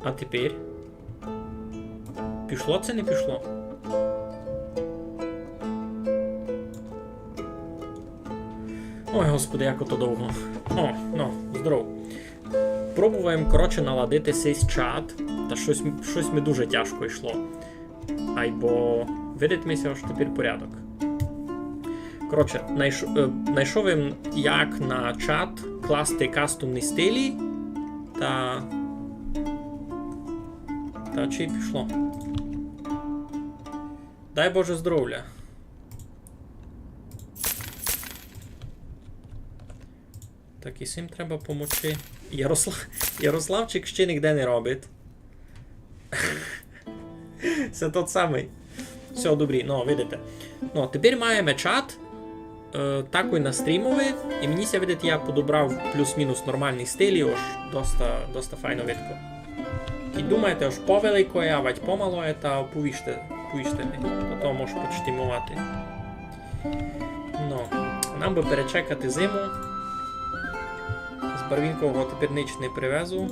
А тепер? Пішло це, не пішло? Ой, господи, як ото довго. О, ну, здоров. Пробуємо, коротше, наладити цей чат. Та щось ми дуже тяжко йшло. Айбо видатимеся, що тепер порядок. Коротше, знайшов як на чат класти кастомні стилі. Та чи й пішло. Дай Боже здоров'я. Так, і цим треба помочи. Ярославчик ще ніде не робить. Це тот самий. Все, добрі, ну, видите. Ну, тепер маємо чат. Такий настрімовий. І мені ся, видите, я подобрав плюс-мінус нормальні стилі. Ож доста файно видко. І думаєте, аж повелико є, авать помало є, та повіжте ми. Потім можеш почтімувати. Ну, нам би перечекати зиму. З Барвінкового тепер ніч не привезу.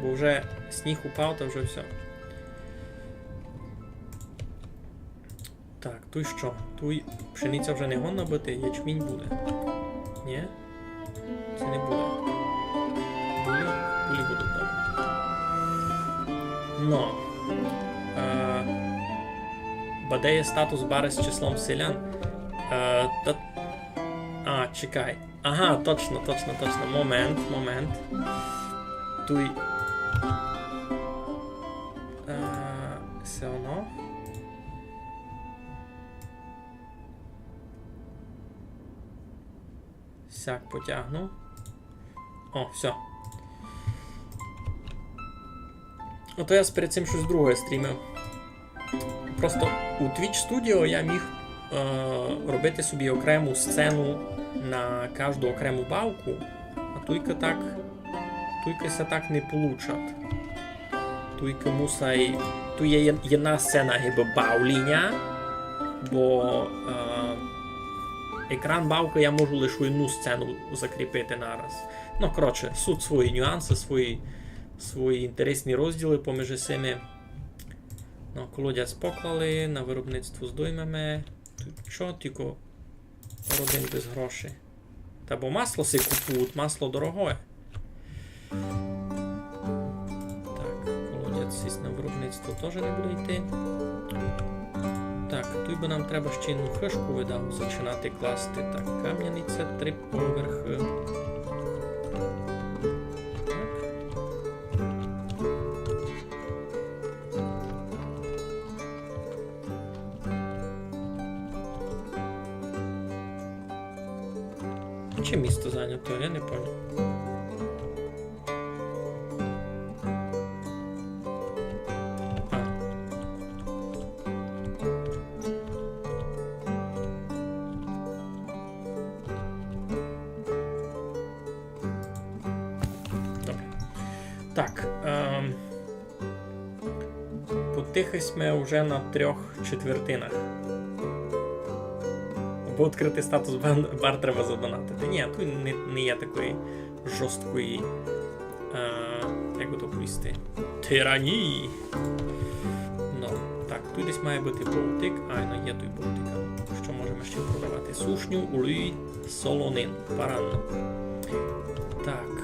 Бо вже сніг упав, та вже все. Так, тут що? Тут пшениця вже не гонна бити, ячмінь буде. Ні? Це не буде. Булі будуть, добре. Ну. Бадеє статус бари з числом селян. Чекай. Ага, точно. Момент. Туй. Все одно. Сяк потягну. О, все. Ото я перед цим щось друге стрімив. Просто у Twitch Studio я міг робити собі окрему сцену на кожну окрему бавку, а туйка так не получат. Туйка мусай... Ту є jedna сцена гиба бавління, бо екран бавки я можу лише одну сцену закріпити нараз. Ну, коротше, суть свої нюанси, свої інтересні розділи поміж цими. Ну, колодязь поклали, на виробництво здоймемо. Тут що, тільки родин без грошей. Та бо масло си купують, масло дорогое. Так, колодязь на виробництво теж не буде йти. Так, тут би нам треба ще одну хишку видав, починати класти. Так, кам'яниця, 3 поверхи. Чи місто зайнято, я не понял. Добре. Так. Потихись ми вже на 3/4. Бо відкрити статус бар треба задонатити. Ні, тут не є такої жорсткої, як би то повісти, тиранії. Ну, так, тут десь має бути болтик. Ну є тут болтик. Що можемо ще продавати? Сушню, олій, солонин, паранну. Так,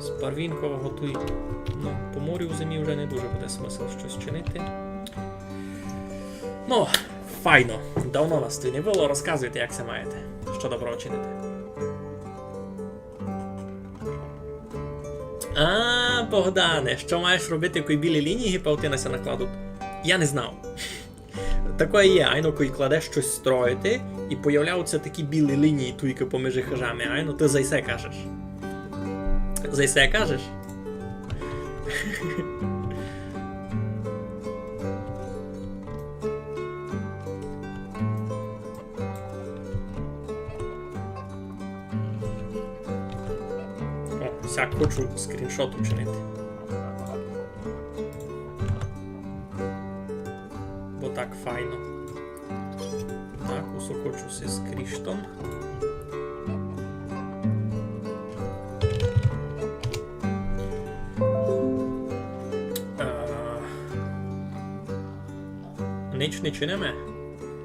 з Барвінкового тут, по морю в зимі вже не дуже буде смисл щось чинити. Ну, файно. Давно нас тут не було. Розказуйте, як це маєте. Що доброго чините. Богдане, що маєш робити, коли білі лінії павтинася накладуть? Я не знав. Такое є, айно, коли кладеш щось строїти, і появляються такі білі лінії туйки поміж хижами, айно, ти зайсе кажеш. Зайсе кажеш? Сяк, хочу скріншот учинити. Бо так файно. Так, усокочу си скріштон. Ніч не чинимо.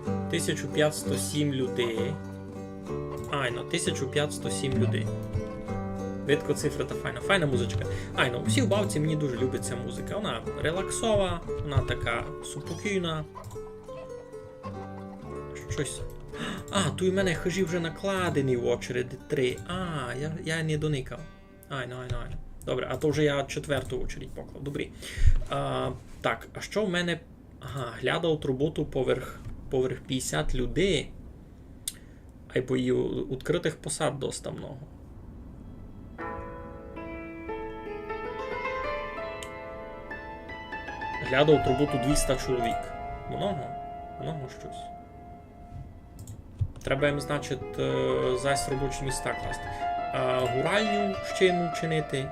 1507 людей. Айно, 1507 людей. Видко цифра та файна. Файна музичка. Айно, всі в бавці мені дуже любить ця музика. Вона релаксова, вона така супокійна. Щось. А, тут у мене хижі вже накладені в очереді 3. А, я не доникав. Айно. Добре, а то вже я 4-ту очередь поклав. Добрі. Так, а що в мене... Ага, глядав роботу поверх 50 людей. А й по її відкритих посад доста много. Глядав роботу 200 чоловік. Много щось. Треба їм, значить, зась робочі міста класти. Гуральню ще йому чинити.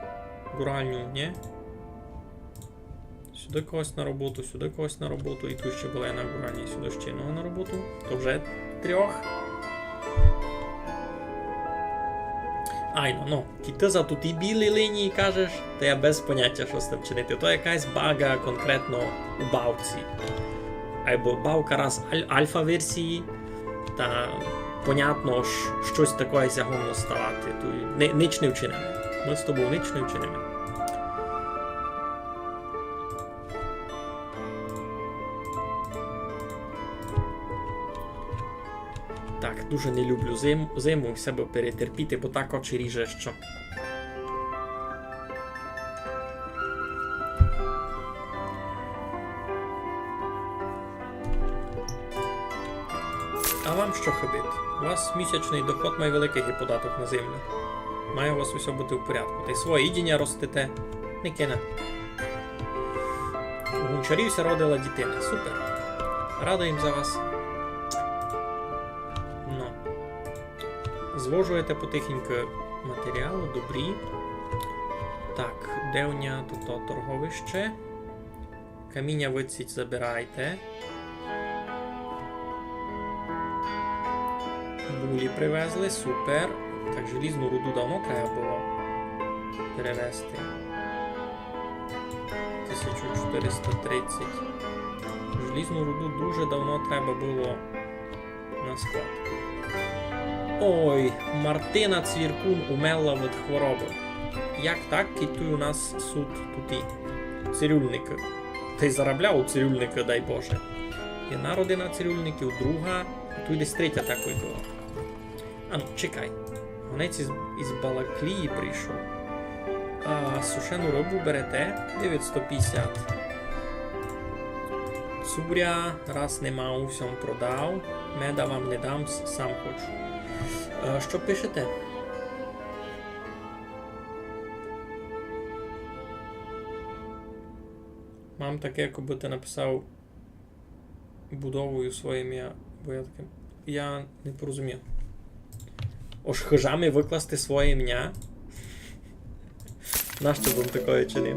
Гуральню, ні? Сюди когось на роботу, сюди когось на роботу. І тут ще була на гуральні, сюди ще одного на роботу. То вже 3. Айно, ну, ти за тут і білі лінії кажеш, то я без поняття, що з тим чинити. То якась бага конкретно у бавці. Або бавка раз альфа-версії, та понятно, щось таке сягомно ставати. Ніч не вчинимо. Ми з тобою ніч не вчинимо. Так, дуже не люблю зиму в себе перетерпіти, бо так очі ріже, що. А вам що хибить? У вас місячний доход має великий податок на землю. Має у вас усе бути в порядку. Та й своє їдіння ростете. Не кина. У гончарівся родила дитина. Супер. Рада їм за вас. Ну. Звожуєте потихеньку матеріалу, добрі. Так, де у нього тут торговище? Каміння виціть забирайте. Булі привезли, супер. Так, желізну руду давно треба було перевезти. 1430. Желізну руду дуже давно треба було на склад. Ой, Мартина Цвіркун умерла від хвороби. Як так? Кітує у нас суд туті. Цирюльника. Та й заробляв у цирюльника, дай Боже. Одна родина цирюльників, друга, а тут десь третя такою була. А ну, чекай. Гонець із Балаклії прийшов. Сушену рибу берете 950. Цуря, раз нема, у всьому продав. Меда вам не дам, сам хочу. Що пишете? Мам таке, як би ти написав будовою своє ім'я, бо я таке... Я не порозумів. Ож хижами викласти своє ім'я? Нащо вам такое чинив?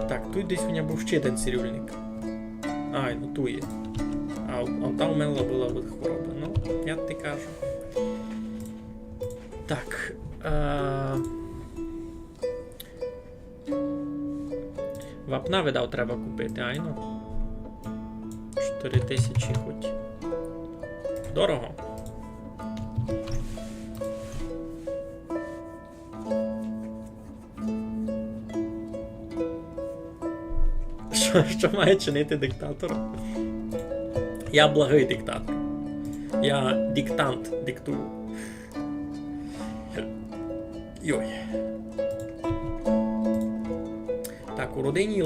Так, тут десь у мене був ще один цирюльник. Ай, ну ту є. А та у мене була від хвороби. Ну, я ти кажу. Так. Вапна, видав, треба купити, ай ну. 4000 хоч. Дорого. Що має чинити диктатор? Я благий диктатор. Я диктант диктую. Йой. Так, у родині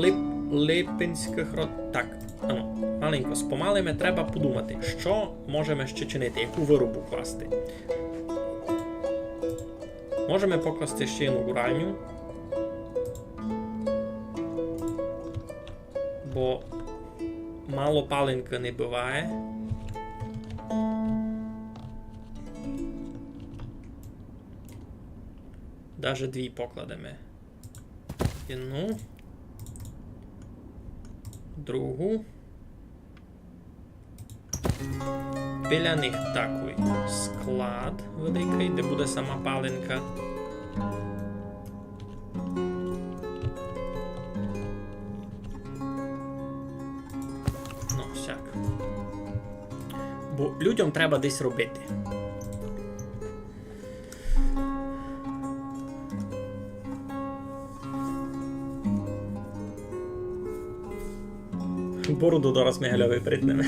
Липинських род... Так, ану, маленько, з помалими треба подумати, що можемо ще чинити, яку виробу класти. Можемо покласти ще одну гуральню. Бо мало паленка не буває. Даже 2 покладемо. Одну. Другу. Біля них такий склад великий, де буде сама паленка. Бо людям треба десь робити. Бороду дораз Мігеля випритнеме.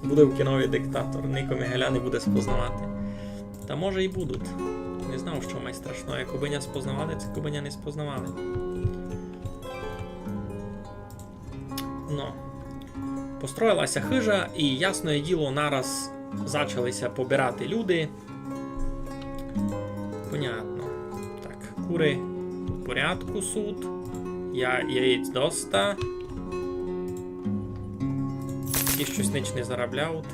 Буде в кінові диктатор, ніко Мігеля не буде спознавати. Та може і будуть. Не знав, що май страшно. Як кубиня спознавали, це кубиня не спознавали. Ну. Построїлася хижа і, ясне діло, нараз зачалися побирати люди. Понятно. Так, кури у порядку, суд. Яєць доста. Ті щось ніч не заробляють.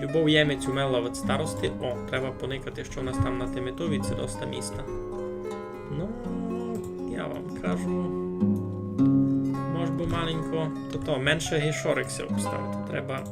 Любов ємець умела від старости. О, треба поникати, що у нас там на Тимитові, це доста міста. Ну, я вам кажу, може би маленько, то менше гішорик се обставити. Треба.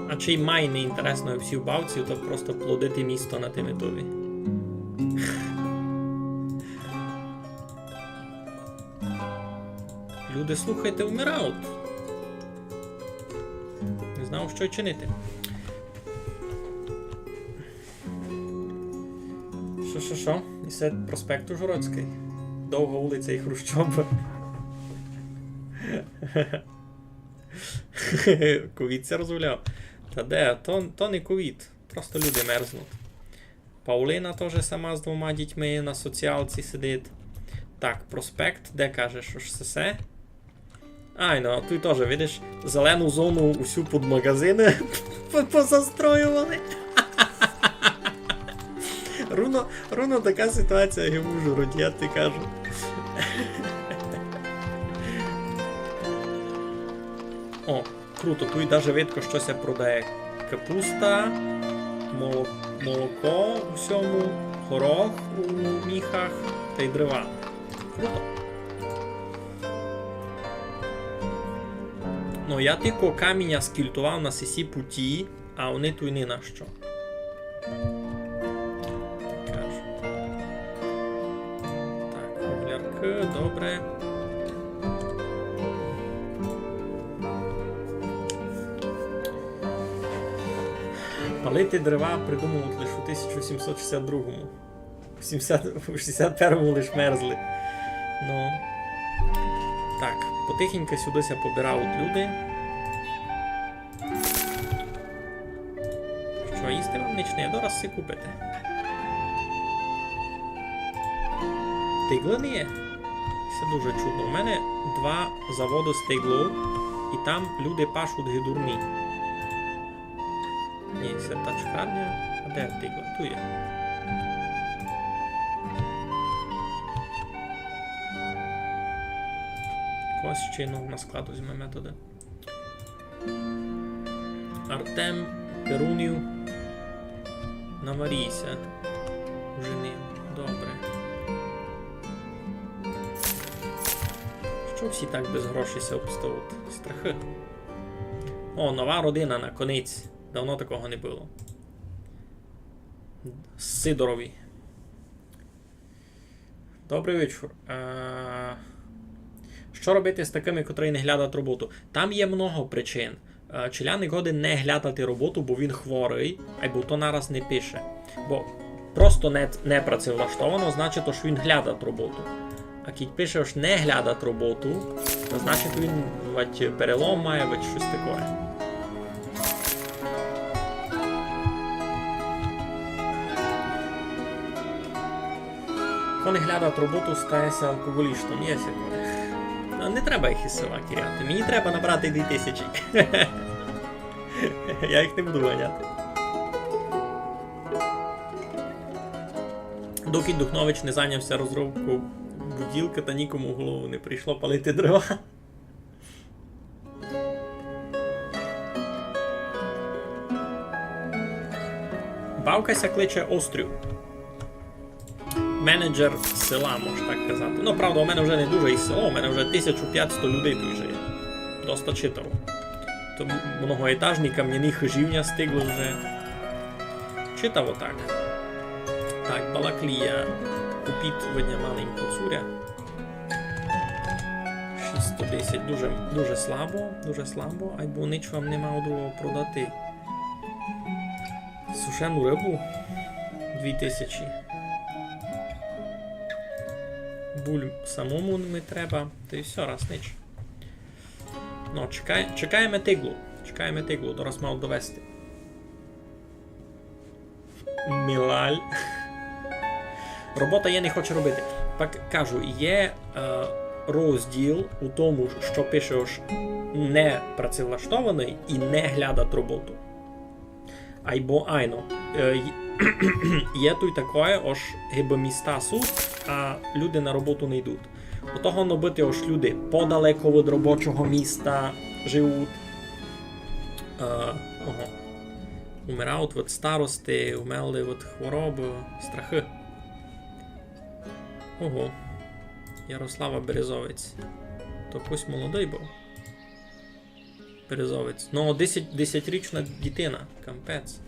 А чи й має не інтересно всі в бавці, то просто плодити місто на Тимитові. Люди, слухайте, вмирають. Не знав, що й чинити. Що? Ісе проспект Ужгородський. Довга вулиця і Хрущоба. Ковід це розгуляв. Та де? То не ковід. Просто люди мерзнуть. Паулина теж сама з 2 дітьми на соціалці сидить. Так, проспект, де кажеш, що ж це? Ай, ну, тут теж, видиш, зелену зону усю під магазини позастроювали. Руно така ситуація, як в Ужгороді, я ти кажу. О, круто, тут навіть видко, щось продає. Капуста, молоко у всьому, горох у міхах та й дрова. Круто. Ну, я тільки каміння скільтував на сесі путі, а вони тут ні на що. Кажу. Так, углярки, добре. Палити дерева придумали лише у 1762-му. У 61-му лише мерзли. Ну. Так, потихеньку сюдися побирають люди. Що, їсти вам ніч не дораз си купите? Тигла не є. Це дуже чудно. У мене 2 заводи з тиглою, і там люди пашуть гидурні. Ні, це тачкарня. А де тигла? Тут є. Когось ще на склад візьме методи. Артем Перунів на Марійся. Женив. Добре. Що всі так без грошей се обстають? Страхи. О, нова родина на конець. Давно такого не було. Сидорові. Добрий вечір. Що робити з такими, котрі не глядать роботу? Там є много причин. Челяник годин не глядати роботу, бо він хворий, або то нараз не пише. Бо просто не працевлаштовано, значить, що він глядать роботу. А кіть пише, що не глядать роботу, то значить він перелом має, щось таке. Коли глядать роботу, стається алкоголістом. Є таке. Не треба їх із села кіряти. Мені треба набрати 2000. Я їх не буду ганяти. Доки Духнович не зайнявся розробкою Буділка, та нікому в голову не прийшло палити дрова. Бавкася кличе Острю. Менеджер села, можна так казати. Ну, правда, у мене вже не дуже і село, у мене вже 1500 людей тут живе. Доста читаво. То многоетажні кам'яні хижівня стигли вже. Читаво так. Так, Балаклія. Купіть видня маленьку цуря. 610. Дуже слабо. Дуже слабо. Ай, бо ніч вам нема другого продати. Сушену рибу. 2000. Буль самому не треба. Та й все, раз ніч. Ну, чекаємо тиглу. Чекаємо тиглу, зараз мав довести. Мілаль. Робота я не хочу робити. Так кажу, є розділ у тому, що пишеш не працевлаштований і не глядать роботу. Айбо айно. Є тут таке, ось гиби міста суд, а люди на роботу не йдуть. У того набити ось люди подалеко від робочого міста живуть. Умирають від старости, умерли від хвороби, страхи. Ого. Ярослава Березовець. То хтось молодий був. Березовець. Ну, 10-річна дитина. Кампець.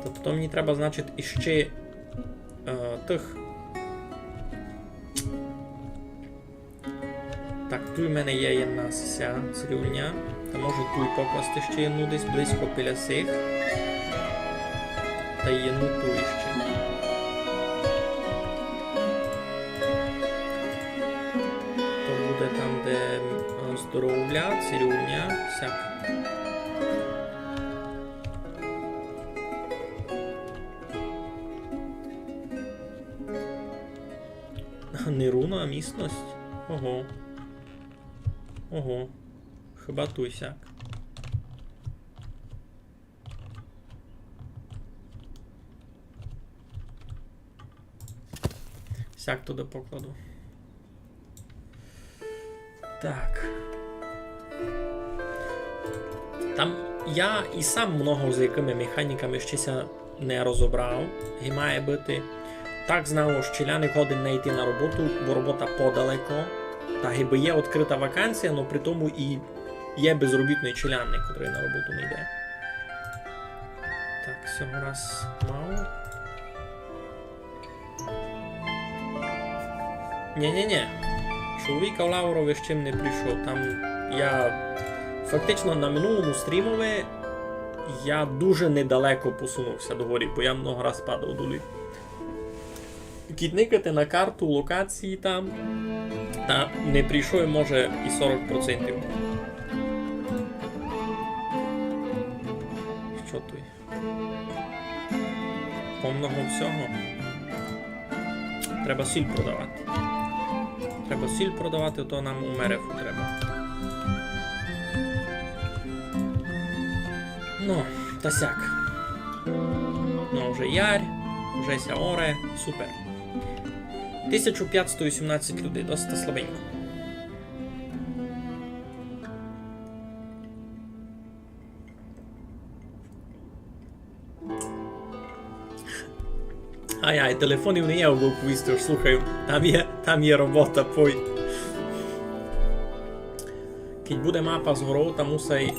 Тобто мені треба, значить, іще тих. Так, тут в мене є jedna цирюльня. Та може тут покласти ще одну десь близько біля сих. Та й одну тут іще. То буде там, де здоров'я, цирюльня, всяк. Неруна місцевість? Ого. Ого. Chyba tu i siak. Siak to do pokładu. Так. Там я і сам много з якими механіками щеся не розібрав. І має бути. Так знав, що челяник один не йти на роботу, бо робота подалеко. Та гиби є відкрита вакансія, але при тому і є безробітний челянник, який на роботу не йде. Так, цього раз мало. Ні. Чоловіка в Лаврові з чим не прийшов. Там я фактично на минулому стрімові я дуже недалеко посунувся догорі, бо я много раз падав долі. Кідникати на карту локації там, та не прийшов, може, і 40%. Що тут? Помного всього. Треба сіль продавати. Треба сіль продавати, то нам у мерефу треба. Ну, та сяк. Ну, вже ярь, вже ся оре, супер. 1518 людей, досить слабенько. Ай, телефонів не є у Вовквісту, слухай, там є робота, пой. Кіть буде мапа з горою, там мусить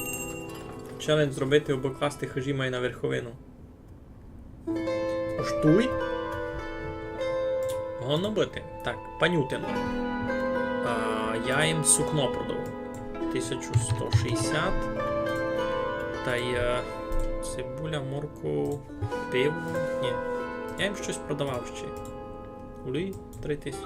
челендж зробити, або класти хижі на верховину. Ось туй? Воно бити. Так, панютин. Я їм сукно продав. 1160. Та й цибуля, морку, пиво. Ні. Я їм щось продавав ще. Улі 3000.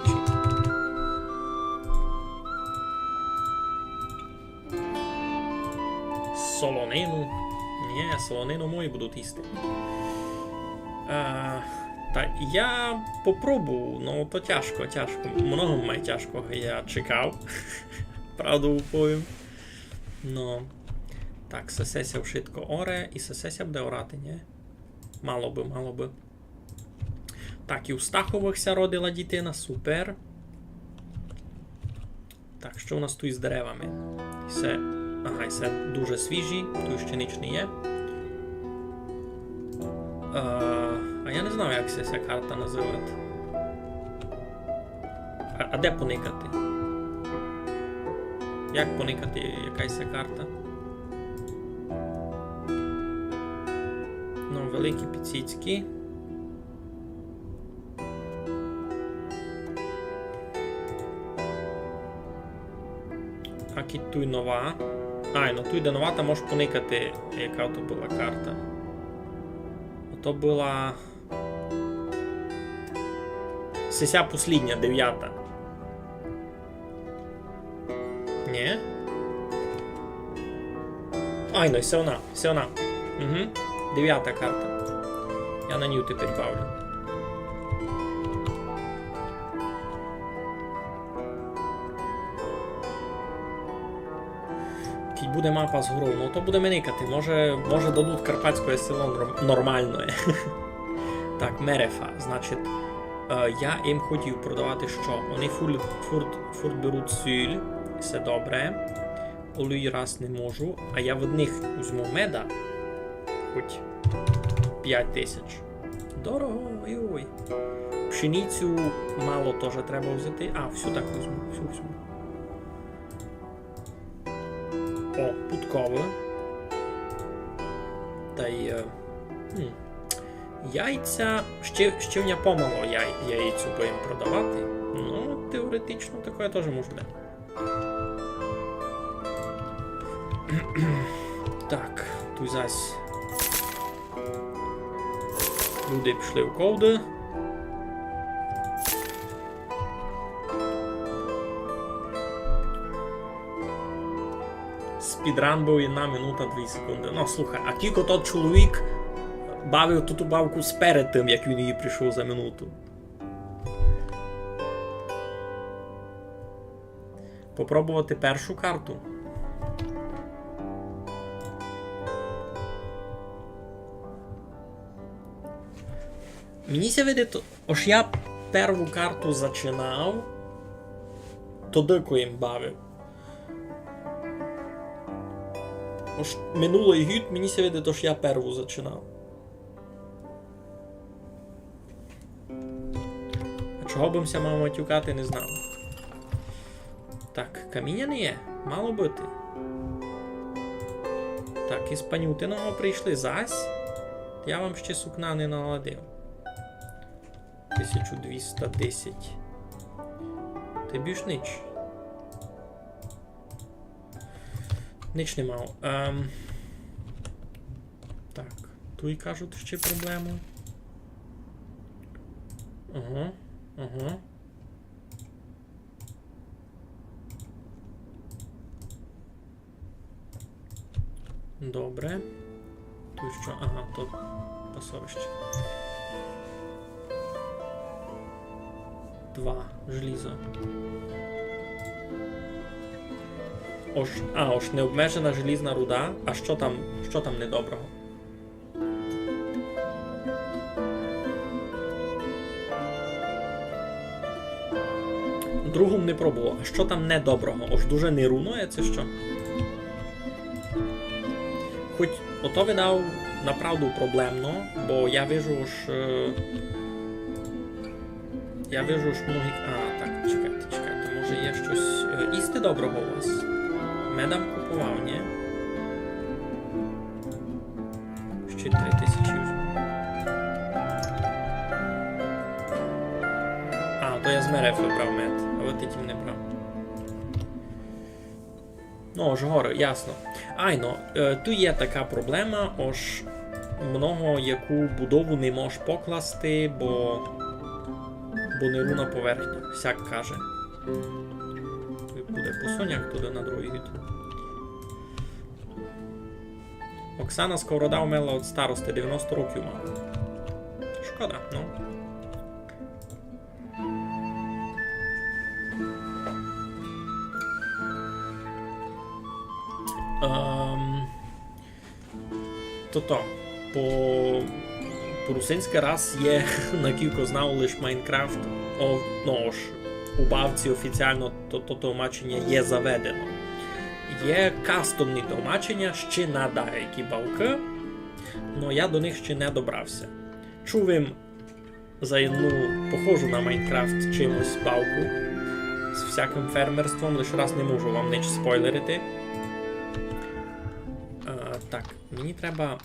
Солонину. Ні, солонину мої будуть їсти. Та я попробував, ну то тяжко. Много має тяжко, я чекав. Правду повім. Ну. Так, сесеся вшитко оре, і сесеся буде орати, ні? Мало би. Так, і у Стаховихся родила дитина, супер. Так, що у нас тут із деревами? Все, ага, все дуже свіжі, тут ще ніч не є. А я не знаю, як ця карта називати. А де поникати? Як поникати якась карта? Ну, великі підсіцькі. А кіт туй нова. Ну туй де нова, там можеш поникати, яка то була карта. То була... Сися послідня, 9. Ні? Ну, все вона, все вона. Угу. 9 карта. Я на ній тепер бавлю. Кіть буде мапа з гору, ну то буде меникати. Може дадуть карпатське село нормальне. Так, Мерефа, значить, я їм хотів продавати що? Вони фурт беруть сіль, все добре. Олій раз не можу, а я в них візьму меда, хоч 5000. Дорого, ой-ой. Пшеницю мало теж треба взяти. Всю так візьму, всю. Путкове. Та й яйця. Ще в мене помало яйцю будемо продавати. Ну, теоретично таке теж можна. Так, тут зась люди пішли в ковди. Спідран був 1 минута 2 секунди. Ну, слухай, а кілько тот чоловік бавив ту бавку сперед тим, як він її прийшов за минуту. Попробувати першу карту. Мені ся види, ось я перву карту зачинав, то дико їм бавив. Ось минулий гід, мені ся види, то ж я перву зачинав. А чого б ся мав матюкати, не знав. Так, каміння не є, мало бути. Так, із панютиного прийшли зась. Я вам ще сукна не наладив. 1210. Ти більш ніч. Ніч не мав. Так, тут кажуть ще проблему. Ага. Добре. Тут що? Ага, тут пасовище. 2 желізо. Ось необмежена желізна руда. А що там недоброго? Другу не пробував. А що там недоброго? Ось дуже не рунує, це що? Хоч ото видав направду проблемно, бо я вижу ж... многі... Так, чекайте, може є щось... Істи доброго у вас? Медам купував, ні? Ще 3000 вже. То я з Мерефи брав мед, а от этим не брав. Ну, ж горе, ясно. Тут є така проблема, ось много яку будову не можеш покласти, бо не руна поверхня, всяк каже. Тут буде посоняк туди на другий гід. Оксана Сковорода вмерла від старости, 90 років мала. Шкода, ну. по-русинськи раз є, накілько знав, лише Майнкрафт, ну ж, у бавці офіціально то тлумачення є заведено. Є кастомні тлумачення ще на деякі бавки, но я до них ще не добрався. Чув за одну похожу на Майнкрафт чимось бавку з всяким фермерством, лише раз не можу вам ніч спойлерити. Так, мені треба,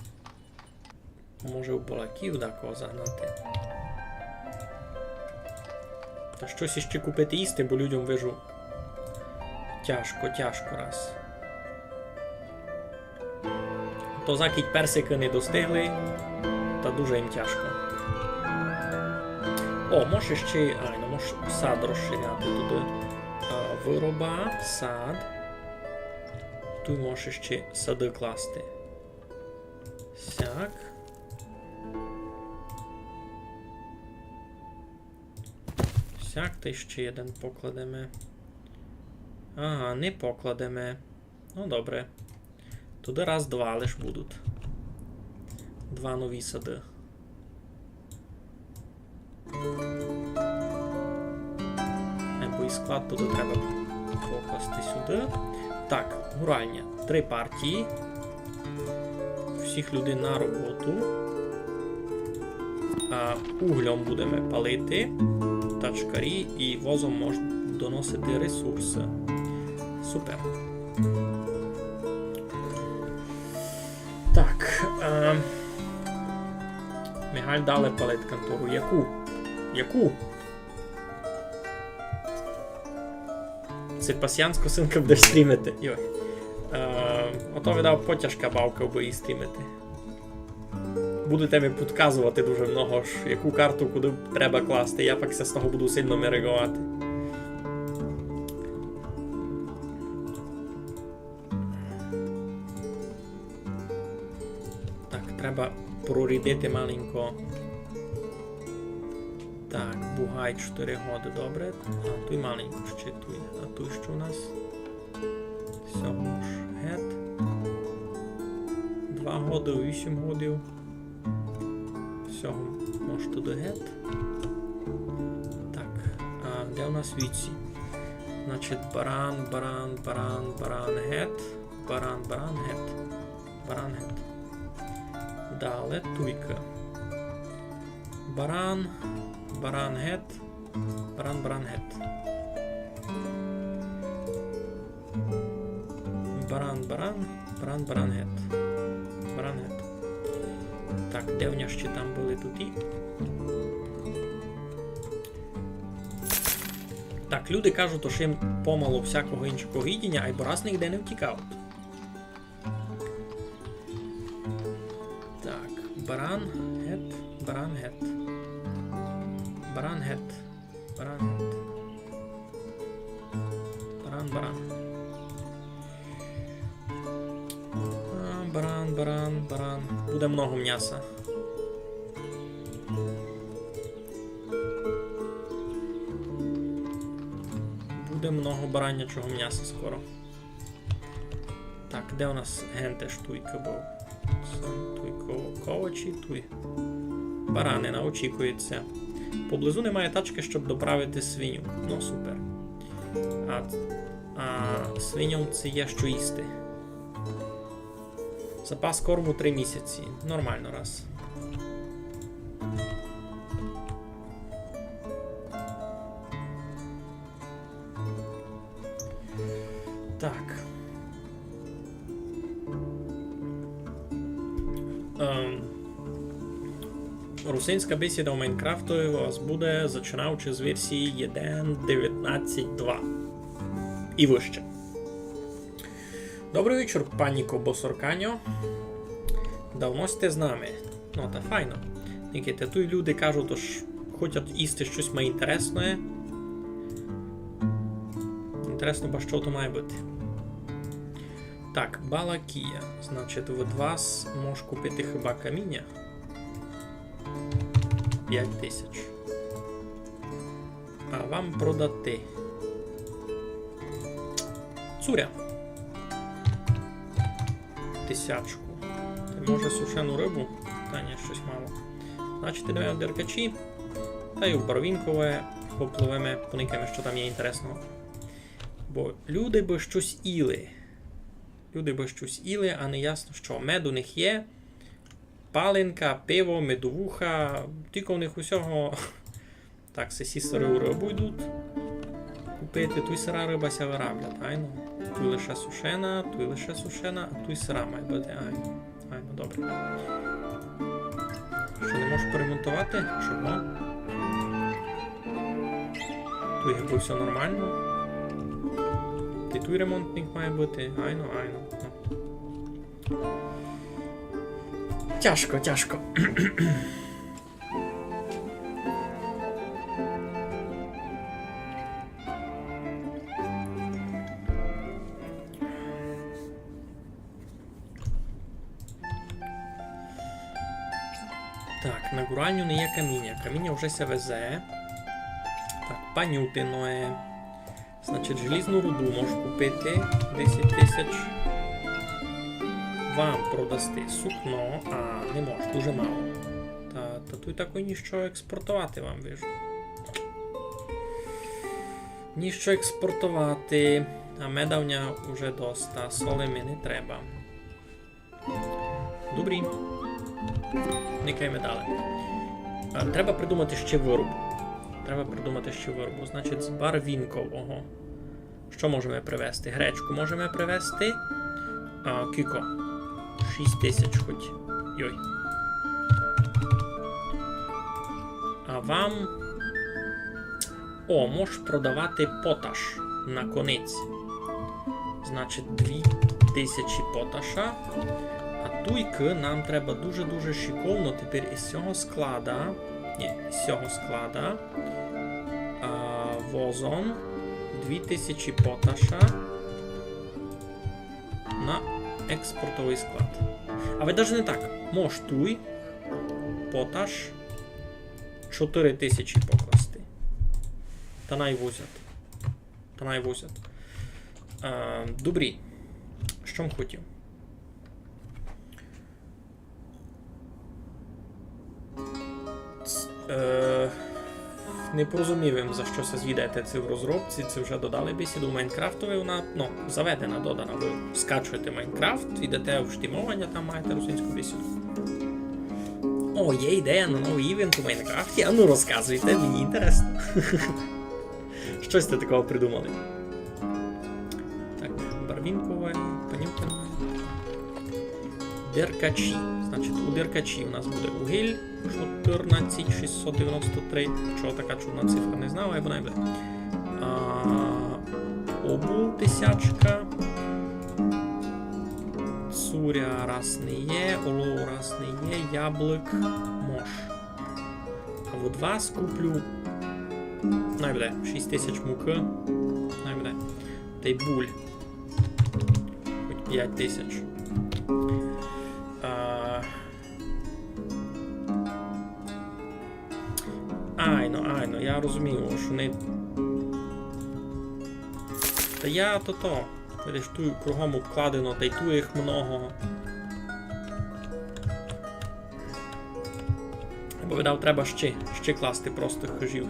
може, у балаків декого загнати. Та щось іще купити їсти, бо людям вижу тяжко раз. То закіть персики не достигли, та дуже їм тяжко. О, може ще, може сад розширяти туди. Вироба, сад. Тут може ще сади класти. Сяк. Сяк, та ще один покладемо. Ага, не покладемо. Ну, добре. Туди раз-два лиш будуть. Два нові сади. Бо і склад туди треба покласти сюди. Так, гуральня. 3 партії. Всіх людей на роботу. Углем будемо палити. Тачкарі і возом можна доносити ресурси. Супер. Так. Мігаль дали палити контору. Яку? Це пасіянську синка будеш стрімити. Йой. Ото видав потяжка бавка, бо її стрімити. Будете мені підказувати дуже много, яку карту куди треба класти. Я пакся з того буду сильно мерегувати. Так, треба прорідити маленько. Так, бугай 4 годи, добре. А тут маленько ще тут. А тут що у нас? Всього ж гет. 2 годи, 8 годів. Всього може туди гет. Так, а де у нас віці? Значить, баран, гет. Баран, гет. Баран, гет. Далі туйка. Баран, гет. Баран, гет. Баран, гет. Баран, гет. Так, де в нього ще там були тут і? Так, люди кажуть, що їм помало всякого іншого їдіння, а й раз ніде не втікають. Так, баран, гет. Баран, гет. Баран, гет. Баран. Буде много м'яса. Буде много баранячого м'яса скоро. Так, де у нас гентеш туйка був? Туйко ковачі, туй. Баранина очікується. Поблизу немає тачки, щоб доправити свиню. Ну, супер. А свиням це є що їсти. Запас корму 3 місяці. Нормально раз. Так. Русинська бесіда у Майнкрафту у вас буде, починаючи з версії 1.19.2 і вище. Добрий вечір, пані Кобосорканьо. Давно сте з нами. Ну, та файно. Ніките, тут люди кажуть, що хочуть їсти щось має інтересне. Інтересно, ба що то має бути. Так, балакія. Значить, від вас можеш купити хіба каміння. 5000. А вам продати. Цуря. 1000. Ти може сушену рибу? Та ні, щось мало. Значить, йдемо в Деркачі. Та й у Барвінкове попливемо, поникаємо, що там є інтересного. Бо люди би щось іли. Люди би щось іли, а не ясно що. Мед у них є. Паленка, пиво, медовуха. Тільки у них усього... Так, сесі сири обійдуть. Купити, тут сира риба ся вироблять. Айно. Тут лише сушена, а тут сира має бути. Айно, добре. Що, не можеш поремонтувати? Чого? Тут якби все нормально. І тут ремонтник має бути. Айно. Тяжко. Так, на гуральню не є каміння. Каміння вже се везе. Так, панютиноє. Значить, желізну руду можеш купити. 10 тисяч. Вам продасти сукно, а не можеш, дуже мало. Та тут такої ніщо експортувати вам вижу. Ніщо експортувати. А медовня вже доста. Соли ми не треба. Добрі. Никаємо далі. Треба придумати ще виробу. Значить, з Барвінкового. Що можемо привезти? Гречку можемо привезти. Кіко. 6 тисяч хоч. Йой. А вам... О, можеш продавати поташ на конець. Значить, 2000 поташа. А туйки нам треба дуже-дуже шиковно тепер із цього склада. Возом 2000 поташа на експортовий склад. А ви навіть не так. Можеш туй поташ 4000 покласти. Та найвозять. Добрі. Що м хотів? Не порозумів, за що це звідаєте це в розробці, це вже додали бесіду в Майнкрафтові, вона, заведена, додана. Ви скачуєте Майнкрафт, йдете в штимовання, там маєте русинську бесіду. О, є ідея на новий івент у Майнкрафті, а ну розказуйте, мені інтересно. Щось ти такого придумали. Так, Барвінкове, Панютинове. Деркачі. Значить, у Деркачі у нас буде угіль 14693. Чого така чудна цифра, не знав, а вона буде. Обул 1000. Цуря раз не є, олов раз не є, яблик мож. А от вас куплю. Найбуде, 6000 муки. Найбуде. Та й буль. Хоч 5000. Айно, я розумію, що не... Та я то. Видиш, тут кругом обкладено, та й тут їх много. Бо, видав, треба ще класти просто хижів.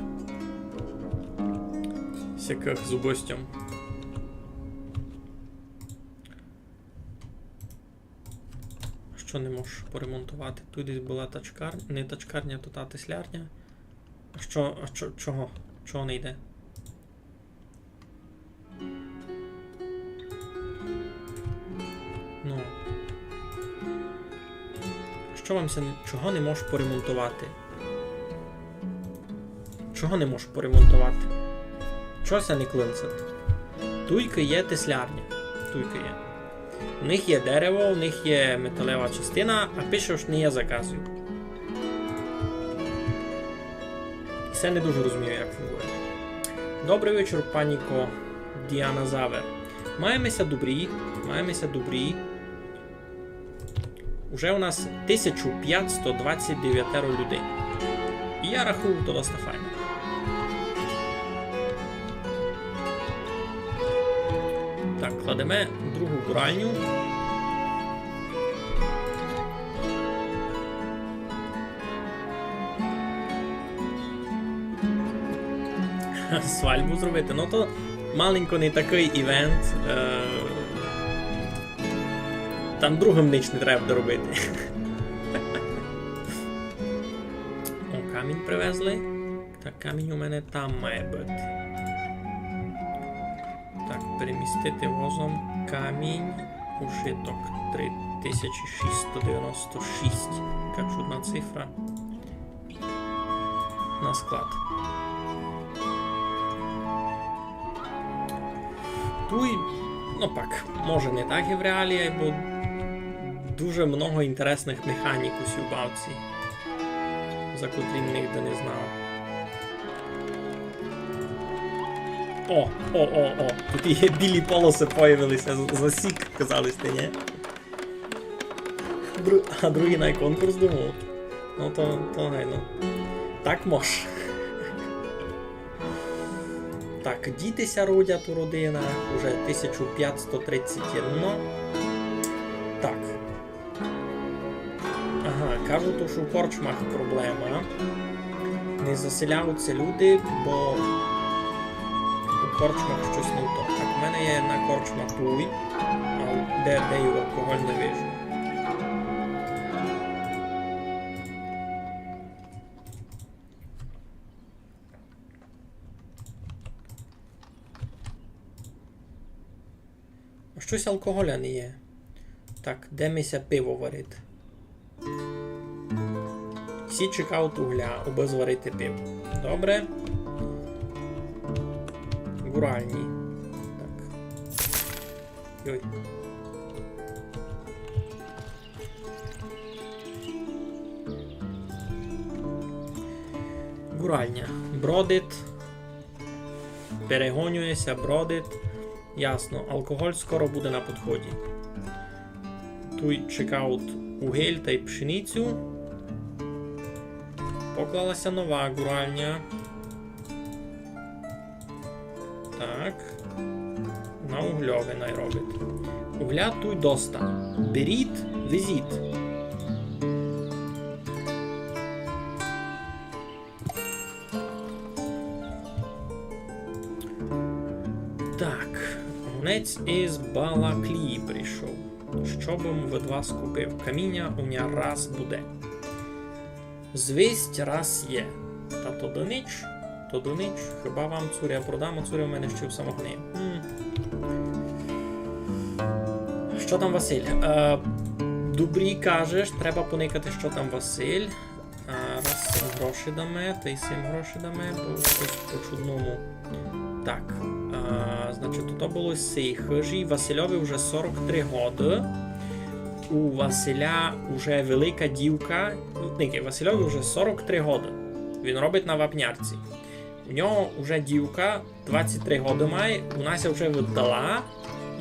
Всяких зубостям. Що не можеш поремонтувати? Тут десь була тачкарня, не тачкарня, то та теслярня. Чого не йде? Ну. Чого не можеш поремонтувати? Чого не можеш поремонтувати? Чого це не клинцет? Туйки є теслярня. Туйки є. У них є дерево, у них є металева частина, а пише, що не я заказую. Це не дуже розумію, як функує. Добрий вечір, паніко Діана Завер. Маємося добрі. Уже у нас 1529 людей. І я рахую, то досить файно. Так, кладемо другу гуральню. свадьбу зробити. Ну то маленько не такий івент. Там другим ніч не треба доробити. О, камінь привезли. Так, камінь у мене там має бути. Так, перемістити возом камінь. Ушиток 3696. Яка чудна цифра. На склад. Туй, ну пак, може не так і в реалії, бо дуже много інтересних механік у сюбавці, за котрі ніхто не знав. О! Тут є білі полоси появилися, засік, казали сте, ні? А другий на конкурс думав. Ну то гайно. Так мож. Так, дітися родять у родинах, уже 1531. Так. Ага, кажуть, що в корчмах проблема. Не заселяються люди, бо у корчмах щось не то. Так, в мене є на корчма туй, а де і алкоголь не вижу. Щось алкоголя не є. Так, де мися пиво варити? Всі чекають угля, аби зварити пиво. Добре. Гуральні. Так. Йой. Гуральня. Бродить. Перегонюється, бродить. Ясно, алкоголь скоро буде на підході. Тут чекають угіль та й пшеницю. Поклалася нова гуральня. Так. На угльове найробить. Угля тут доста. Беріть, везіть. Так. Гонець із Балаклії прийшов. Що б від вас купив? Каміння у мене раз буде. Звість раз є. Та то до ніч. Хіба вам цуря продам, а цуря в мене ще в самогні. Що там Василь? Добрі кажеш, треба поникати, що там Василь. Раз 7 грошей даме, та й 7 грошей даме, бо щось по-чудному. Так. Значить, то було сей хижі. Васильові вже 43 годи. У Василя вже велика дівка. Васильові вже 43 годи. Він робить на вапнярці. У нього вже дівка 23 годи має. У нас вже віддала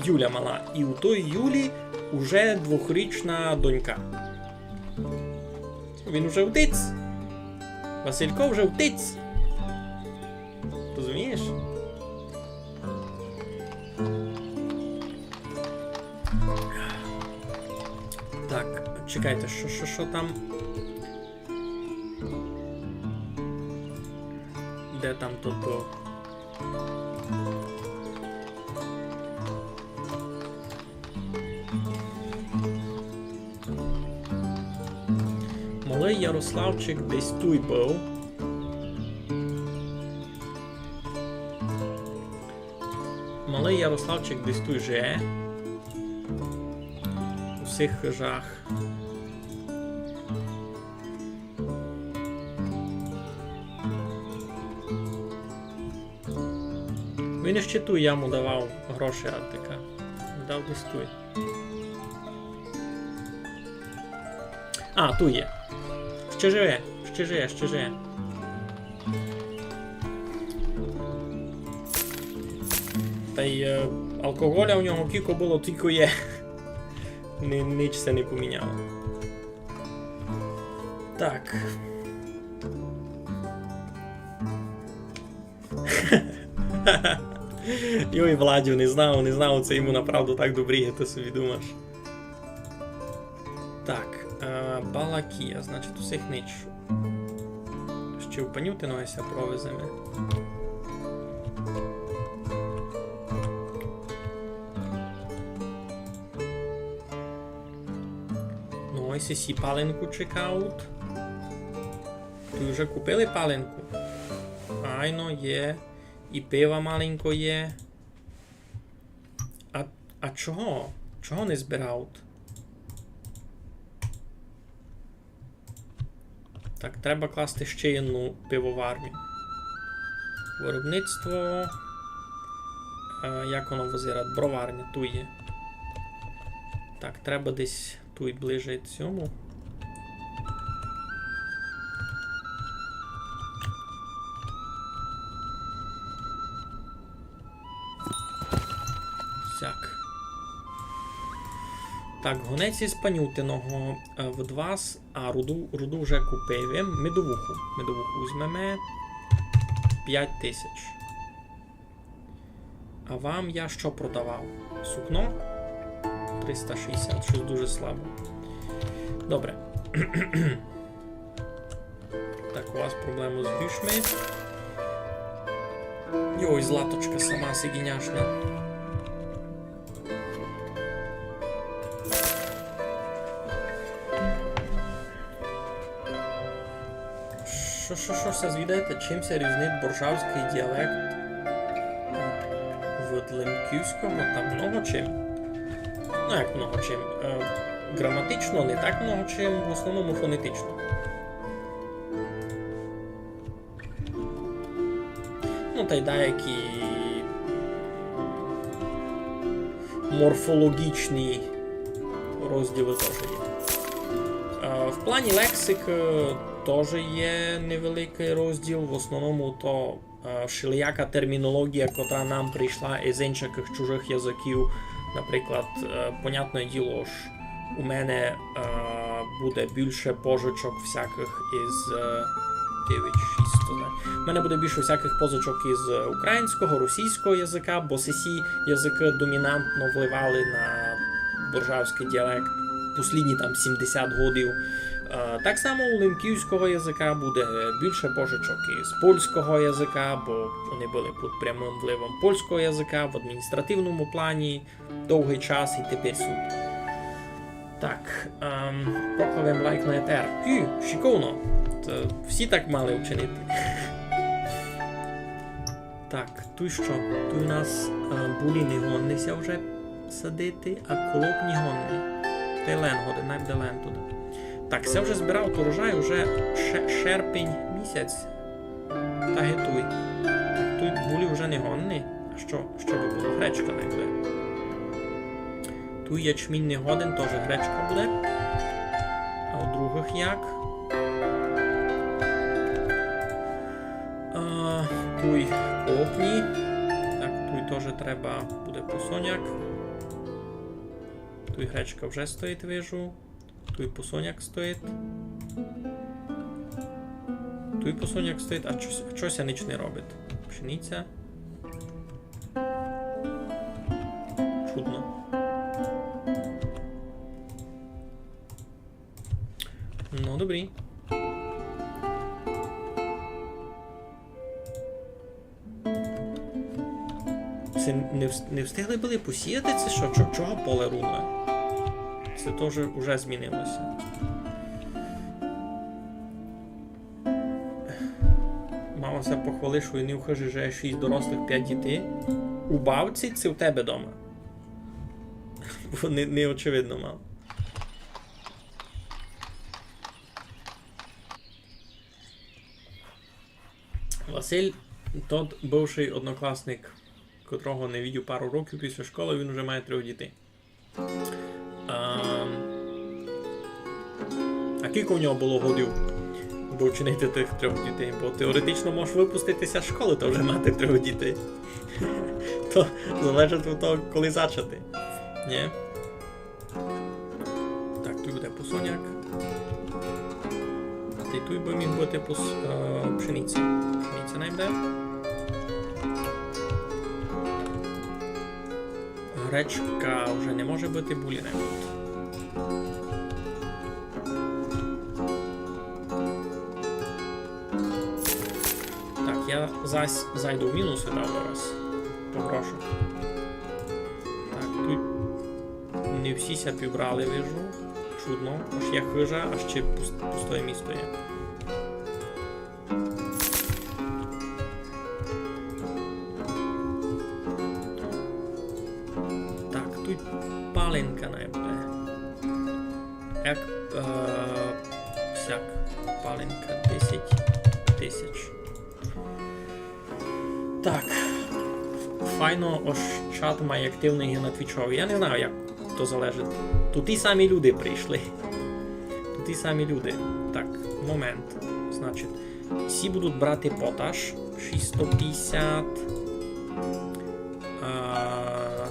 Юля мала. І у той Юлі вже 2-річна донька. Він вже втиць. Василько вже втиць. Розумієш? Так, чекайте, що там? Де там то? Малий Ярославчик десь тут був. Малий Ярославчик десь тут же. У всіх хижах. Він ще ту яму давав гроші, а така. Дав десь туй. А, ту є. Ще живе. Та й алкоголя у нього кілько було, тільки є. Ніч це не поміняло. Так. Йой, Владю, не знав, це йому направду так добріє, ти собі думаєш. Так, Балакія, значить усіх ніч. Ще в Панютиногися провеземо. Ой сі паленку чекаут. Тут вже купили паленку? Айно, є. І пива маленько є. А чого? Чого не збираут? Так, треба класти ще одну пивоварню. Виробництво. Як воно визирає? Броварня, тут є. Так, треба десь тут ближче цьому. Сяк. Так, гонець із панютиного в вас, а руду вже купив. Медовуху. Медовуху візьмемо 5000. А вам я що продавав? Сукно? 360, щось дуже слабо. Добре. Так, у вас проблему з гюшми. Йой, златочка сама сигіняшна. Що се звідаєте? Чим се різнить боржавський діалект від лемківського? Там много чим. Ну, як много чим? Граматично не так много чим, в основному фонетично. Ну, та й деякі морфологічні розділи теж є. В плані лексик теж є невеликий розділ, в основному то всілияка термінологія, яка нам прийшла із інших чужих язиків. Наприклад, понятне діло ж, у мене буде більше позичок всяких із 9-6. У мене буде більше всяких позичок із українського, російського язика, бо ці язики домінантно впливали на боржавський діалект послідні там 70 годів. Так само у лемківського язика буде більше позичок із польського язика, бо вони були під прямим впливом польського язика в адміністративному плані довгий час і тепер суд. Так, покладемо лайк на етер. Шиковно. Всі так мали вчинити. Так, тут що? Тут у нас булі не гоннися вже садити, а колопні гонні. Та й лен годи, найбде лен туди. Так, це вже збирав урожай, вже серпень місяць. Та гетуй. Так, тут булі вже не гонні. А що би було? Гречка не буде. Тут ячмінь не годен, теж гречка буде. А у других як? Туй колопні. Так, туй теж треба буде посоняк. Туй гречка вже стоїть, вижу. Туй посоняк стоїть. Туй посоняк стоїть, а щось ніч не робить. Пшениця. Чудно. Ну, добрі. Це не встигли були посіяти це що? Чого поле руне? Це теж вже змінилося. Мама себе похвали, що не вхожі вже 6 дорослих, 5 дітей. У бабці це в тебе вдома. Бо не очевидно мав. Василь, тот бивший однокласник, котрого не видів пару років після школи, він вже має 3 дітей. А кілька у нього було годів, бо вчинити тих 3 дітей? Бо теоретично можеш випуститися з школи, то вже мати 3 дітей. То залежить від того, коли зачати. Ні? Так, тут буде посоняк. І тут би міг бути пшениця. Пшениця найде. Гречка вже не може бути, булі не буде. Так, я зайду в мінус і дав зараз. Попрошу. Так, тут не всі ся пібрали, вижу. судно, аж є хижа, аж ще пустое місто є. Так, тут паленка не буде. Як всяк паленка 10 тисяч. Так. Файно, ось чат має активний на твічові. Я не знаю, як то залежить. Тут ті самі люди прийшли. Тут ті самі люди. Так, момент. Значить, всі будуть брати поташ. 650.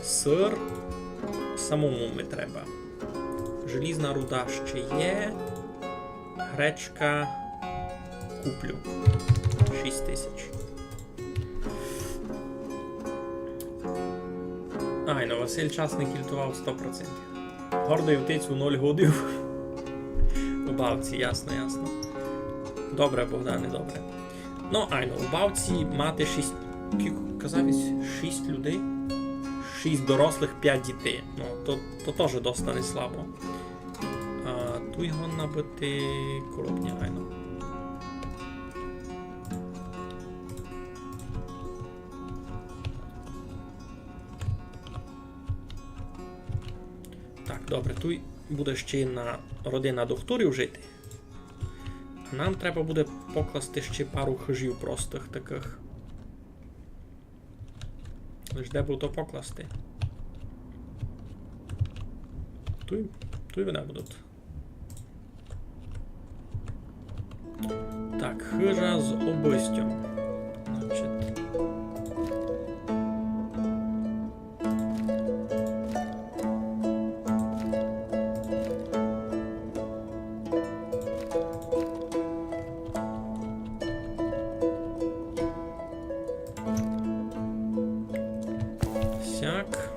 Сир. Самому ми треба. Желізна руда ще є. Гречка. Куплю. 6 тисяч. Айно, Василь час не кільтував 100%. Гордий втицю 0 годів. У бавці, ясно. Добре, Богдане, добре. Ну, айно, у бавці мати 6... Казалось, 6 людей? 6 дорослих, 5 дітей. Ну, то теж доста не слабо. Ту його набити коробні, айно. Так, добре, тут буде ще на родина докторів жити. А нам треба буде покласти ще пару хижів простих таких. Лиш де буде то покласти? Тут вони будуть. Так, хижа з обистям. Значить. Сяк.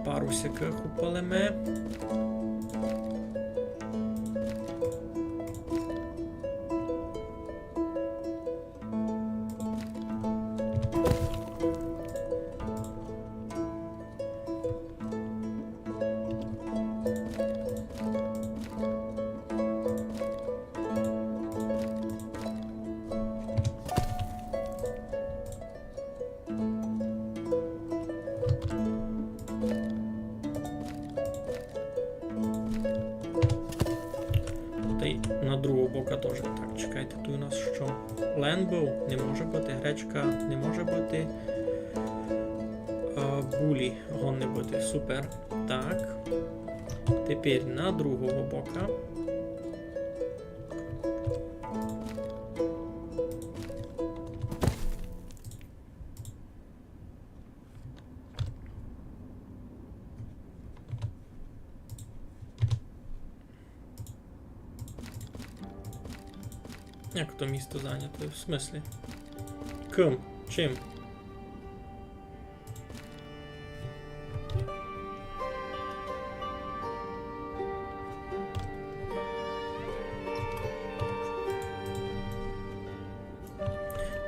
Пару всяких упалиме. На другого бока теж. Так, чекайте, тут у нас що? Ленбоу не може бути, гречка не може бути. Булі гон не бути. Супер. Так. Тепер на другого бока. Як то місто зайнято? В смислі? Ким? Чим?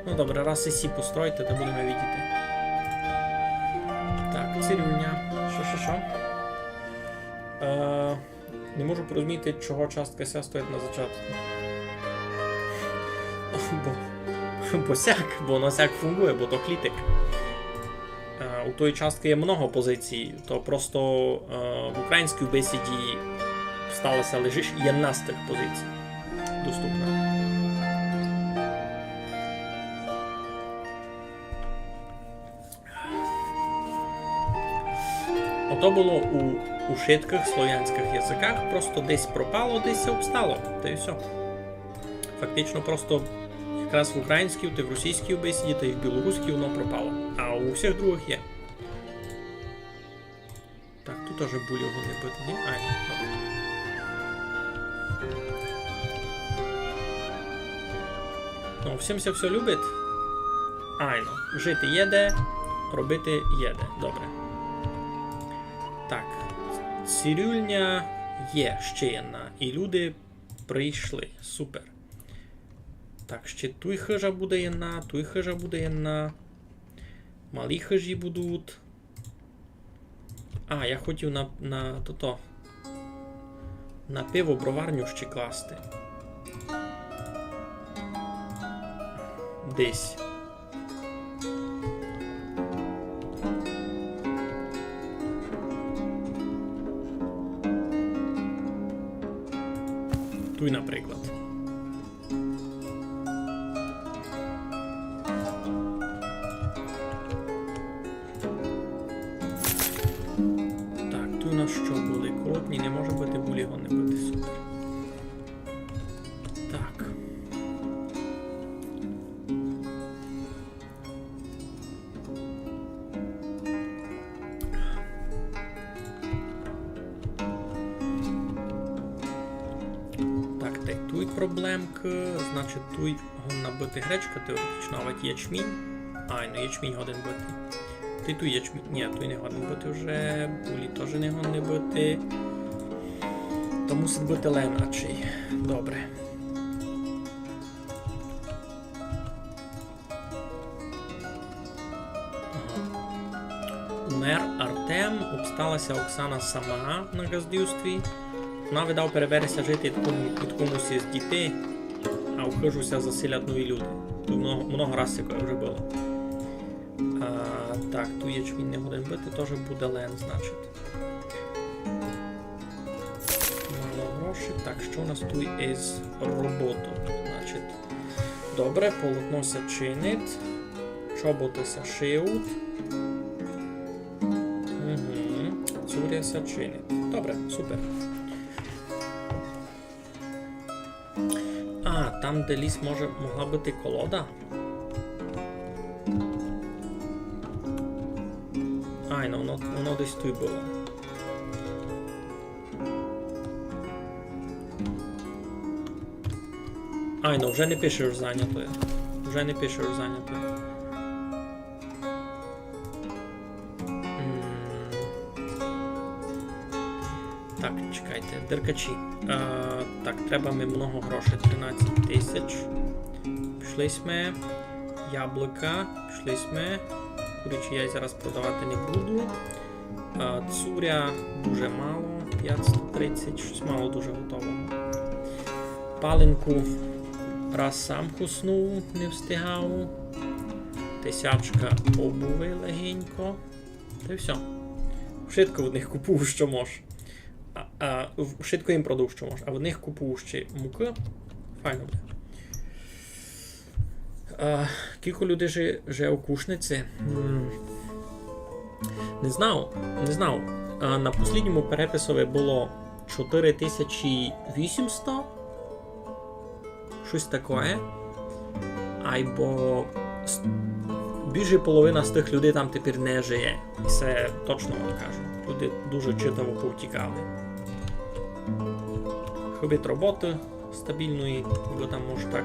Ну добре, раз ісі постройте, то будемо видіти. Так, цирюльня. Що? Не можу порозуміти, чого частка ся стоїть на зачатку. Бо воно сяк фунгує, бо то клітик. У тої частки є много позицій, то просто в українській бесіді сталося лише jedna з тих позицій доступна. Ото було у шитких слов'янських язиках, просто десь пропало, десь обстало, та й все. Фактично просто якраз в українській, та в російській бесіді, та й в білоруській воно пропало. А у всіх других є. Так, тут теж булі його не бити, ні? А, ні, добре. Ну, всімся все любить. Айно, жити єде, робити єде. Добре. Так, цирюльня є ще одна. І люди прийшли. Супер. Так, ще туй хижа буде jedna, туй хижа буде jedna. Малі хижі будуть. А, я хотів на пиво броварню ще класти. Десь. Туй, наприклад. Так, туй у нас що були? Крупні, не може бути булігон, не бути, супер. Так. Туй проблемки, значить туй набити гречка теоретично, а ячмінь. Ай, ну ячмінь годин бити. Ти туй ячмінь. Ні, туй не годин бити вже. Булі теж не годин бити. То мусить бути леначий. Добре. Умер Артем, обсталася Оксана сама на газдівстві. Вона видав перебереся жити від комусь із дітей, а вхижуся заселять нові люди. Тут много раз таке вже було. Так, ту ячмінь не годин бити, теж буде лен, значить. Мало грошей. Так, що у нас тут із роботу? Значить, добре, полотно се чинить, чоботи се шиють. Цуря се чинить. Добре, супер. А, там, де ліс могла бути колода? Ай, ну воно десь тут було. Ай, ну вже не пишеш зайнятою. Вже не пишеш зайнятою. Так, чекайте, деркачі. Так, треба ми много грошей, 13 тисяч. Пішли ми. Яблука, пішли ми. Курячі я зараз продавати не буду. Цуря дуже мало, 530, щось мало дуже готового. Паленку раз сам хуснув, не встигав. Тисячка обуви легенько. Та й все. Швидко в них купую, що можу. Швидко їм продав, що можу. А в них купую ще муки. Файно буде. Кілька людей вже у кушниці. Не знав. На послідньому переписові було 4800. Щось таке. Або більше половина з тих людей там тепер не живе. І це точно вам кажу. Люди дуже читаво повтікали. Хобіть роботи стабільної, бо там може так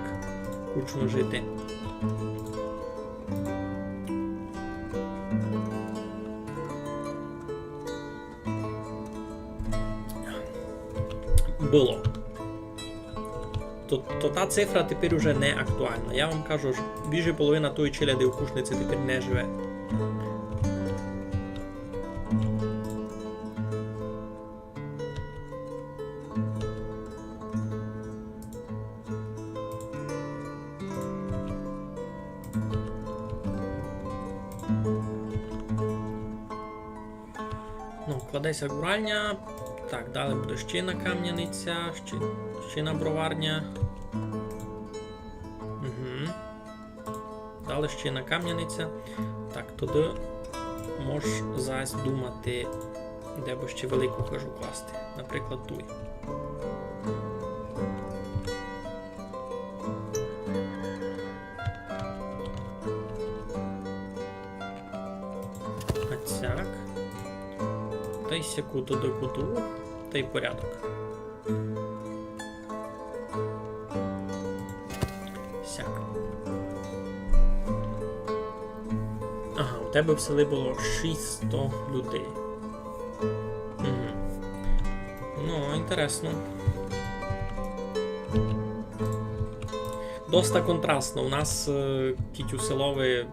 кучно жити. Було. То та цифра тепер уже не актуальна. Я вам кажу, що більше половина тої челяди у кушниці тепер не живе. Ну, кладеться гуральня. Так, далі буде щина кам'яниця, щина броварня. Угу. Далі щина кам'яниця. Так, туди можеш зараз думати, де б ще велику хижу класти. Наприклад, туй. Отсяк. Та й сяку туди куту, та й порядок. Сяк. Ага, у тебе в селі було 600 людей. Угу. Ну, інтересно. Доста контрастно. У нас кітю селове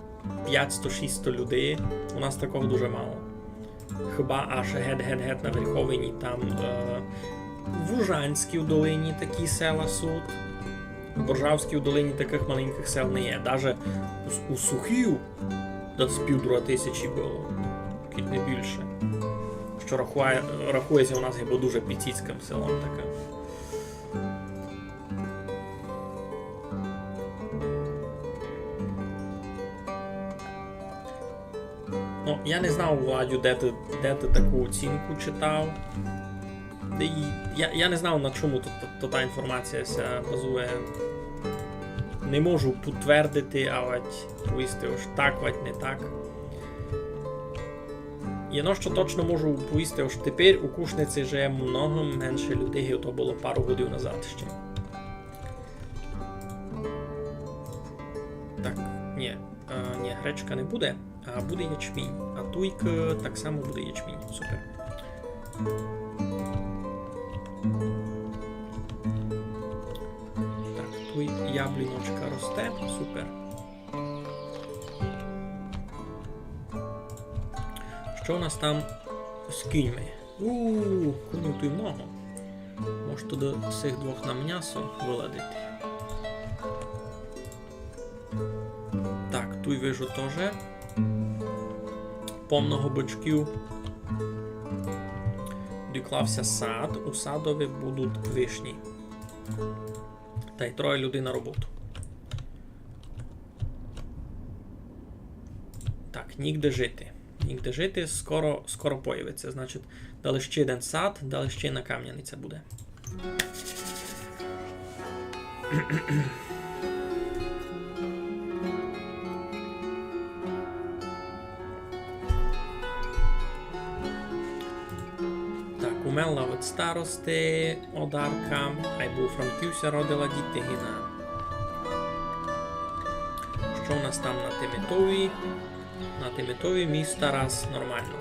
500-600 людей. У нас такого дуже мало. Хіба аж гет-гет-гет на Верховині, там в Ужанській долині такі села суд. В Боржавській долині таких маленьких сел не є. Даже у Сухів до з 1500 було, кіт не більше. Що рахується у нас хіба дуже піційським селом таке. Ну, я не знав, Владю, де ти таку оцінку читав. Я не знав, на чому та інформація базує. Не можу підтвердити, але повісти ось так, не так. Єно, що точно можу повісти, ось тепер у Кушниці живе много менше людей, то було пару годин назад ще. Так, ні, гречка не буде, а буде ячмінь. А туйк так само буде ячмінь. Супер. Так, туй ябліночка росте. Супер. Що у нас там з кіньми? Конів тут много. Може туди цих двох на м'ясо виладити. Так, тут вижу теж повного бочків. Доклався сад, у садові будуть вишні. Та й 3 людей на роботу. Так, нігде жити. Нігде жити, скоро появиться. Значить, далі ще один сад, далі ще одна кам'яниця буде. Умерла від старости Одарка, а й був Франківся, родила дітигина. Що у нас там на Тимитові? На Тимитові міста раз нормально.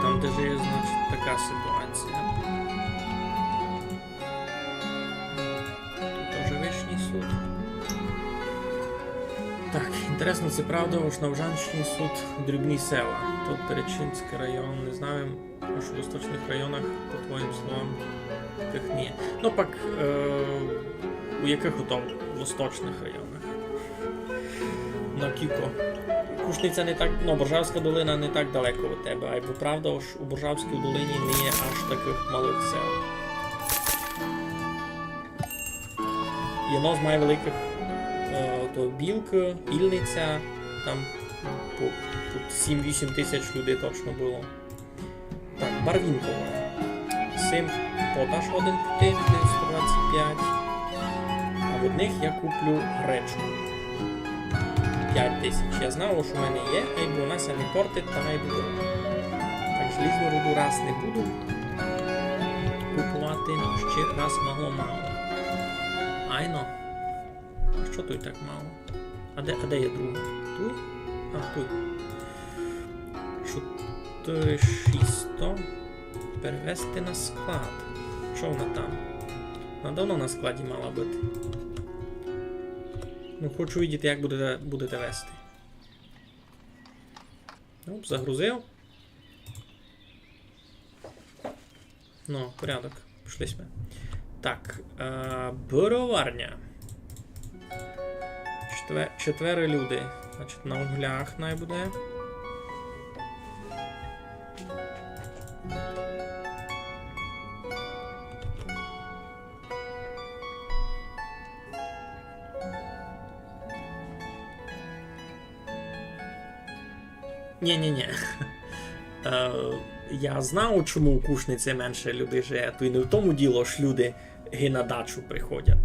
Там, де живе, значить, така ситуація. Суд. Так, інтересно, це правда, що на Ужанщині суд дрібні села. Тут Перечинський район, не знаю, що в восточних районах, по твоїм словам, таких ні. Ну, пак, у яких ото восточних районах? На Кіко. Кушниця не так, ну, Боржавська долина не так далеко від тебе, а й правда, що у Боржавській долині не є аж таких малих сел. Єно з має великих то Білка, Ільниця, там по 7-8 тисяч людей точно було. Так, Барвінково. 7 поташ один путин, 125. А в одних я куплю гречку. 5 тисяч. Я знав, що в мене є, а й вона ся не портить, та й буде. Так, желізну руду раз не буду купувати, ще раз мало. Айно. Що тут так мало? А де є друга? Тут? А, тут. 4600. Перевести на склад. Що вона там? Вона давно на складі мала бути. Ну, хочу видіти, як будете вести. Оп, загрузив. Ну, порядок. Пішли сме. Так, броварня. 4 люди. Значить, на углях най буде. Ні. Я знав, чому у Кушниці менше людей живе, то й не в тому діло, що люди на дачу приходять.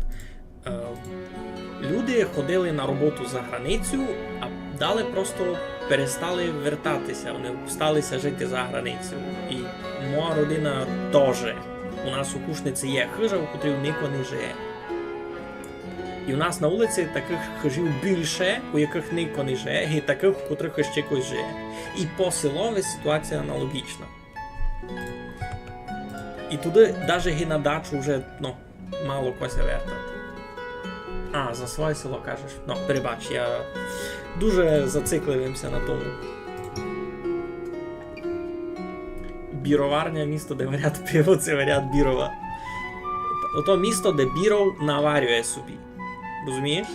Люди ходили на роботу за границю, а далі просто перестали вертатися, вони сталися жити за границю. І моя родина теж. У нас у Кушниці є хижа, у котрій ніхто не живе. І у нас на вулиці таких хижів більше, у яких ніхто не живе, і таких, у котрих ще хтось живе. І по селові ситуація аналогічна. І туди навіть на дачу вже, ну, мало кося вертати. А, за своє село кажеш. Ну, перебач, я дуже зацикливимся на тому. Біроварня, місто, де варять пиво, це варять Бірова. Ото місто, де Біров наварює собі. Розумієш?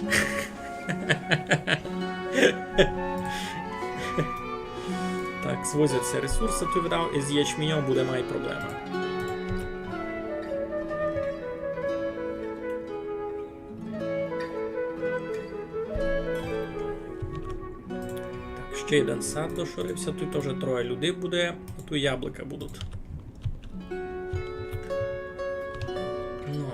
Так, звозяться ресурси, ти видав, і з ячменем буде май проблема. Так, ще один сад дошорився, тут теж троє людей буде, а тут яблука будуть. Ну.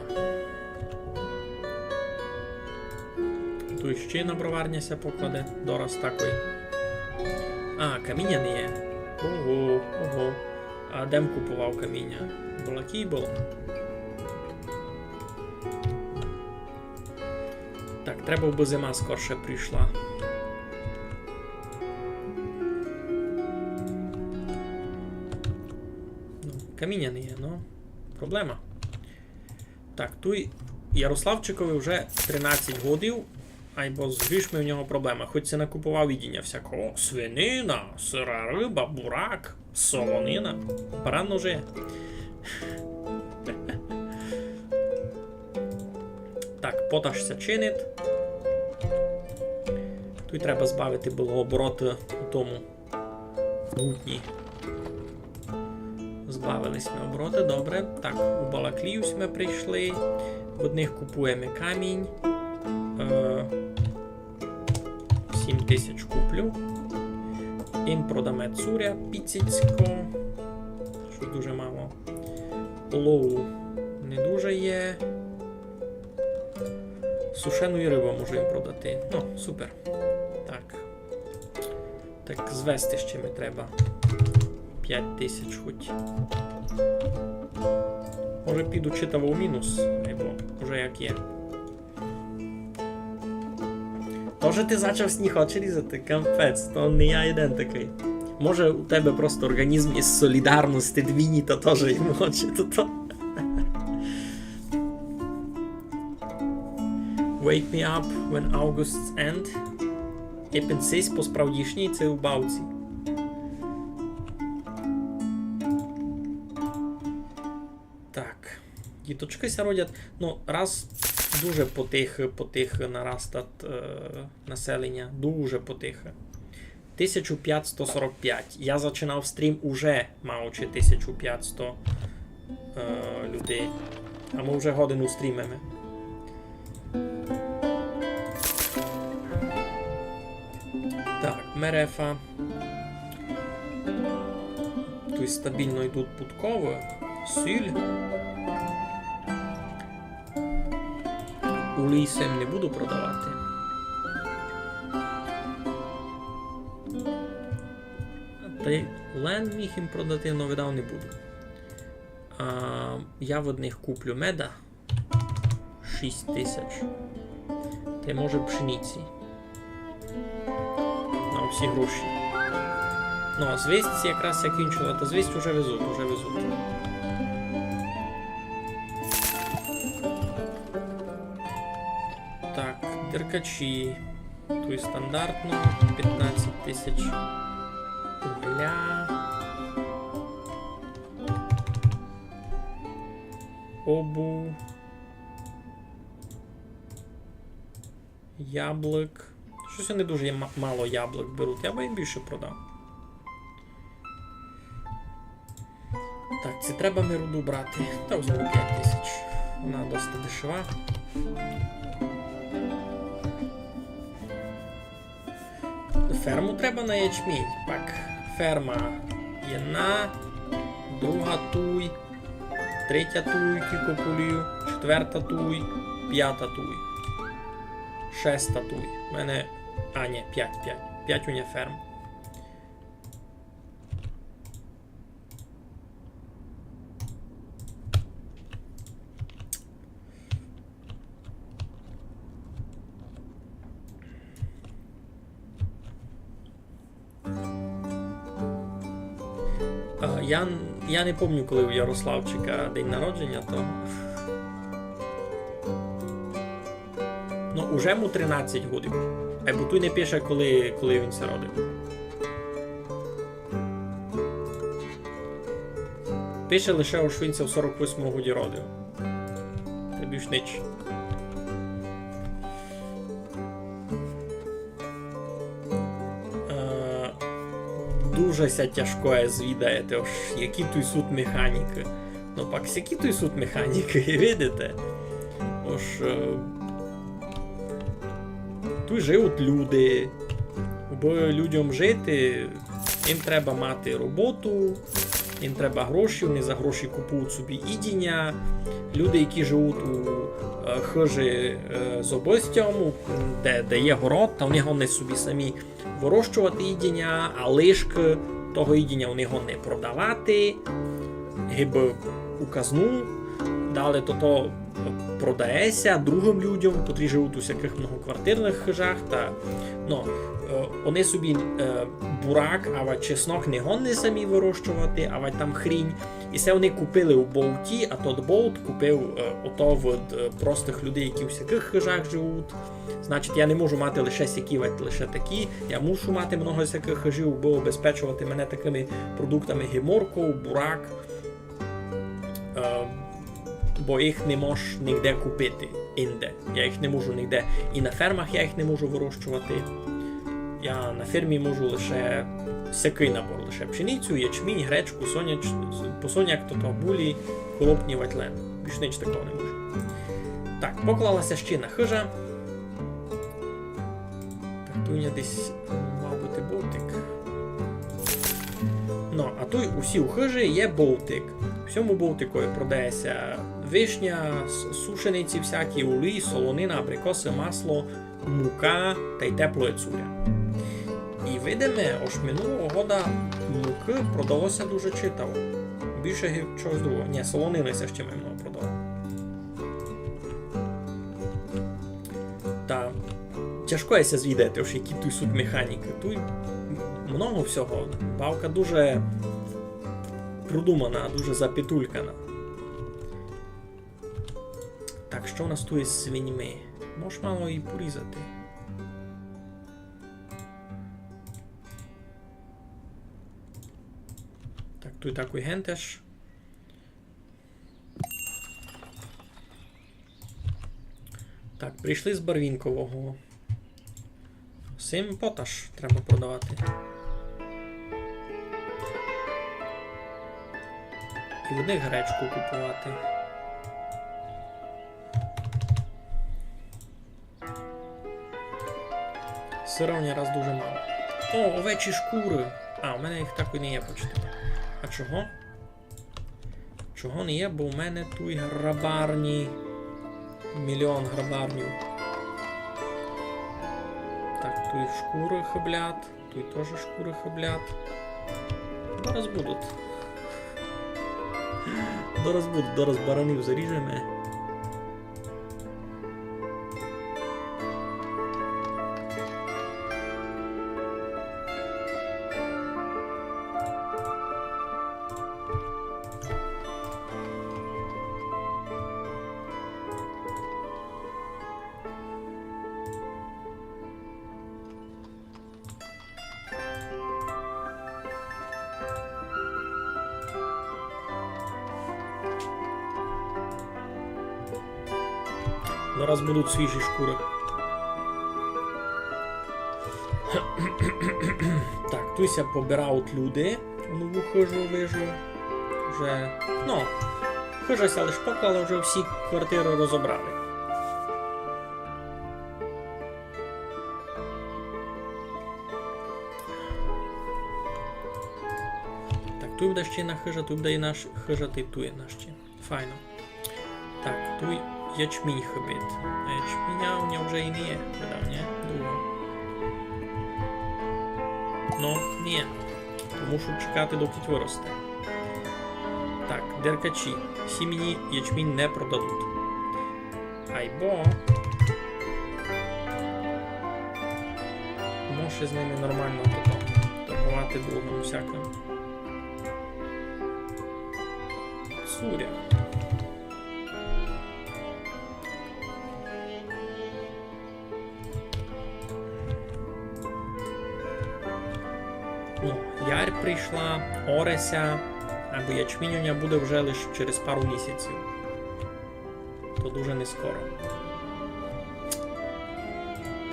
Тут ще на броварня ся покладе, дораз такий. А, каміння не є. Ого, ого. А де купував каміння? Балакібл. Так, треба б зима скорше прийшла. Ну, каміння не є, ну, проблема. Так, тут Ярославчикові вже 13 годів. Айбо з грішми в нього проблема. Хоч це накупував відіння всякого. Свинина, сира риба, бурак, солонина. Пора вже. Так, поташся чинить. Тут треба збавити було обороти у тому гутні. Збавились ми обороти, добре. Так, у Балакліюсь ми прийшли. В одних купуємо камінь. 7000 куплю. Їм продамо цуря піцицько. Що дуже мало. Олову не дуже є. Сушену рибу можу їм продати. Ну, супер. Так. Так, звести ще ми треба. 5000 хоч. Може піду читаво у мінус, або вже як є. Тоже ти почав сніг очі різати, капець, то не я один такий. Може у тебе просто організм із солідарності двійні, то теж їм очі, то. Wake me up when August's end. Я пенсись по справдішній, це у бавці. Так, діточки ся родять, ну, раз дуже потихо нарастать населення, дуже потихо. 1545. Я починав стрім уже маючи 1500 людей. А ми вже годину стрімимо. Так, мерефа. Тут стабільно йдуть путкові. Сіль. У лісем не буду продавати. Та й лен міг їм продати, але видав не буду. Я в одних куплю меда 6000. Та й може пшениці. На всі гроші. Ну, а звість якраз закінчила, та звість уже везуть, Так, деркачі. Тут стандартно 15 тисяч угля. Обув. Яблук. Щось вони дуже мало яблук беруть. Я би їм більше продав. Так, це треба ми руду брати. Та візьму 5000. Вона досить дешева. Ферму треба на ячмінь. Так, ферма єдна, друга туй, третя туй, кікопулію, четверта туй, п'ята туй, шеста туй. У мене... А, ні, 5 у мене ферм. Я не пам'ятаю, коли у Ярославчика день народження, то... Ну, уже йому 13 годів. Бо тут не пише, коли він се родив. Пише лише, що він се в 48-му годі родив. Це більш ніч. Дуже ся тяжко є звідаєте, ось які тут суть механіки. Ну пак, які тут суть механіки, видите? Ось... Тут живуть люди, бо людям жити, їм треба мати роботу, їм треба гроші, вони за гроші купують собі їдіння. Люди, які живуть у хижі з обостям, де є город, то вони гонять собі самі вирощувати їдіння, а лишки того їдіння вони гонять продавати, гиби у казну, далі то продається другим людям, котрі живуть у всяких многоквартирних хижах, та вони собі бурак, або чеснок не гонять самі вирощувати, або там хрінь. І це вони купили у болті, а тот болт купив ото від простих людей, які у всяких хижах живуть. Значить, я не можу мати лише сяківати лише такі, я мушу мати много всяких хижів, бо обезпечувати мене такими продуктами геморку, бурак, бо їх не можеш ніде купити інде. Я їх не можу ніде. І на фермах я їх не можу вирощувати. Я на фермі можу лише всякий набор, лише пшеницю, ячмінь, гречку, посоняк, булі, холопні, ватлен. Більш ніч такого не можу. Так, поклалася ще на хижа. Так, тут у мене десь мав бути болтик. Ну, а тут усі у хижі є болтик. В цьому болтику продається вишня, сушениці всякі, олій, солонина, абрикоси, масло, мука та й теплої цуря. І видимо, аж минулого года муки продалося дуже читаво. Більше чогось другого. Ні, солонини це ще минулого продало. Та тяжко є звідати, ось які тут суть механіки. Тут много всього. Бавка дуже продумана, дуже запітулькана. Так, що у нас тут із свиньми? Можеш мало її порізати. Так, тут такий ген теж. Так, прийшли з Барвінкового. Сим поташ треба продавати. І в них гречку купувати. Сира у мене раз дуже мало. О, овечі шкури! А, у мене їх так і не є почти. А чого? Чого не є? Бо у мене тут грабарні. Мільйон грабарнів. Так, тут шкури хиблять. Тут теж шкури хиблять. Зараз будуть. Зараз баранів заріжемо. Зараз будуть свіжі шкури. Так, туся побирають люди в нову хижу вижу. Вже, хижася лише поклали, вже всі квартири розібрали. Так, тут буде ще на хижа, тут буде і наш хижа, і тут є наш ще. Файно. Так, тут ячмінь хибить. А ячміня у мене вже і не є. Видав, ні? Другого. Ну, ні. Мушу чекати, доки виросте. Так, деркачі. Всі мені ячмінь не продадуть. Айбо. Може з ними нормально потім торгувати другому всяким. Суря. Ну, Ярь прийшла, Ореся, або ячмінюня буде вже лише через пару місяців. То дуже не скоро.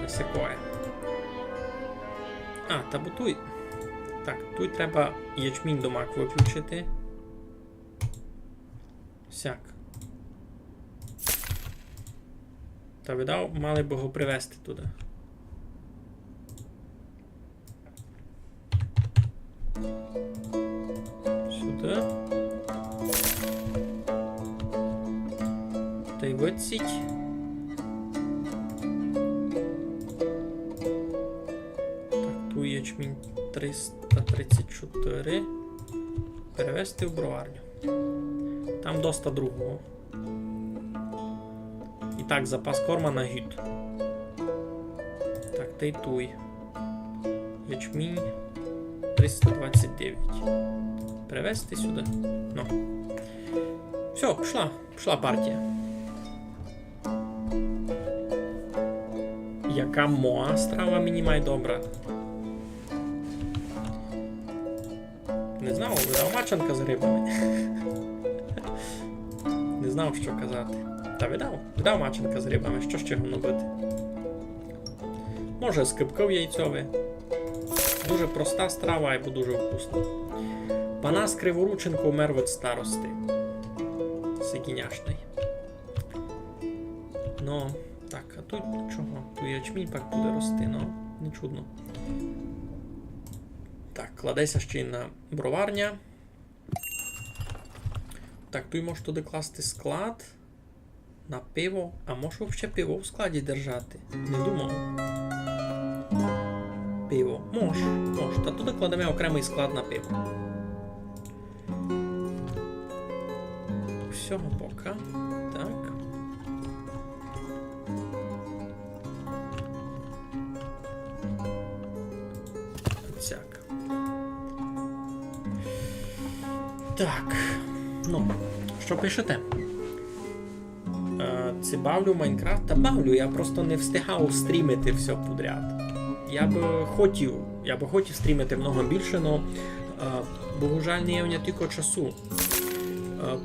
Та сякое. А, та бо туй. Так, тут треба ячмінь до мак виключити. Сяк. Та видав, мали б його привезти туди. Сюди. Та й виціть. Так, тут ячмінь 334. Перевести в броварню. Там доста другого. І так, запас корма на гід. Так, та й туй. Ячмінь 329. Перевести сюди. Ну. Все, пішла партія. Яка моа страва мені має добра. Не знав, видав мачанка з рибами. Не знав, що казати. Та видав мачанка з рибами, що ще гонобити. Може, скипков яйцьовий. Дуже проста страва, і дуже вкусна. Панас Криворученко умер від старости. Сикіняшний. Ну, так, а тут чого? Тут ячмінь пак буде рости, ну, не чудно. Так, кладеся ще й на броварня. Так, тут можеш туди класти склад на пиво. А можеш ще пиво в складі держати? Не думав. Пиво. Мож. Та туди кладемо окремий склад на пиво. Всього пока. Так. Отсяк. Так. Ну, що пишете? Це бавлю Майнкрафт? Та бавлю, я просто не встигав стрімити все подряд. Я би хотів стрімити много більше, но богужаль, не є в мене тільки часу.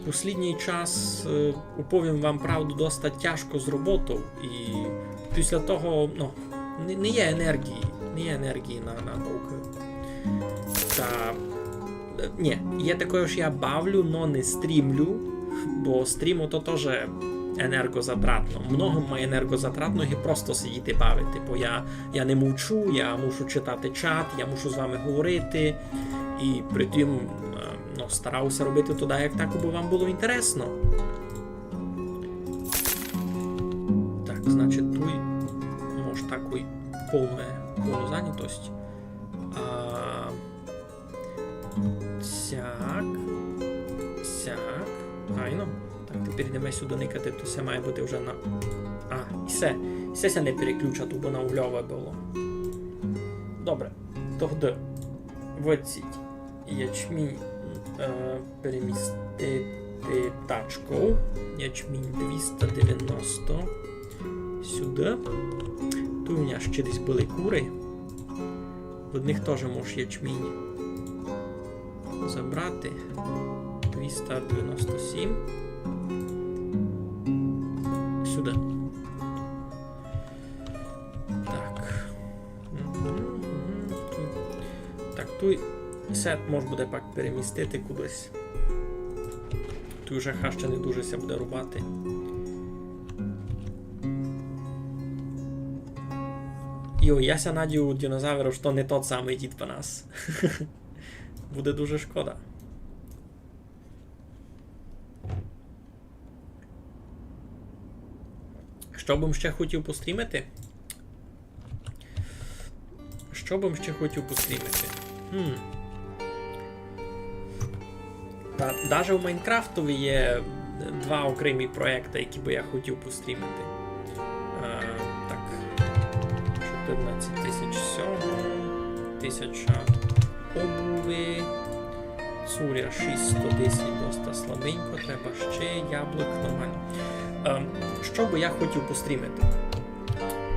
Послідній час, уповім вам правду, доста тяжко з роботою, і після того, ну, не є енергії на науку. Та, ні, є таке, що я бавлю, но не стрімлю, бо стріму то теж енергозатратно. Много має енергозатратно і просто сидіти бавити, бо я не мовчу, я мушу читати чат, я мушу з вами говорити, і при тим, ну, старався робити туди, як так, аби вам було інтересно. Так, значить, тут може таку повну зайнятость. Сяк. Айно. Так, тепер йдемо сюди никати, то все має бути вже на... і все не переключати, бо на угльове було. Добре. Тоді виціть ячмінь перемістити тачку. Ячмінь 290 сюди. Тут у мене ще десь були кури. В одних теж можеш ячмінь забрати. 297. Сюди. Так. Так, тут сет може буде пак перемістити кудись. Тут вже хаща не дуже ся буде рубати. Йо, я ся надію динозаврів, що не тот самий дід Панас. Буде дуже шкода. Що б ще хотів пострімити? Даже в Майнкрафтові є два окремі проекти, які би я хотів пострімити. Так, 14 тисяч всього, 1000 обуви, цуря 610 доста слабенько, треба ще яблук, нормально. Що би я хотів пострімити?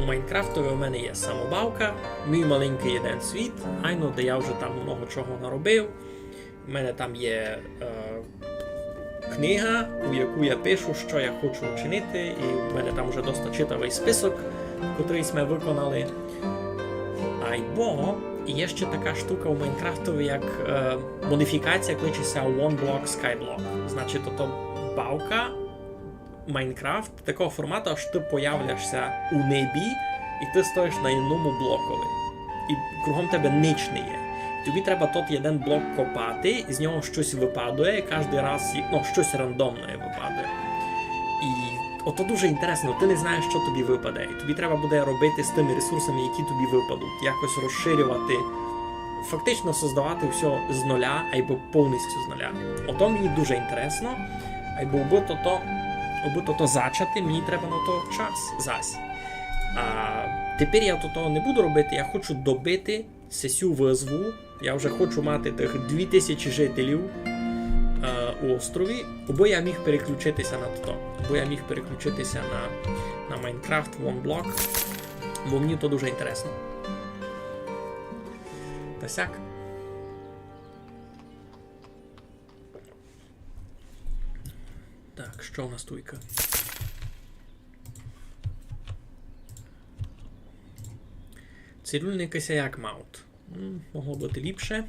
У Майнкрафтові у мене є самобавка, мій маленький один світ, айно, де я вже там много чого наробив. У мене там є книга, у яку я пишу, що я хочу вчинити, і у мене там вже доста читавий список, котрий ми виконали. Айбо, є ще така штука у Майнкрафтові, як модифікація, кличеться One Block Skyblock. Значить, то бавка Майнкрафт такого формату, аж ти появляєшся у небі, і ти стоїш на іному блокові. І кругом тебе ніч не є. Тобі треба тут один блок копати, з нього щось випадає, кожен раз, щось рандомне випадає. І ото дуже інтересно, ти не знаєш, що тобі випаде. І тобі треба буде робити з тими ресурсами, які тобі випадуть, якось розширювати, фактично создавати все з нуля, або повністю з нуля. Ото мені дуже інтересно, або аби то зачати, мені треба на то час зась. А тепер я то не буду робити, я хочу добити сесю визву, я вже хочу мати тих 2000 жителів у острові, або я міг переключитися на то, або я міг переключитися на Minecraft One Block, бо мені то дуже інтересно. Та сяк. Так, що у нас туйка? Цирюльник як маунт. Могло бути ліпше.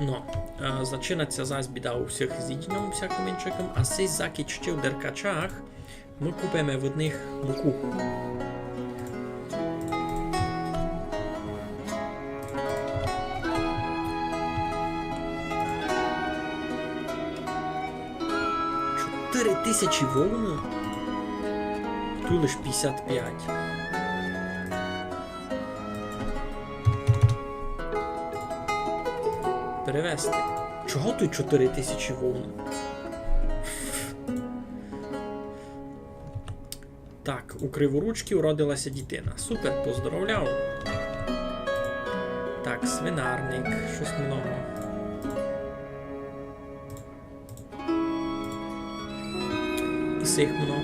No, zaczynacie zaś bieda u всіх zjedźnią всяким іншим, а сей закіч ще в деркачах ми купимо в них муку. $4000 вовни? Тут лиш 55. Перевести. Чого тут 4000 вовн? Так, у Криворучки уродилася дитина. Супер, поздоровляв. Так, свинарник, щось много. І сих много.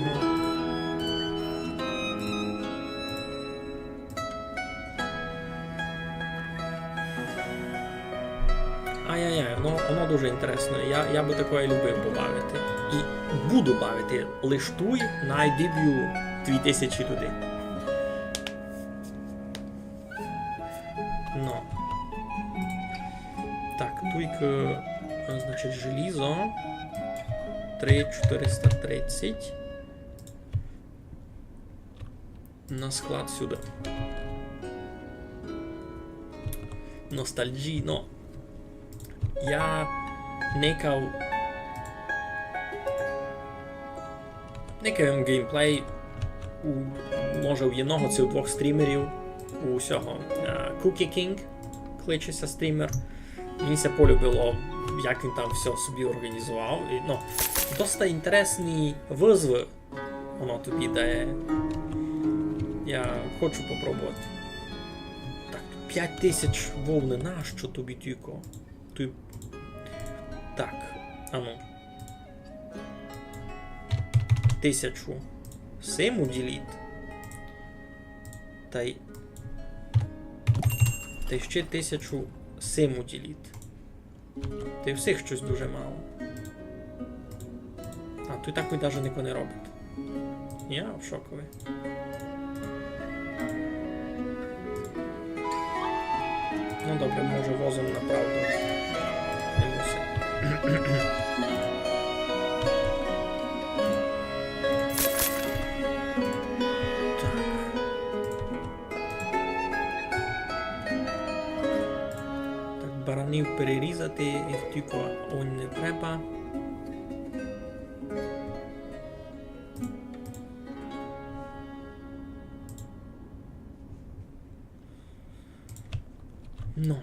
Ай-яй-яй, воно дуже інтересно. Я би такое любив побавити. І буду бавити. Лиш туй найдеб'ю 2000 людей. Ну. Так, туйка, значить, желізо. 3430. На склад сюди. Ностальджіно. Я некав геймплей може у одного чи у двох стрімерів у всього. Cookie King кличеться стрімер. Мені це полюбило, як він там все собі організував. І, доста інтересні визви воно тобі дає. Я хочу попробувати. Так, 5000 вовни, нащо тобі тільки? Так, ану. 1000 сим уділіть. Та ще 1000 сим уділіть. Та й всіх щось дуже мало. А, то й так ви навіть ніхто не робить. Я в шоковий. Ну добре, може возом направду. Не мусить. Так, баранів перерізати, їх тільки он не треба. Ну.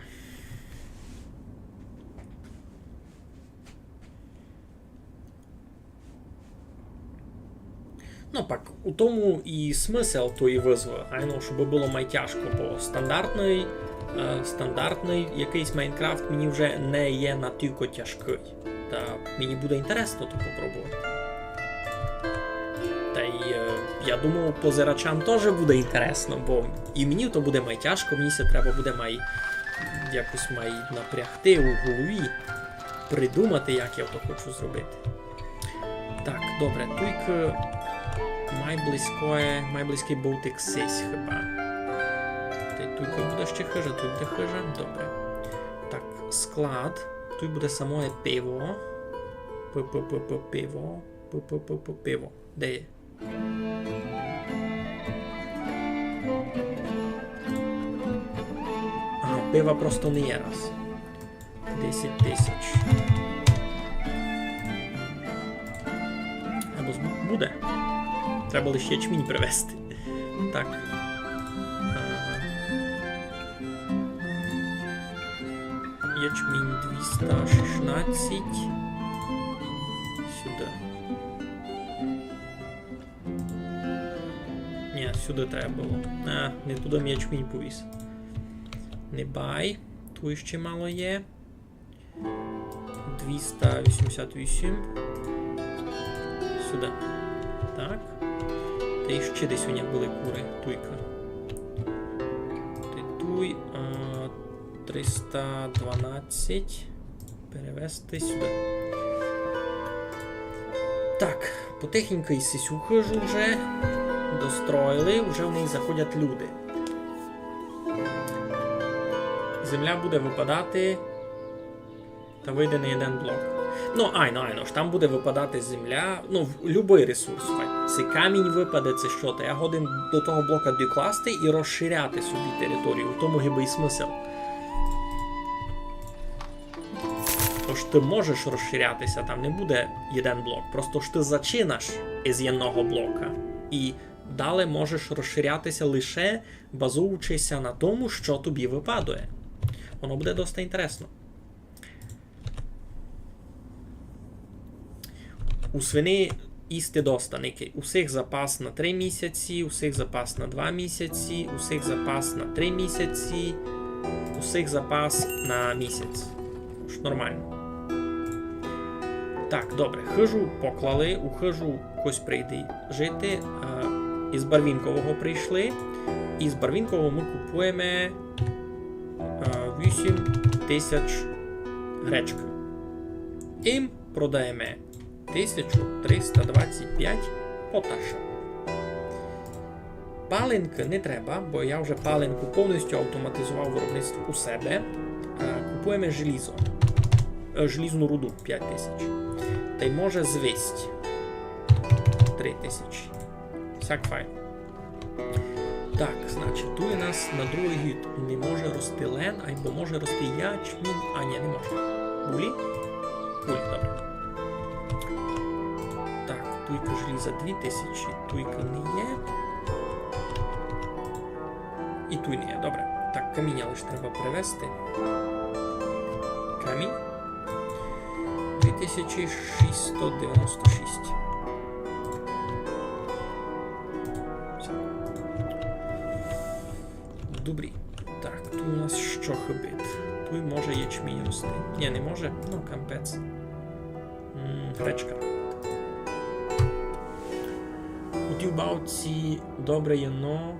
Ну, пак, у тому і смисл тої визви, щоб було май тяжко, бо стандартний стандартний якийсь Майнкрафт мені вже не є настільки тяжкий. Та мені буде інтересно то попробувати. Та й я думаю, позирачам теж буде інтересно, бо і мені то буде тяжко, мені се треба буде якось напрягти у голові, придумати, як я то хочу зробити. Так, добре, тільки майблизький болтик сись хіба. Тільки буде ще хижа, тут буде хижа, добре. Так, склад, тут буде самое пиво. Пиво. Пиво. Де є? Ага, пива просто не є раз. 10 тисяч. Або буде. Треба лише ячмінь привезти. Так. Ячмінь 216. Сюди. Ні, сюди треба було. Не туди ячмінь повіз. Не бай. Тут ще мало є. 288. Сюди. Так. Та і ще десь у них були кури. Туйка. Туй. 312. Перевести сюди. Так. Потихеньку і сисю хижу вже. Достроїли. Вже в неї заходять люди. Земля буде випадати. Та вийде не один блок. Ну, айно, ж там буде випадати земля. Ну, будь-який ресурс. Це камінь випаде, це що то. Я годен до того блока докласти і розширяти собі територію. В тому гиби і смисл. Тож ти можеш розширятися, там не буде один блок. Просто ж ти зачинаш із одного блока. І далі можеш розширятися лише базуючися на тому, що тобі випадає. Воно буде досить інтересно. У свини їсти достаники. Усіх запас на 3 місяці, усіх запас на 2 місяці, усіх запас на 3 місяці, усіх запас на місяць. Ж нормально. Так, добре. Хижу поклали, у хижу хтось прийде жити. Із Барвінкового прийшли. І з Барвінкового ми купуємо 8 тисяч гречка. І продаємо 1325 поташа. Паленки не треба, бо я вже паленку повністю автоматизував виробництво у себе. Купуємо желізо. Желізну руду 5000. Та й може звість 3000. Всяк файн. Так, значить, тут у нас на другий гід не може рости лен, або може рости ячмінь. А, ні, не може. Булі? Булі, добре. Так, туйка желіза 2000, туйка не є. І туй не є, добре. Так, каміння лише треба привезти. Камінь. 2696. Добрі. Так, тут у нас що хибить? Тут може ячмінь рости. Ні, не може? Ну, кампець. Гречка. У тій бавці добре є, но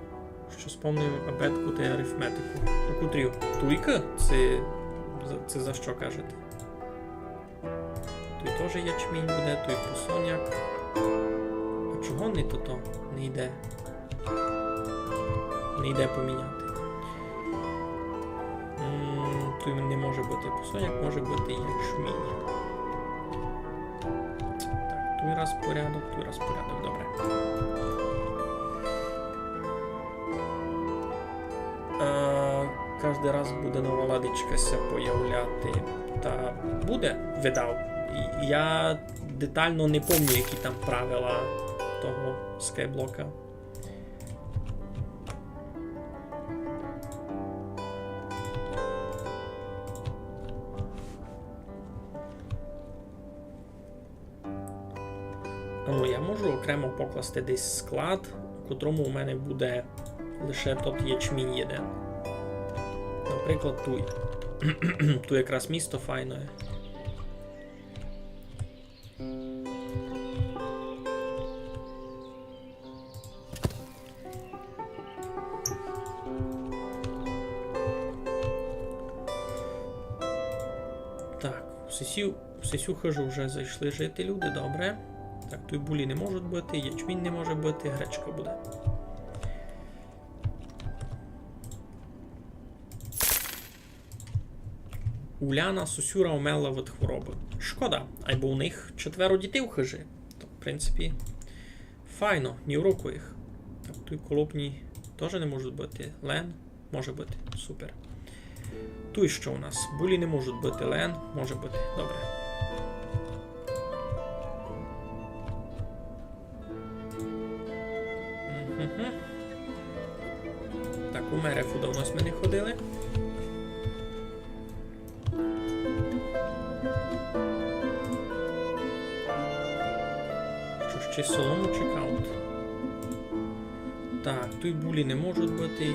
що спомнив абетку та арифметику. У котрі? Туйка? Це за що кажете? Тут теж ячмінь буде, той посоняк. А чого не то не йде? Не йде поміняти. Тут не може бути посоняк, може бути ячмінь. Так, той раз порядок, добре. Кожен раз буде нова ладичка ся появляти. Та буде, видав. Я детально не пам'ятаю, які там правила того скайблока. Ну, я можу окремо покласти десь склад, у котрому у мене буде лише тот ячмінь один. Наприклад, туй. Тут якраз місто файне. Так, в сесю хижу вже зайшли жити люди, добре. Так, тут булі не можуть бути, ячмінь не може бути, гречка буде. Уляна Сусюра умерла від хвороби. Шкода, або у них 4 дітей у хижі. То, в принципі, файно, ні в руку їх. Так, тут колопні теж не можуть бути. Лен може бути, супер. Тут що у нас? Булі не можуть бути, Лен може бути, добре. Так, у Мерефу давно ми не ходили. Що ще солому чекаут? Так, тут булі не можуть бути, і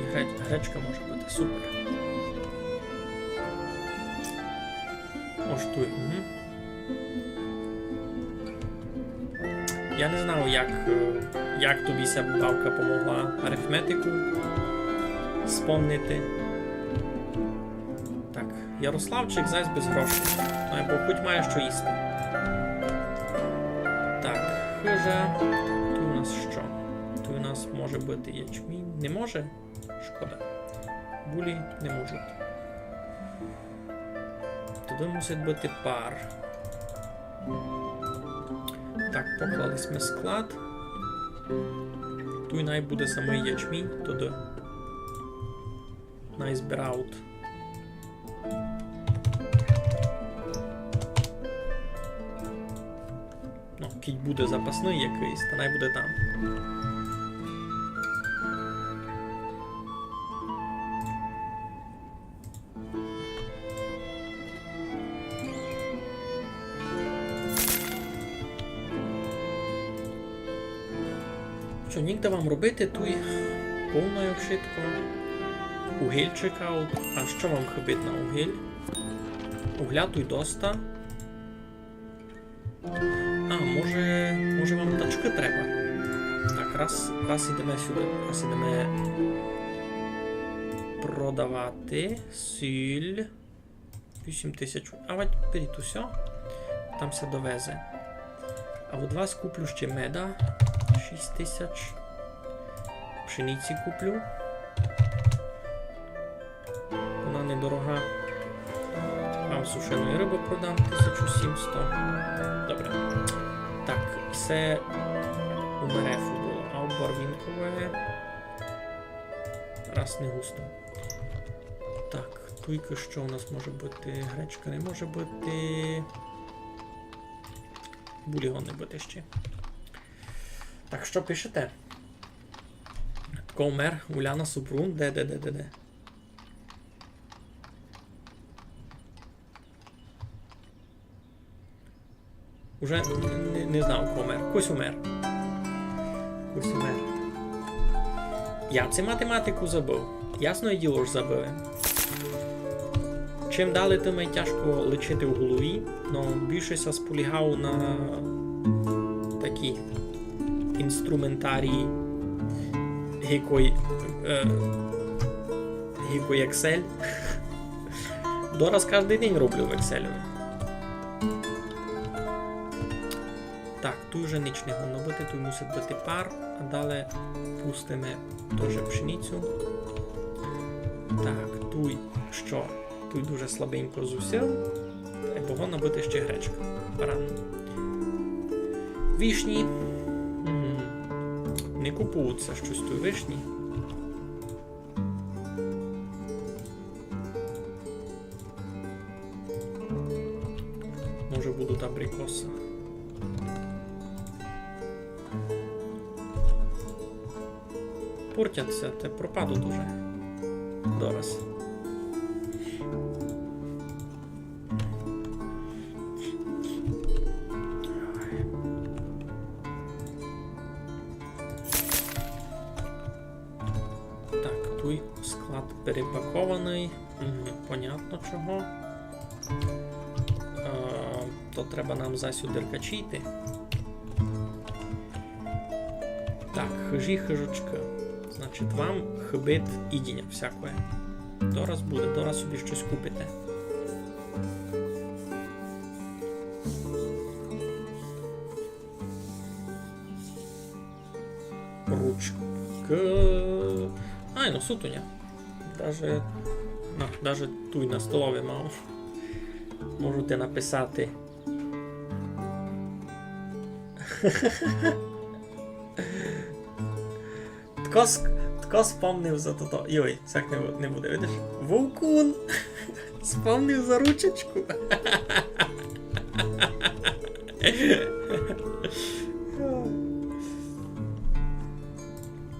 гречка може бути, супер. Ось тут. Угу. Я не знав, як тобі ця бабка помогла арифметику спомнити. Так, Ярославчик зась без грошей. Ну, бо хоч має що їсти. Так, хижа. Тут у нас що? Тут у нас може бути ячмінь. Не може? Шкода. Булі не можуть. Туди мусить бути пар. Так, поклали ми склад. Тут най буде самий ячмінь, туди. Найзбираут. Ну, кіть буде запасний якийсь, та най буде там. Що, нігде вам робити, туй повною вшитко. Угіль чекав. А що вам хибить на угіль? Угля туй доста. А, може вам тачки треба? Так, раз ідемо сюди. Раз ідемо продавати. Сіль. 8000. А от беріть усе. Там все довезе. А от вас куплю ще меда. 6000. Пшениці куплю. Вона недорога. Вам сушеної риби продам 1700. Добре. Так, все у Мерефу було. А у Барвінкове раз не густо. Так, туйки що у нас може бути? Гречка не може бути. Булігон не бути ще. Так, що пишете? Комер, Уляна Супрун, де? Уже не знав, комер. Кось умер. Я це математику забув. Ясне діло ж забив. Чим далі, тим і тяжко лечити в голові, но більше ся сполігав на такі інструментарії гікой Excel. Дораз кожен день роблю в Excel. Так, тут вже ніч не головно бути, тут мусить бути пар, а далі пустимо теж пшеницю. Так, тут що? Тут дуже слабенько зусил, і повинна бути ще гречка. Баран. Вишні. Не купуються щось тут вишні. Може будуть абрикоси. Портяться, те пропадуть уже. Дораз. Склад перепакований. Понятно чого. То треба нам засю деркачити. Так, хижі хижочка. Значить, вам хибит ідіння всякое. Дораз буде, дораз собі щось купите. Ручка. Ай, ну сутуня. Даже туй на столові мав. Можете написати. Тко спомнив за то. Йой, всяк не буде, видиш? Вовкун! Спомнив за ручечку.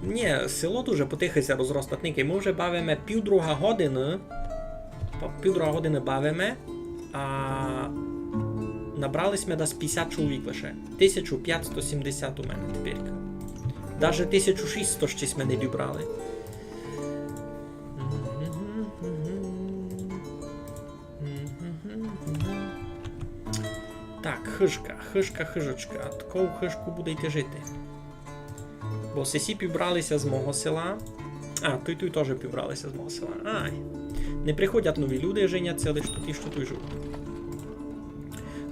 Ні, село дуже потихається розростатники. Ми вже бавимо півдруга години. Півдруга години бавимо. А набрались ми десь 50 чоловік лише. 1570 у мене тепер. Даже 1600 щось ми не дібрали. Так, хижочка. Таку хижку будете жити. Бо сесі півбралися з мого села. Той теж півбралися з мого села. Ай. Не приходять нові люди, женяться лише ті, що тут живуть.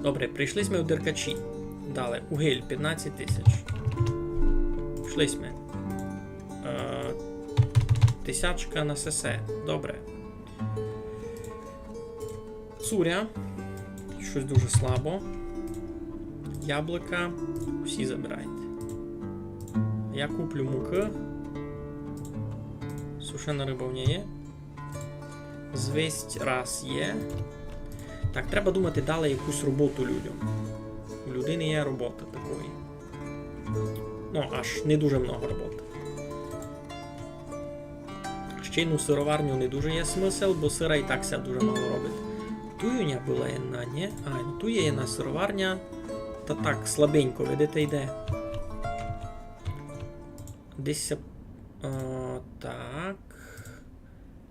Добре, прийшли ми в Деркачі. Далі, угіль 15 тисяч. Пішли ми. Тисячка на сесе. Добре. Цуря. Щось дуже слабо. Яблука. Всі забирайте. Я куплю муки. Сушена риба в ній є. Звість раз є. Так, треба думати далі якусь роботу людям. У людини є робота такої. Ну, аж не дуже много роботи. Щейну сироварню не дуже є смисл, бо сира і так ся дуже мало робить. Туюня була jedna, ні? Ту є jedna сироварня. Та так, слабенько, видите, йде. Десь... так...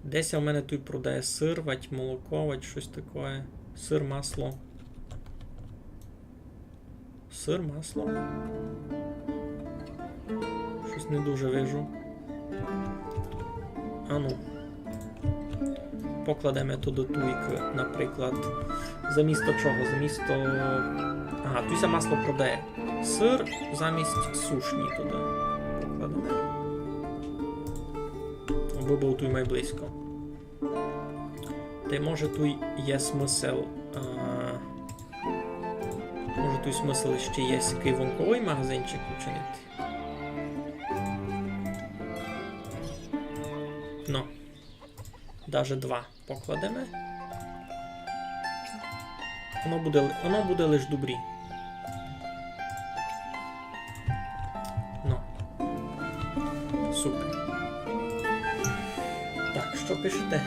Десь у мене тут продає сир, вать молоко, вать щось таке. Сир, масло. Сир, масло. Щось не дуже вижу. Ану. Покладемо то до туйки, наприклад. Замісто чого? Замісто... Ага, туйся масло продає. Сир замість сушні туди. Покладемо. Або був туй май близько. Та й може туй є смисл. Може туй смисл ще є який вонковий магазинчик учинити. Ну. Даже 2 покладемо. Воно буде лише добрі. Ну. Супер. Так, що пишете?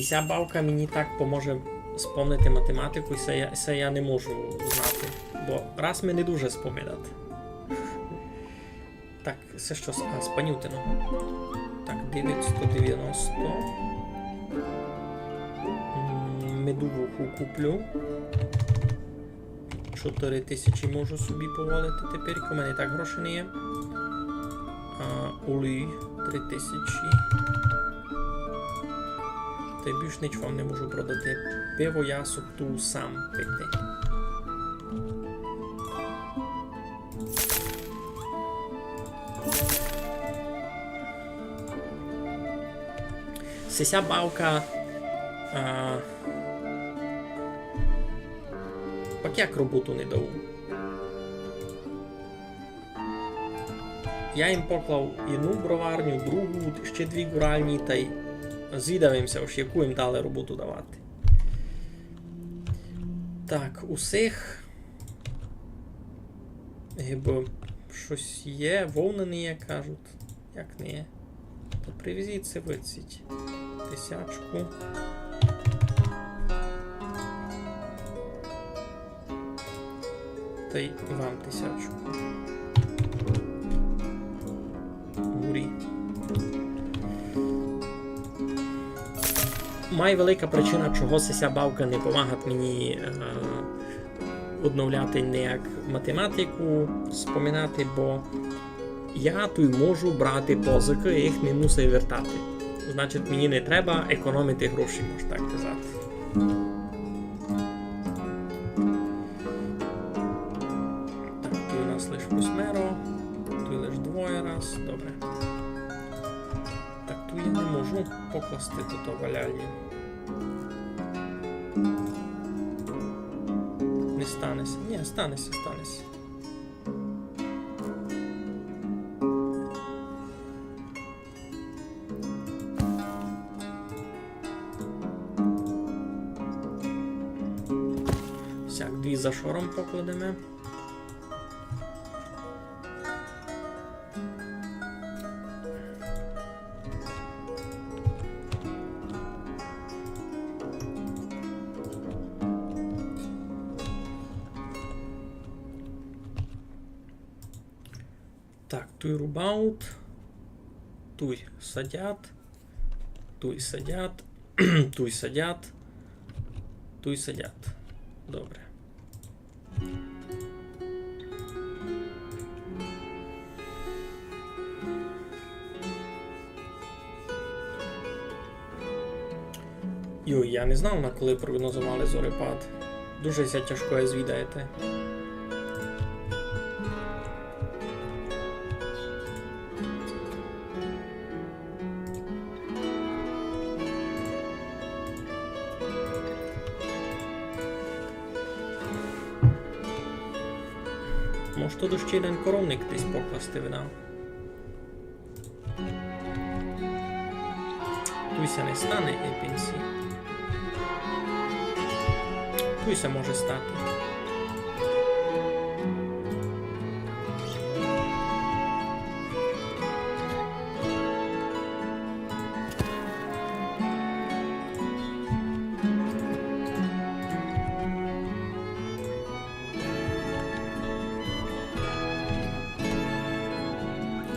Ця бавка мені так поможе спомнити математику, і це я не можу знати. Бо раз ми не дуже споминати. Так, це що? З Панютином. Так, 990. Медовуху куплю. 4000 можу собі повалити тепер, у мене і так грошей не є. Олій 3000. Та й більш нічого вам не можу продати. Пиво я суту сам пити. Ця бавка пак як роботу не дав. Я їм поклав одну броварню, другу, ще 2 гуральні, та й звідавимося, яку їм дали роботу давати. Так, усіх гиби щось є, вовна не є, кажуть. Як не є? То привезіть це виціть. 1000. Та й вам 1000. культурі. Має велика причина, чого ця бавка не допомагає мені відновляти ніяк математику, споминати, бо я тут можу брати позики і їх не мусив вертати. Значить, мені не треба економити гроші, можна так казати. Так, тут у нас лише 8, тут лише 2 раз, добре. Так, тут я не можу покласти тут валяльні. Не станеться. Ні, станеться. Всяк, 2 за шором покладемо. Так, туй рубаут, туй садят, туй садят, туй садят, туй садят. Добре. Йой, я не знав, на коли прогнозували зорепад. Дуже ся тяжко звідаєте. Може тут ще один коровник десь покласти видав. Туйся не стане епінсі. Туйся може стати.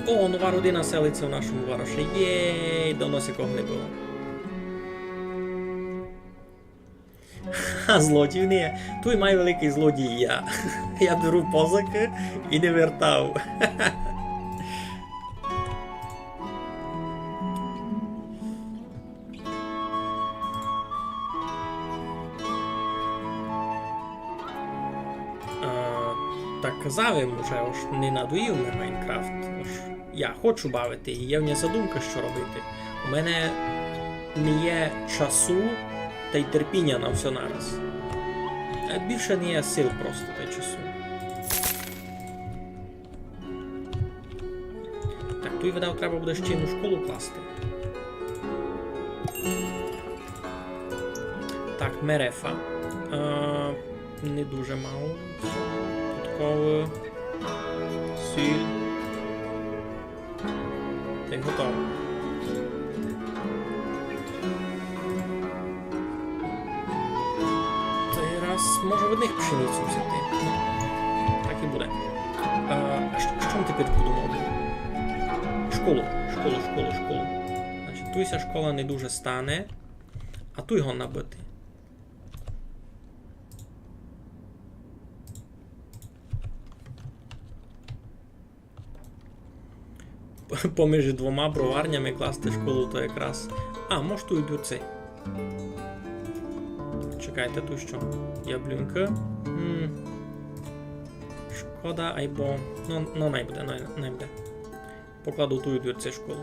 О, нова родина селиться в нашому вароші. Єй, давно сікого не було. Ха, злодій не. Той має великий злодій я. Я беру позики і не вертав. Так казав їм уже, ось не надоїв мене Майнкрафт. Я хочу бавити, і є в мене задумка, що робити. У мене не є часу та й терпіння на все нараз. Більше не є сил просто та й часу. Так, тут, видав, треба буде ще одну школу класти. Так, мерефа. Не дуже мало. Підкови. Сіль. Та й готово. Цей раз може в одних пшеницю взяти. Так і буде. Що ми тепер подумали? Школу. Значить, туйся школа не дуже стане, а ту його набити. Поміж 2 броварнями класти школу, то якраз. А, може тут йдуть цей. Чекайте, тут що? Яблунька. Шкода, айбо. Ну, найбуде. Покладу тут йдуть цей школу.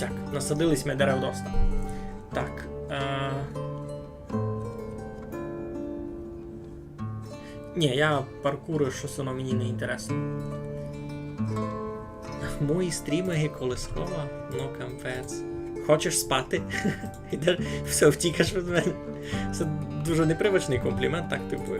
Всяк, насадились ми дерев доста. Так. Ні, я паркурю, щось воно мені не інтересно. Мої стрімаги колискова? Ну, кампець. Хочеш спати? Все, втікаш від мене. Це дуже непривичний комплімент, так типу.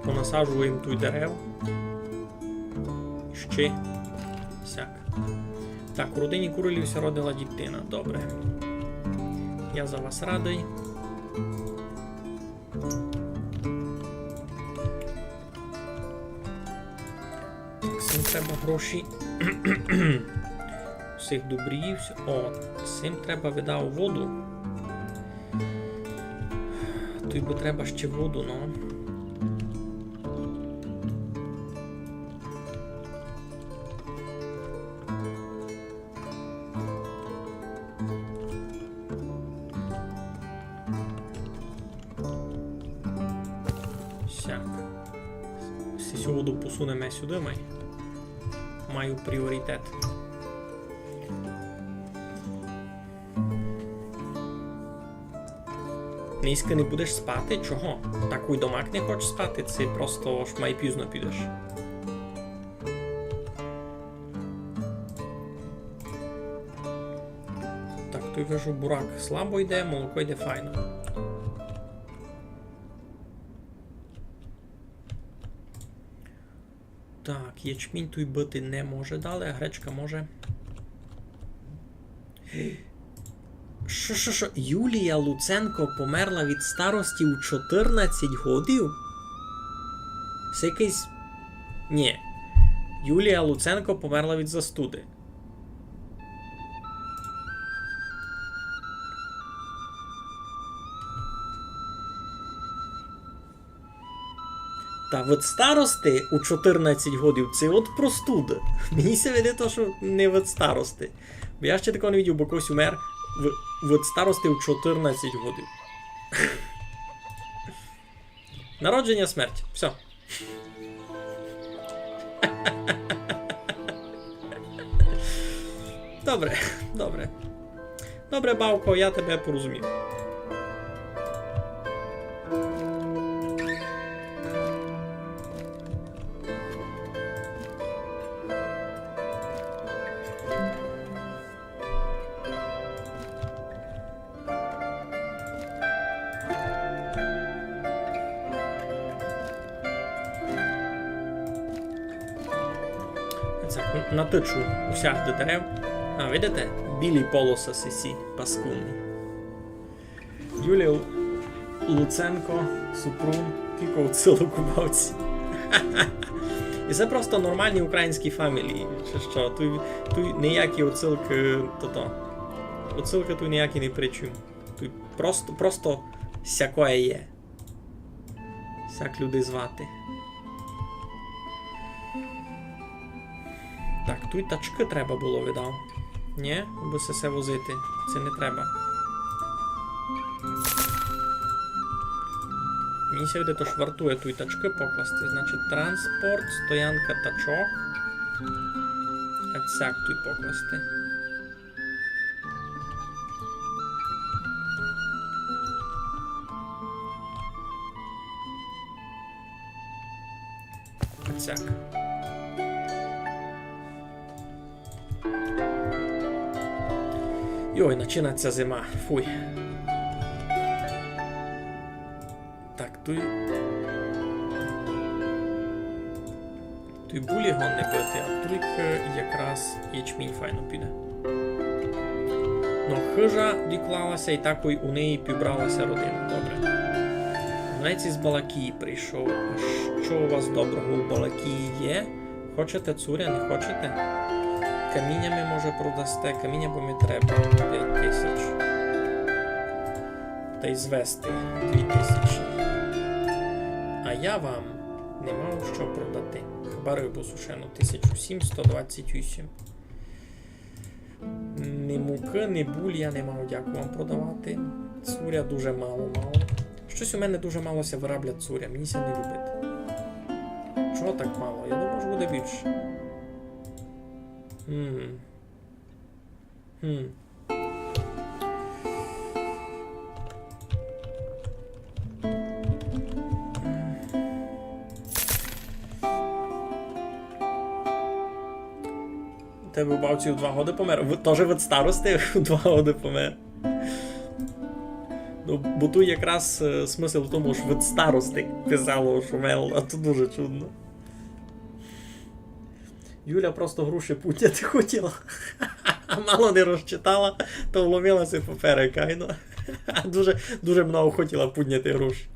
Понасаджуємо тут дерев. Ще. Сяк. Так, у родині Курилівся родила дитина. Добре. Я за вас радий. Так, всім треба гроші. Всіх добрів. О, всім треба видав воду. Тут би треба ще воду, ну. Цю воду посунемо сюди, маю пріоритет. Низько не будеш спати? Чого? Так у домак не хочеш спати, це просто ж май пізно підеш. Так, той вижу, бурак слабо йде, молоко йде файно. Так, ячмінь тут бити не може далі, а гречка може. Що? Юлія Луценко померла від старості у 14 годів? Це якийсь... Ні. Юлія Луценко померла від застуди. Та від старости у 14 годів це от простуда. Мені се веде то, що не від старости. Бо я ще такого не видів, бо когось умер від старости у 14 годів. Народження, смерть. Все. Добре. Добре, Бавко, я тебе порозумів. Натичу усяк до дерев. А, видите? Білі полоси сесі, паскудні. Юлія Луценко, Супрун, кілько оцилок у бавці. І це просто нормальні українські фамілії. Що? Тут ніякі оцилки, оцилки тут ніякі не причому. Тут просто всякое є. Всяк людей звати. Так, тут тачки треба було, видав. Ні? Бо все возити. Це не треба. Мені сьогодні то вартує тут тачки покласти. Значить, транспорт, стоянка тачок. Отсяк тут покласти. Отсяк. Йой, починається зима. Фуй. Так, тут булігон не бити, а тут якраз ячмінь файно піде. Ну, хижа доклалася і так у неї пібралася родина. Добре. Гнець із Балакії прийшов. А що у вас доброго у Балакії є? Хочете цуря, не хочете? Каміннями, може, продасте. Каміння, бо мені треба 5000. Та й звести 2000. А я вам не мав що продати. Хіба рибу сушену 1728. Ні муки, ні буль я не мав, дякую вам продавати. Цуря дуже мало. Щось у мене дуже малося вироблять цуря, мені ся не любить. Чого так мало? Я думаю, що буде більше. Тебе в бабці в 2 роки помер. Теж від старости в 2 роки помер. Ну, бо тут якраз смисл в тому, що від старости писало, що мел, а то дуже чудно. Юля просто груші путяти хотіла. А мало не розчитала, то вломилася поперек, айно. Дуже, дуже много хотіла путняти груші.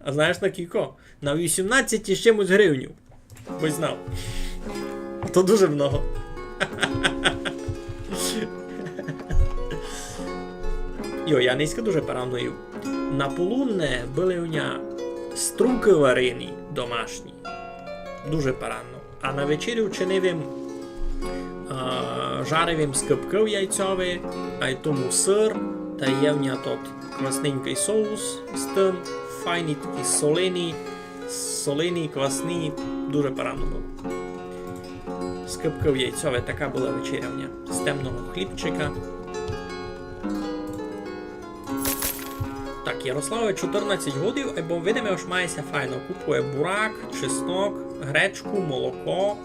А знаєш на кілько? На 18 з чимось гривнів. Бо знав. То дуже много. Йо, я низько дуже параною. На полудне були у мене струки варені домашні. Дуже паранно. А на вечерю вчинив жарив скипків яйцьові, а й тому сир, та є в мене тут квасненький соус з тим, файний такий солений, квасний, дуже паранно було. Скипків яйцьові, така була вечеря в мене, з темного хлібчика. Так, Ярославові 14 годів, або видимо, що мається файно. Купує бурак, чеснок, гречку, молоко.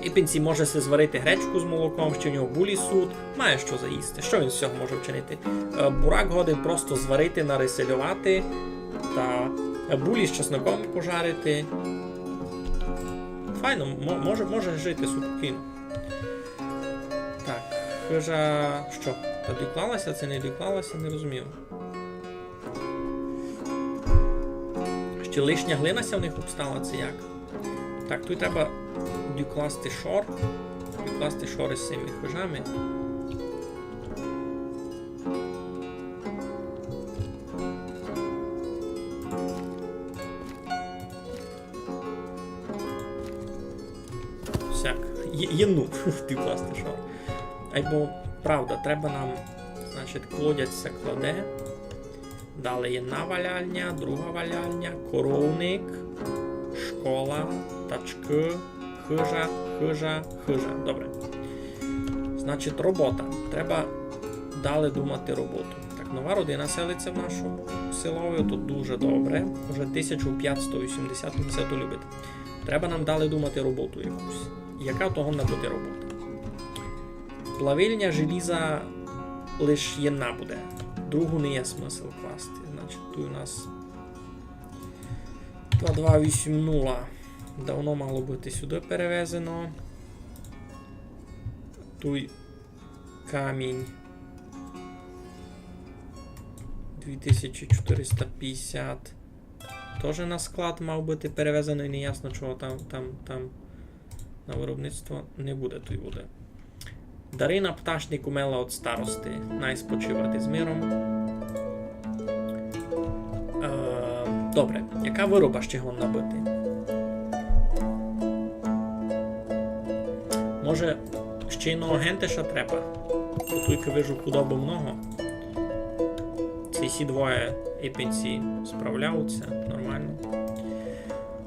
І пенсі може се зварити гречку з молоком, ще в нього булі суд. Має що заїсти. Що він з цього може вчинити? Бурак годин просто зварити, нарисельувати, та булі з чесноком пожарити. Файно, може жити спокійно. Так, хижа... Що? Та доклалася, це не доклалася, не розумів. Ще лишня глинася в них обстала, це як? Так, тут треба докласти шор. Докласти шори з цими хижами. Всяк. Єну докласти шор. Або, правда, треба нам, значить, колодязь кладе. Далі є одна валяльня, друга валяльня, коровник, школа, тачки, хижа. Добре. Значить, робота. Треба далі думати роботу. Так, нова родина селиться в нашому селові, тут дуже добре. Уже 1580 любить. Треба нам далі думати роботу якусь. Яка повинна бути робота? Плавильня желіза лише одна буде. Другу не є смисл класти. Значить, тут у нас 2280. Давно мало бути сюди перевезено. Тут камінь 2450. Теж на склад мав бути перевезено і не ясно, чого там на виробництво не буде тут буде. Дарина пташник умела від старости. Най спочивати з миром. Добре, яка вироба ще гон набити? Може, ще одного гентиша треба? Бо тут вижу худобу много. Ці двоє епенці справляються нормально.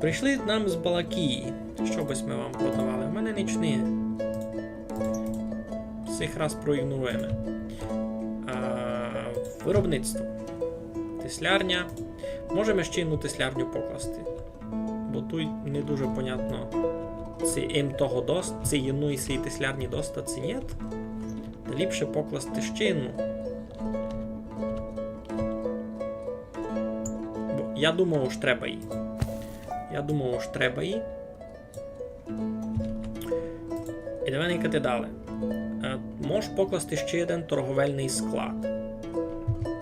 Прийшли нам з Балакії. Що би ми вам продавали? У мене ніч не. Цих раз проігнуємо. Виробництво. Теслярня. Можемо ще одну теслярню покласти. Бо тут не дуже понятно, це їм того дост, це єну і цій теслярні доста, це ні. Та ліпше покласти ще одну. Бо я думав, що треба їй. І давай никати далі. Можеш покласти ще один торговельний склад.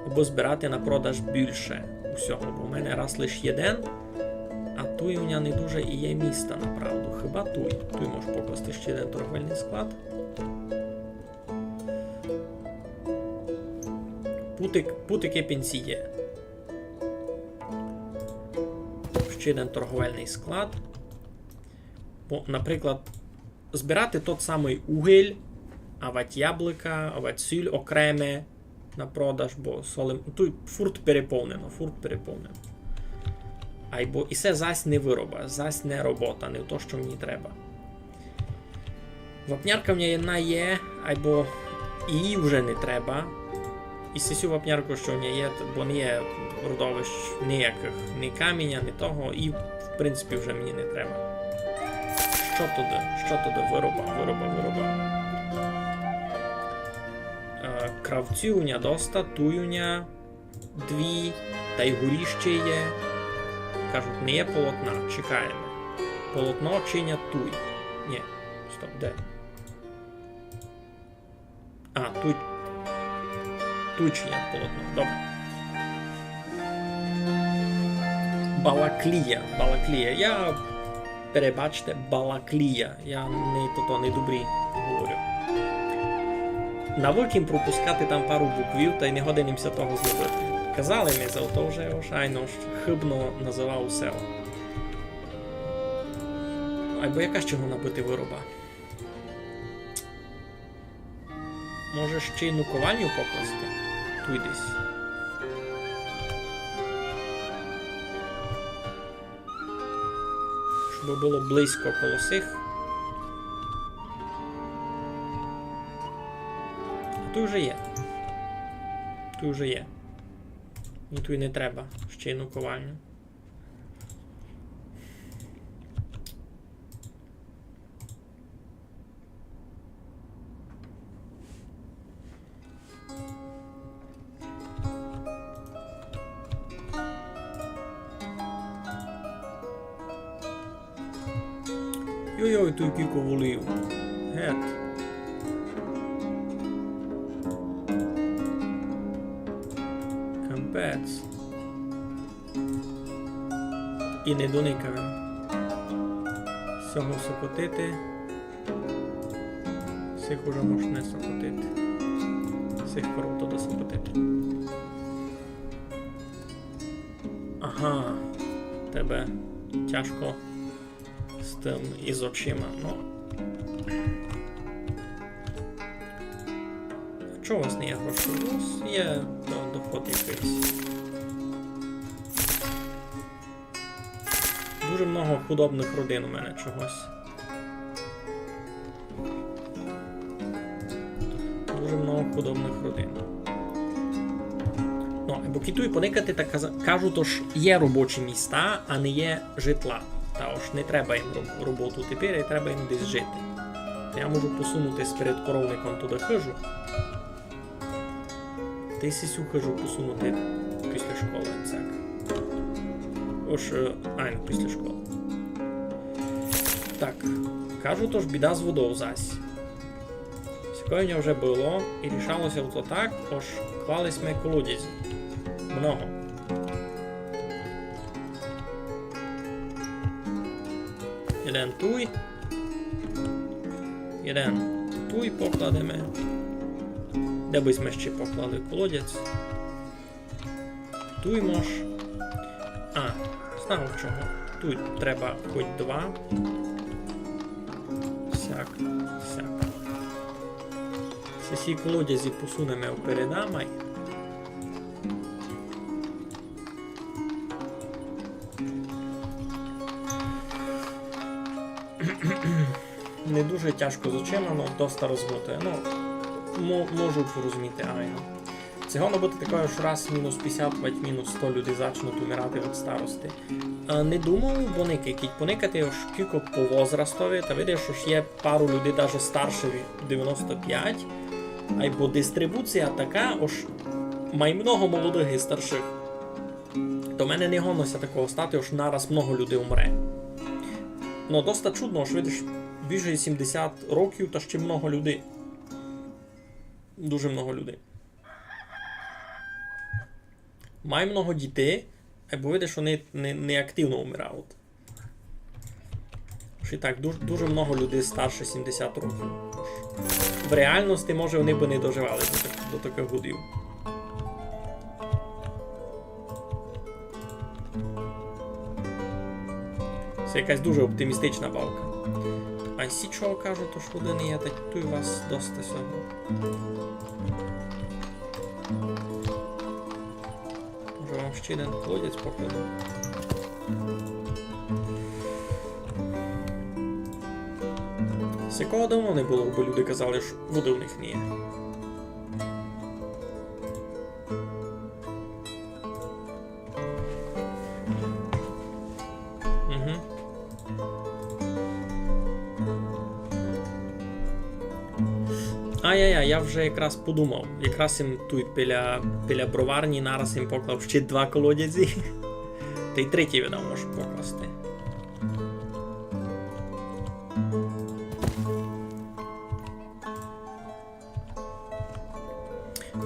Або збирати на продаж більше усього. Бо в мене раз лише один, а тут у мене не дуже і є міста, направду. хіба туй. Туй можеш покласти ще один торговельний склад. Путики пенсіє. Ще один торговельний склад. Бо, наприклад, збирати тот самий угіль, авать яблука, авать сіль окреме на продаж, бо солим... Тут фурт переповнено. Айбо і це зась не вироба, зась не робота, не то, що мені треба. Вапнярка в мене одна є, айбо її вже не треба. І сесю вапнярку, що в мене є, бо не є родовищ ніяких, ні каміння, ні того, і в принципі вже мені не треба. Що туди? Вироба. Кравцюня доста, туюня, дві, та й горіще є. Кажуть, не є полотна, чекаємо. Полотно чиня туй. Ні, стоп, де? А, туй чиня полотно, добре. Балаклія. Перебачте, балаклія. Я не добрі говорю. Навиким пропускати там пару буквів, та й не годинимося того зробити. Казали ми за то вже, ошайно ж хибно називав село. Або яка з чого набити вироба? Може ще й нуковальню покласти? Туй десь. Щоб було близько коло сих. А тут вже є. І тут і не треба ще й нуковальню. Йой-йой, той кілько волів. Гет. Кампець. І не доникавим. Сього сокотити. Сих уже можеш не сокотити. Сих коров то досокотити. Ага. Тебе тяжко з тим із очима. Ну. Чого у вас не є грошей? У вас є доход якийсь. Дуже много худобних родин у мене чогось. Дуже много худобних родин. Ну, бо кітую поникати, так кажу, то ж є робочі міста, а не є житла. Та ось не треба їм роботу тепер, і треба їм десь жити. То я можу посунутись перед коровником туди хижу. Та й сісю хижу посунути після школи. Так. Ось, після школи. Так, кажу, то ж біда з водою зась. Сьогодні вже було, і рішалося то так, ось клались ми колодязі. Много. Jeden туй покладемо. Де би ми ще поклали колодязь? Туй мож. Знав чого. Тут треба хоч два. Сяк. Всі колодязі посунемо впередамай. Не дуже тяжко з очима, але доста розмути. Ну, можу порозуміти, айно. Цього не буде такою, що раз мінус 50, мінус 100 люди почнуть умирати від старості. Не думав, бо никать поникати аж кілько по возрастові, та видиш, що ж є пару людей навіть старше 95, або дистрибуція така, аж має много молодих і старших. То в мене не гонилося такого стати, аж нараз много людей умре. Ну, доста чудно, що видиш, більше 70 років, та ще много людей. Дуже много людей. Має много дітей, або видиш, вони не активно умирають. Що і так, дуже много людей старше 70 років. В реальності, може, вони б не доживали до таких годів. Це якась дуже оптимістична бавка. А всі чого кажуть, то що один є, тут у вас досить всього. Може вам ще один колодязь покладу? З якого давно не було, бо люди казали, що води в них не є. Я вже якраз подумав. Якраз їм тут біля броварні нараз їм поклав ще 2 колодязі. Та й третій видав можу покласти.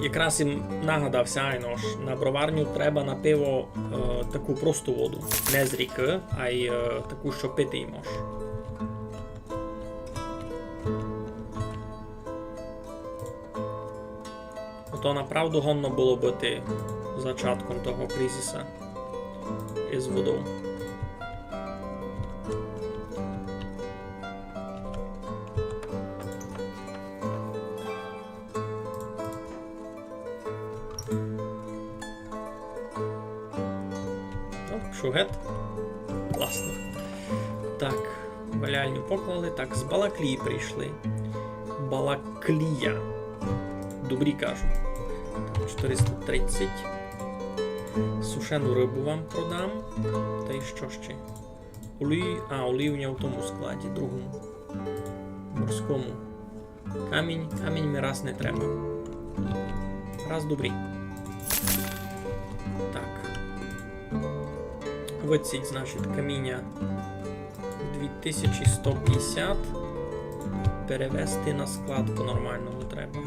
Якраз їм нагадався, айно ж, на броварню треба на пиво таку просту воду. Не з ріки, а й таку, що пити й мож. То направду гонно було бути зачатком того кризиса із водою. Шугет. Класно. Так, валяльню поклали. Так, з Балаклії прийшли. Балаклія. Добрі кажу. 430. Сушену рибу вам продам. Та й що ще? Олівня в тому складі, другому. Морському. Камінь ми раз не треба. Раз добрий. Так. Виціть, значить, каміння 2150. Перевести на склад по-нормальному треба.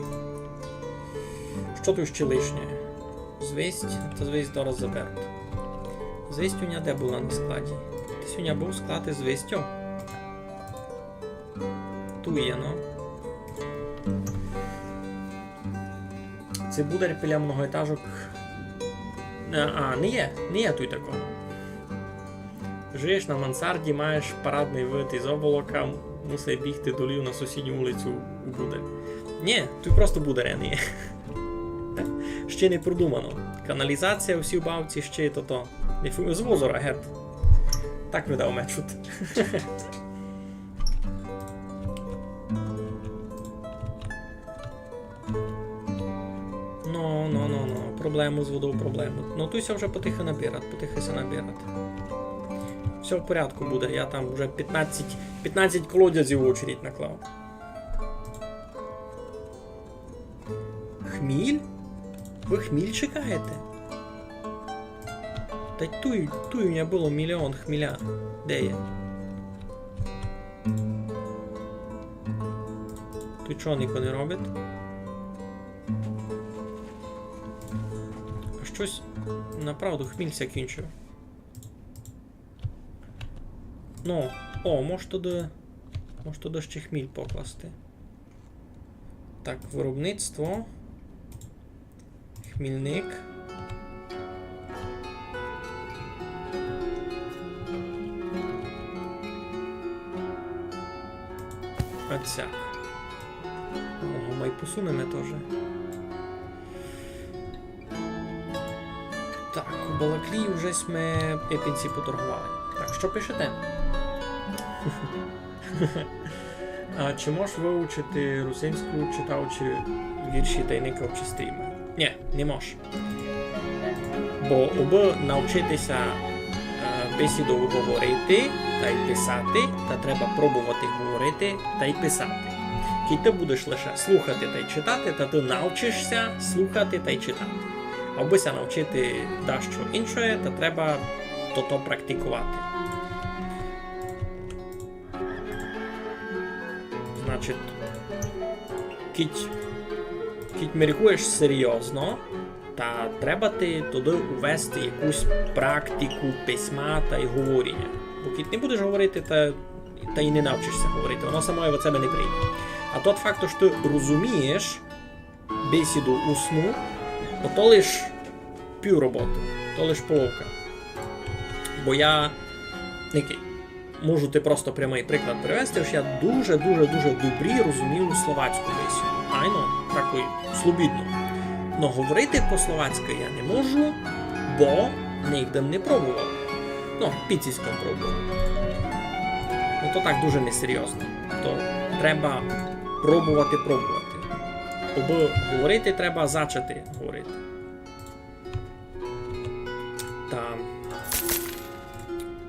Що тут ще лишнє? Звість, та звість зараз заберуть. Звість у ня де була на складі? Ти сьогодні був склад із звістю? Ту є, ну. Це буде біля многоетажок. Не є тут такого. Живеш на мансарді, маєш парадний вид із оболока, мусить бігти долів на сусідню вулицю у Будар. Ні, тут просто Бударя не є. Ще не продумано. Каналізація у всій бавці ще то. З возора, гет. Так видав мечут. Проблему з водою, проблему. Ну туйся вже потихо набирати. Все в порядку буде, я там вже 15 колодязів в очередь наклав. Хміль? Ви хміль чекаєте? Та туй у мене було 1 мільйон хміля. Де є? Тут чого ніхто не робить? А щось направду хміль ся кінчив. Ну, може туди ще хміль покласти. Так, виробництво. Хмільник. Отсяк. Ми посунемо теж. Так, у Балаклії вже ми епінці поторгували. Так, що пишете? А чи можеш вивчити русинську, читаючи вірші Тайника Обчистріма? Ні, не можеш. Бо аби навчитися бесіду говорити та й писати, та треба пробувати говорити та й писати. Коли ти будеш лише слухати та й читати, та ти навчишся слухати та й читати. А аби навчити дещо інше, то треба то практикувати. Значить, коли міркуєш серйозно, та треба ти туди увести якусь практику письма та й говоріння. Бо коли не будеш говорити, то та й не навчишся говорити. Воно само від себе не прийде. А тот факт, що ти розумієш бесіду усну, то лиш півроботи, то лиш половка. Бо я, можу ти просто прямий приклад привести, що я дуже добрі розумів словацьку бесіду. Айно, такою слобідно. Но говорити по-словацьки я не можу, бо нігде не пробував. Ну, піціськом пробував. Ну, то так дуже несерйозно. То треба пробувати. Аби говорити, треба зачати говорити. Та...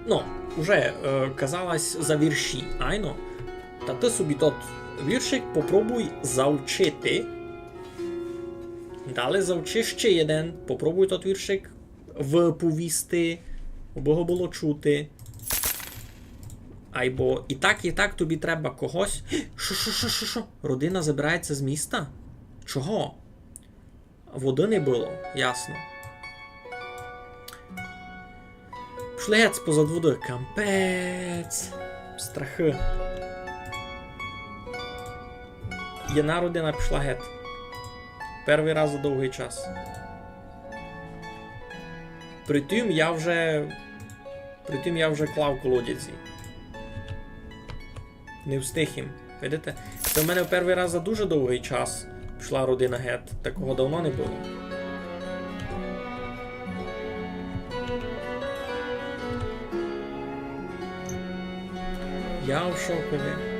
Ну, вже казалось за вірші, айно. Та ти собі тот віршик попробуй завчити. Далі завчи ще один. Попробуй тот віршик виповісти, аби його було чути. Айбо і так тобі треба когось. Що? Родина забирається з міста? Чого? Води не було, ясно. Пішли геть позад води. Кампець. Страхи. Єдна родина пішла геть. Перший раз за довгий час. Притим я вже клав колодязі. Не встиг їм. Видите? Це в мене в перший раз за дуже довгий час пішла родина геть. Такого давно не було. Я в шокові.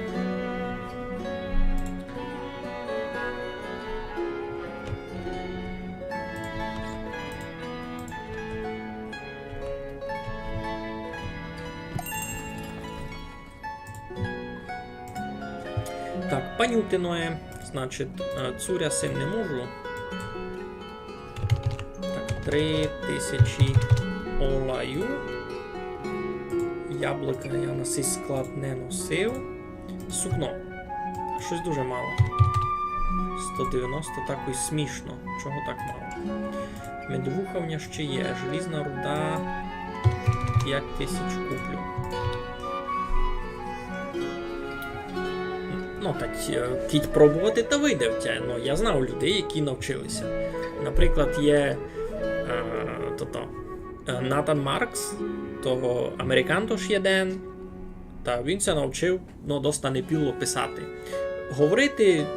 Так, панютиное, значить, цуря сим не можу. Так, 3000 олаю. Яблука я на цей склад не носив. Сукно. Щось дуже мало. 190, так ось смішно. Чого так мало? Медовуха в мене ще є. Желізна руда 5000 куплю. Ну, так, кіть пробувати та вийде в тя. Ну, я знав людей, які навчилися. Наприклад, є Натан Маркс, того американто ж єден, та він це навчив, ну, доста непіло писати. Говорити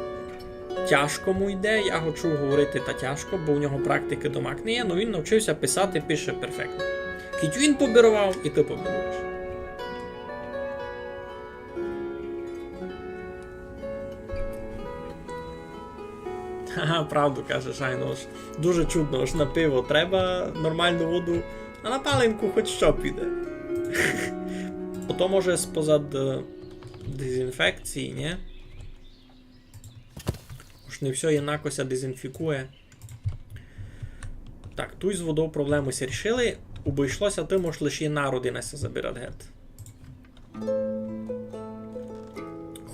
тяжко му йде, я хочу говорити та тяжко, бо в нього практики домак не є, но він навчився писати, пише перфектно. Кіть він побірував, і ти побіруєш. Ага, правду кажеш, айно ж. Дуже чудно, ж на пиво треба нормальну воду, а на паленку хоч що піде. Ото може спозад дезінфекції, ні? Ж не все єнакося дезінфікує. Так, тут з водою проблему ся рішили. Обійшлося, ти можеш лише jedna родина ся забирати геть.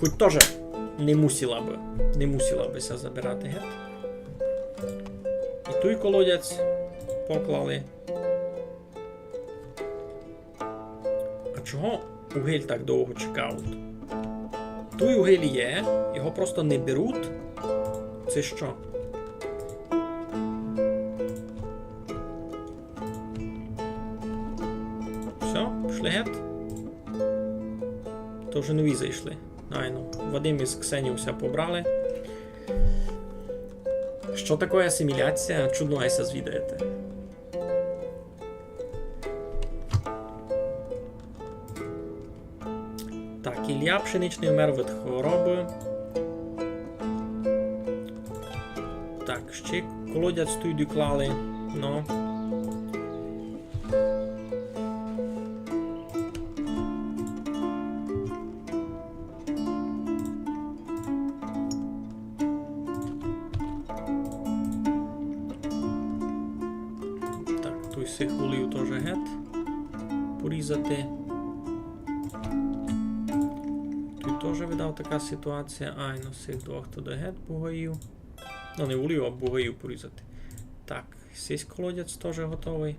Хоч теж не мусила би ся забирати геть. І той колодязь поклали. А чого угіль так довго чекав? Той угіль є, його просто не беруть. Це що? Все, пішли геть? То вже нові зайшли. Айно, Вадим із Ксенівся побрали. Що таке асиміляція? Чудно айся звідаєте. Так, Ілля Пшеничний вмер від хвороби. Так, ще колодязь тут доклали. Ну. Так, той сих волів теж геть порізати. Тут теж видав така ситуація. Ай, ну сих двох туди геть бугаїв. Ну, не волів, а бугаїв порізати. Так, сись колодязь теж готовий.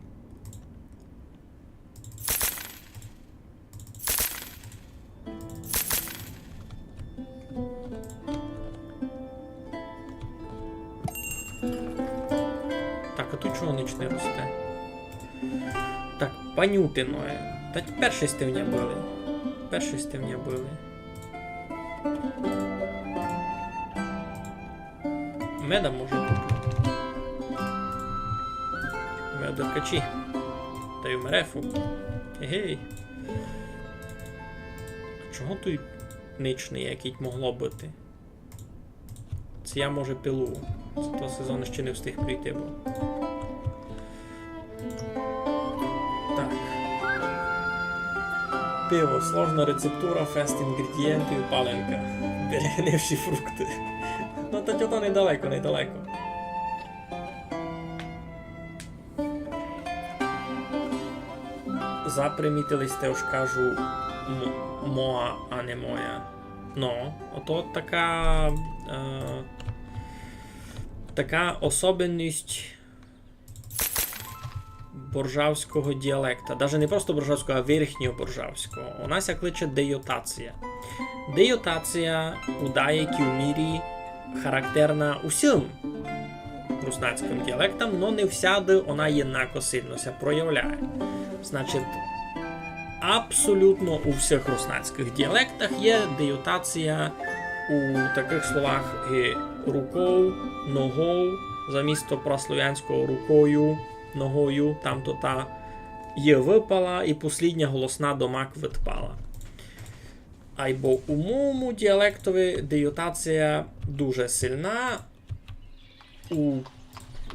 тут чого ніч не росте? Так, панютиноє. Та перший стивня били. Перший стивня били. Меда може купити. Медокачі. Та й в мерефу. Гей. А чого тут нічний, який могло бути? Це я, може, пилу. Це того сезону ще не встиг прийти, бо... Так. Пиво. Сложна рецептура, фест інгредієнтів, паленка. Перегнивші фрукти. Ну, та то недалеко, недалеко. Запримітились, те ж кажу, моа, а не моя. Ну, ото така особливість боржавського діалекта. Навіть не просто боржавського, а верхнього боржавського. У нас як кличе дейотація. Дейотація у деякій мірі характерна усім руснацьким діалектам, але не всяди вона єднако сильно се проявляє. Значить, абсолютно у всіх руснацьких діалектах є дейотація у таких словах рукою, ногою, замісто прослов'янського рукою, ногою, там-то та є випала і послідня голосна до мак відпала. Або у моєму діалектові дейотація дуже сильна. У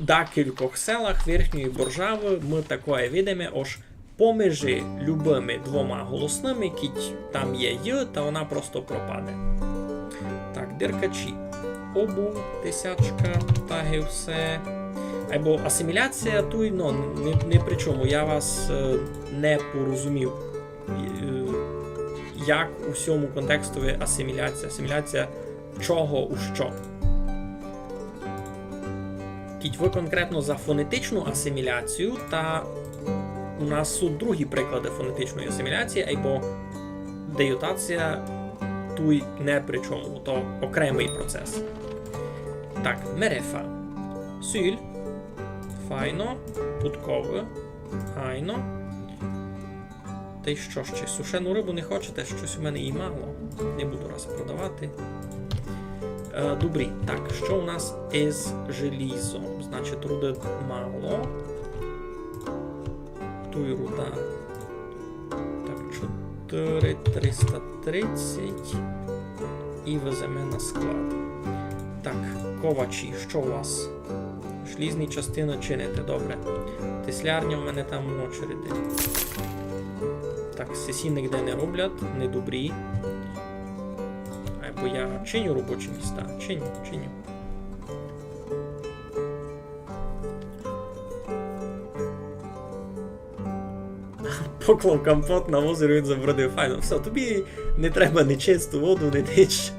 декількох селах Верхньої Боржави ми таке видимо аж поміж любими двома голосними, кіть там є «й», та вона просто пропаде. Так, деркачі. Обув, тисячка, таги все. Або асиміляція, тут не при чому. Я вас не порозумів, як у всьому контекстові асиміляція. Асиміляція чого у що. Кіть ви конкретно за фонетичну асиміляцію, та у нас тут другі приклади фонетичної асиміляції, або дейотація тут не при чому, то окремий процес. Так, мерефа. Сіль. Файно. Путкове. Гайно. Та й що ще? Сушену рибу не хочете? Щось у мене і мало. Не буду раз продавати. Добрі. Так, що у нас із желізом? Значить, руди мало. Туй руда. Так, 4,330. І веземо на склад. Так, ковачі, що у вас? Шлізні частини чините, добре. Теслярня в мене там в очереді. Так, сесі ніде не роблять, не добрі. Або я чиню робочі міста. Чиню. Поклав компот на озеро, він забродив. Файно, все, тобі не треба ні чисту воду, ні ніч.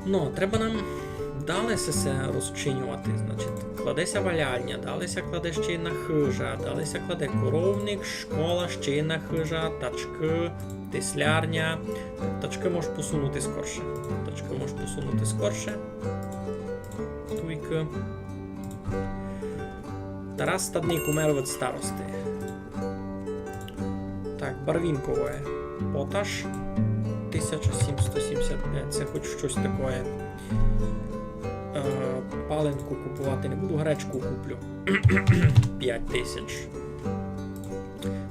Ну, треба нам далися розчинювати. Значить, кладеся валяльня, далися кладе ще й на хижа, далися кладе коровник, школа, ще й на хижа, тачки, теслярня. Тачки можеш посунути скорше. Туйки. Тарас Стадник умер від старости. Так, Барвінкове. Поташ. 1775. Це хоч щось таке. Паленку купувати не буду, гречку куплю. 5000.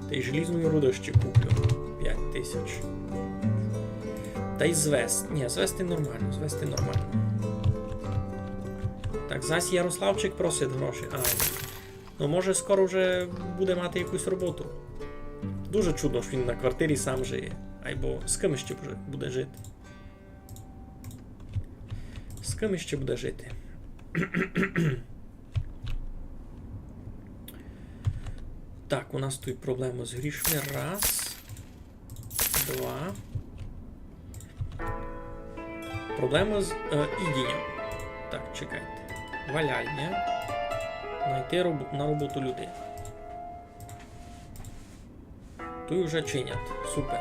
Та й желізної руди ще куплю. 5000. Та й звест. Ні, звести нормально. Так, зась Ярославчик просить гроші. Ну може скоро вже буде мати якусь роботу. Дуже чудно, що він на квартирі сам жиє. Або з ким ще буде жити. Так, у нас тут проблеми з грішми. Раз. Два. Проблеми з ідінням. Так, чекайте. Валяльня. Найти на роботу людей. Тут вже чинять. супер.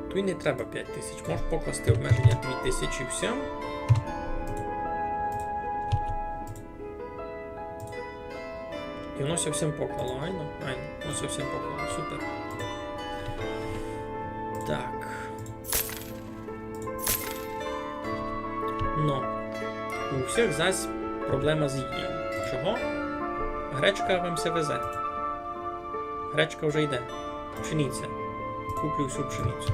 Тут не треба 5000, можеш покласти обмеження 2000 і все. І воно зовсім поклало, айно, воно зовсім поклало, супер. Так. Ну, у всіх зась проблема з їдою. Чого? Гречка вам все везе. Гречка вже йде. Пшениця. Куплю всю пшеницю.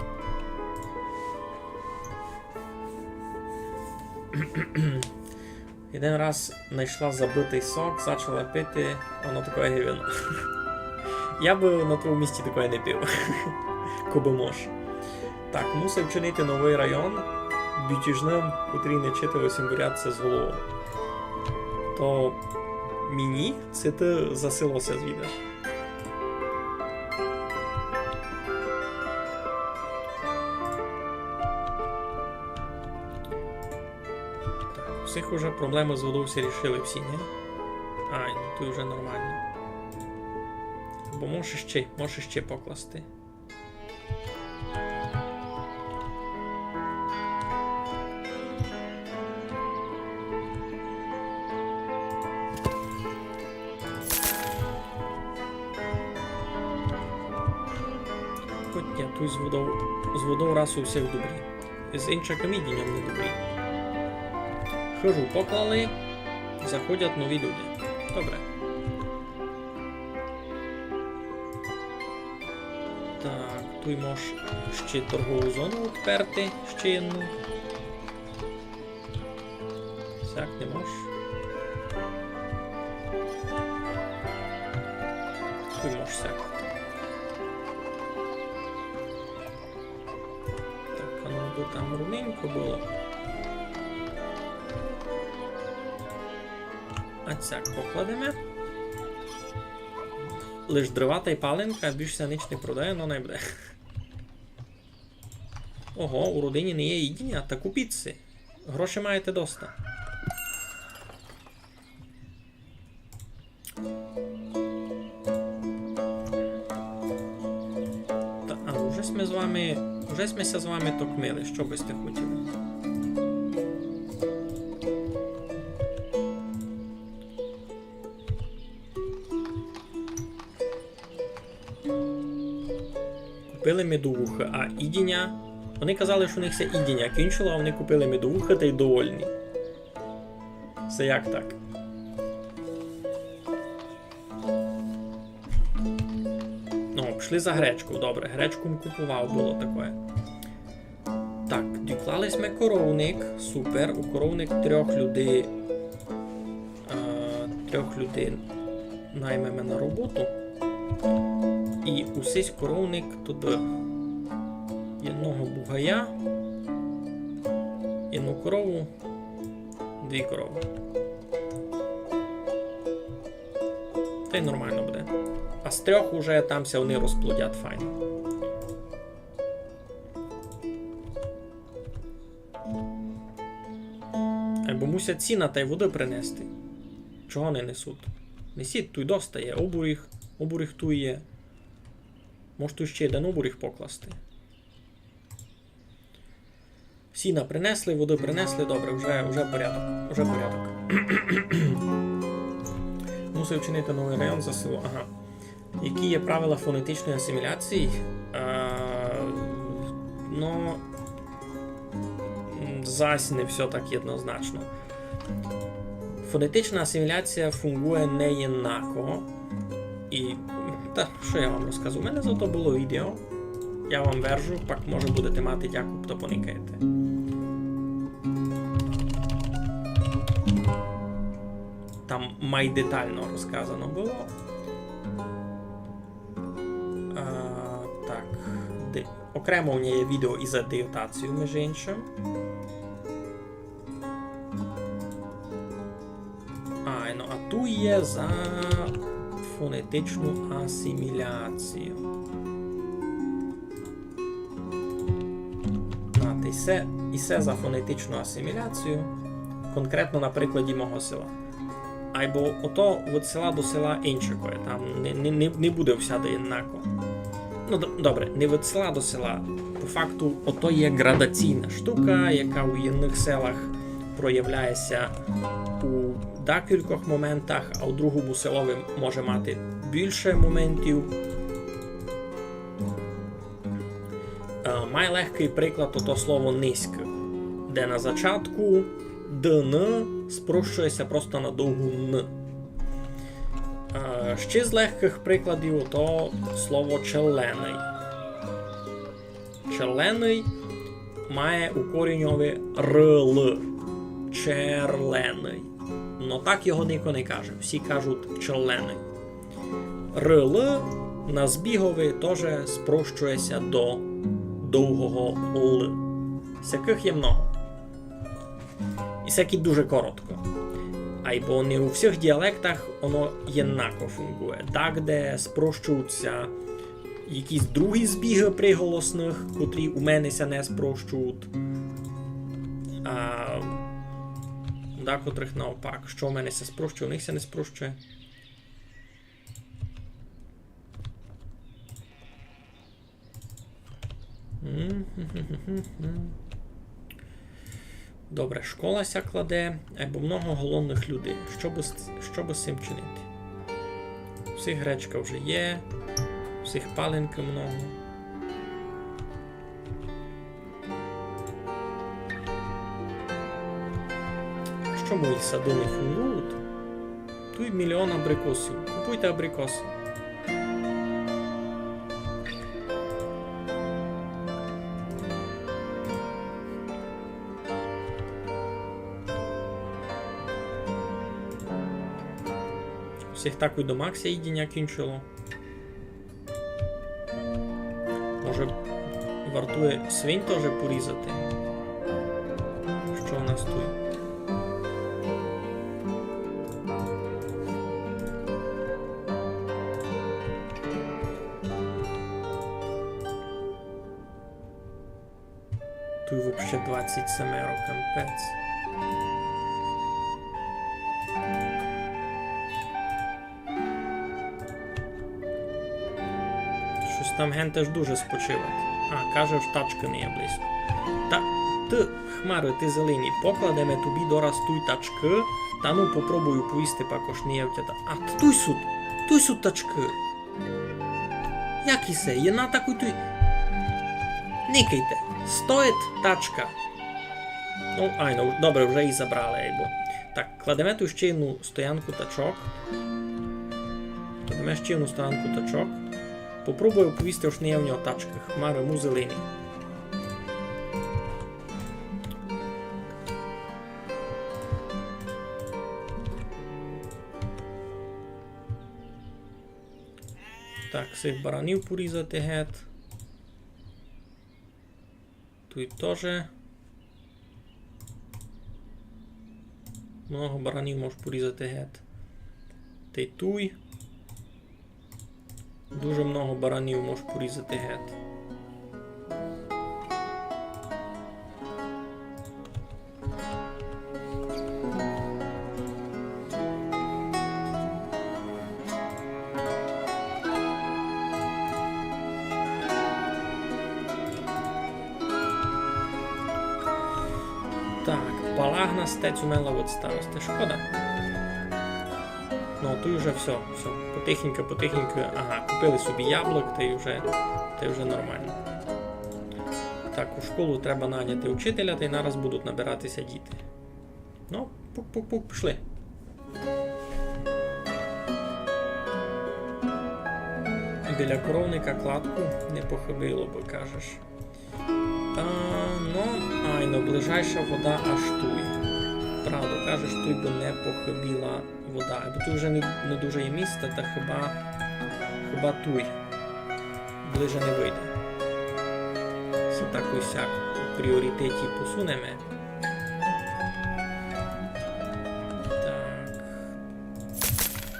Один раз знайшла забитий сок, почала пити, воно таке гівно. Я би на твоєму місці такое не пив. Коби мож. Так, мусив вчинити новий район бютіжним, котрий не читалося бурятися з голову. То мені це ти засилося звідти. Всіх уже проблеми з водою всі рішили всі, не? Ай, ну тут вже нормально. Бо можеш ще покласти. Хоча тут з водою раз у всіх добрі. З іншим ідінням не добрі. Хижу поклали, заходять нові люди. Добре. Так, тут можеш ще торгову зону відперти, ще одну. Сяк не можеш. Тут можеш сяк. Так, а ну би там рівненько було. А цяк покладемо. Лиш дрова та й паленка, а більше ніч не продає, но не буде. Ого, у родині не є їдіння, та купіть. Гроші маєте доста. Та, а вже ми з вами токмили, що би сте хотіли? Купили медовуха, а ідіння... Вони казали, що у них все ідіння кінчило, а вони купили медовуха та й довольні. Це як так? Ну, пішли за гречку, добре. Гречку купував, було таке. Так, доклали ми коровник, супер. У коровник трьох людей наймемо на роботу. І усесь коровник туди одного бугая, одну корову, дві корови. Та й нормально буде. А з трьох уже тамся вони розплодять файно. Або мусять сіна та й води принести. Чого не несуть? Несіть, тут доста є. Обуріх тут є. Може тут ще один обуріх покласти. Сіна принесли, води принесли, добре, вже порядок. Вже порядок. Мусив вчинити новий район за село. Ага. Які є правила фонетичної асиміляції? Ну, зась не все так однозначно. Фонетична асиміляція фунгує неєнако. І, та, що я вам розкажу? У мене зато було відео. Я вам вержу, пак може будете мати дяку, хто поникаєте. Там май детально розказано було. Так. Окремо у мене є відео і за деютацію, між іншим. А тут є за фонетичну асиміляцію. І все за фонетичну асиміляцію. конкретно на прикладі мого села. Або ото від села до села іншого, там не буде всяде однаково. Ну, добре, не від села до села. По факту, ото є градаційна штука, яка у інших селах проявляється у декількох моментах, а у другому селові може мати більше моментів. Має легкий приклад ото слово низьке, де на початку ДН спрощується просто на довгу Н. Ще з легких прикладів ото слово челений. Челений має у коріньові РЛ. Черлений. Но так його ніхто не каже. Всі кажуть челений. РЛ на збігові теж спрощується до довгого Л. Всяких є много. І всякі дуже коротко. Або не у всіх діалектах воно єднако фунгує. Так, де спрощуються якісь другі збіги приголосних, котрі у мене ся не спрощують. А декотрих навпак. Що у мене ся спрощує, у них ся не спрощує. Добре, школа ся кладе, або много голодних людей. Що би з цим чинити? Всіх гречка вже є, всіх паленки много. Що мої сади не фунгують? Тут мільйон абрикосів. Купуйте абрикоси. Всіх так і до Макса їдіння кінчило. Може вартує свинь теж порізати? Що у нас тут? Тут взагалі 27 кампець. Щось там ген теж дуже спочивати. Каже, що тачки не є близько. Та, ти, хмари, ти зелені, покладеме тобі дораз туй тачки, та ну попробую повісти, пакош не є в тята. А, туй суд тачки. Які се, є на таку туй... Никайте, стоїть тачка. Ну, айно, добре, вже і забрали, айбо. Так, кладемо тут ще одну стоянку тачок. Кладемо ще одну стоянку тачок. Попробую повісти, що не є в нього тачка. Хмари му зелені. Так, цих баранів порізати гет. Тут теж. Много баранів можеш порізати гет. Ти туй. Дуже много баранів можеш порізати гет. Так, палагна стець умела від старости. Шкода. Ну, тут вже все. Потихеньку. Ага, купили собі яблук, та й вже нормально. Так, у школу треба наняти учителя, та й нараз будуть набиратися діти. Ну, пук-пук-пук, пішли. Біля коровника кладку не похибило, бо кажеш. Ближайша вода аж туй. Правду, кажеш, туй би не похибіла вода. Бо тут вже не дуже є місце, та хіба туй. Ближе не вийде. Це так ось як у пріоритеті посунемо. Так.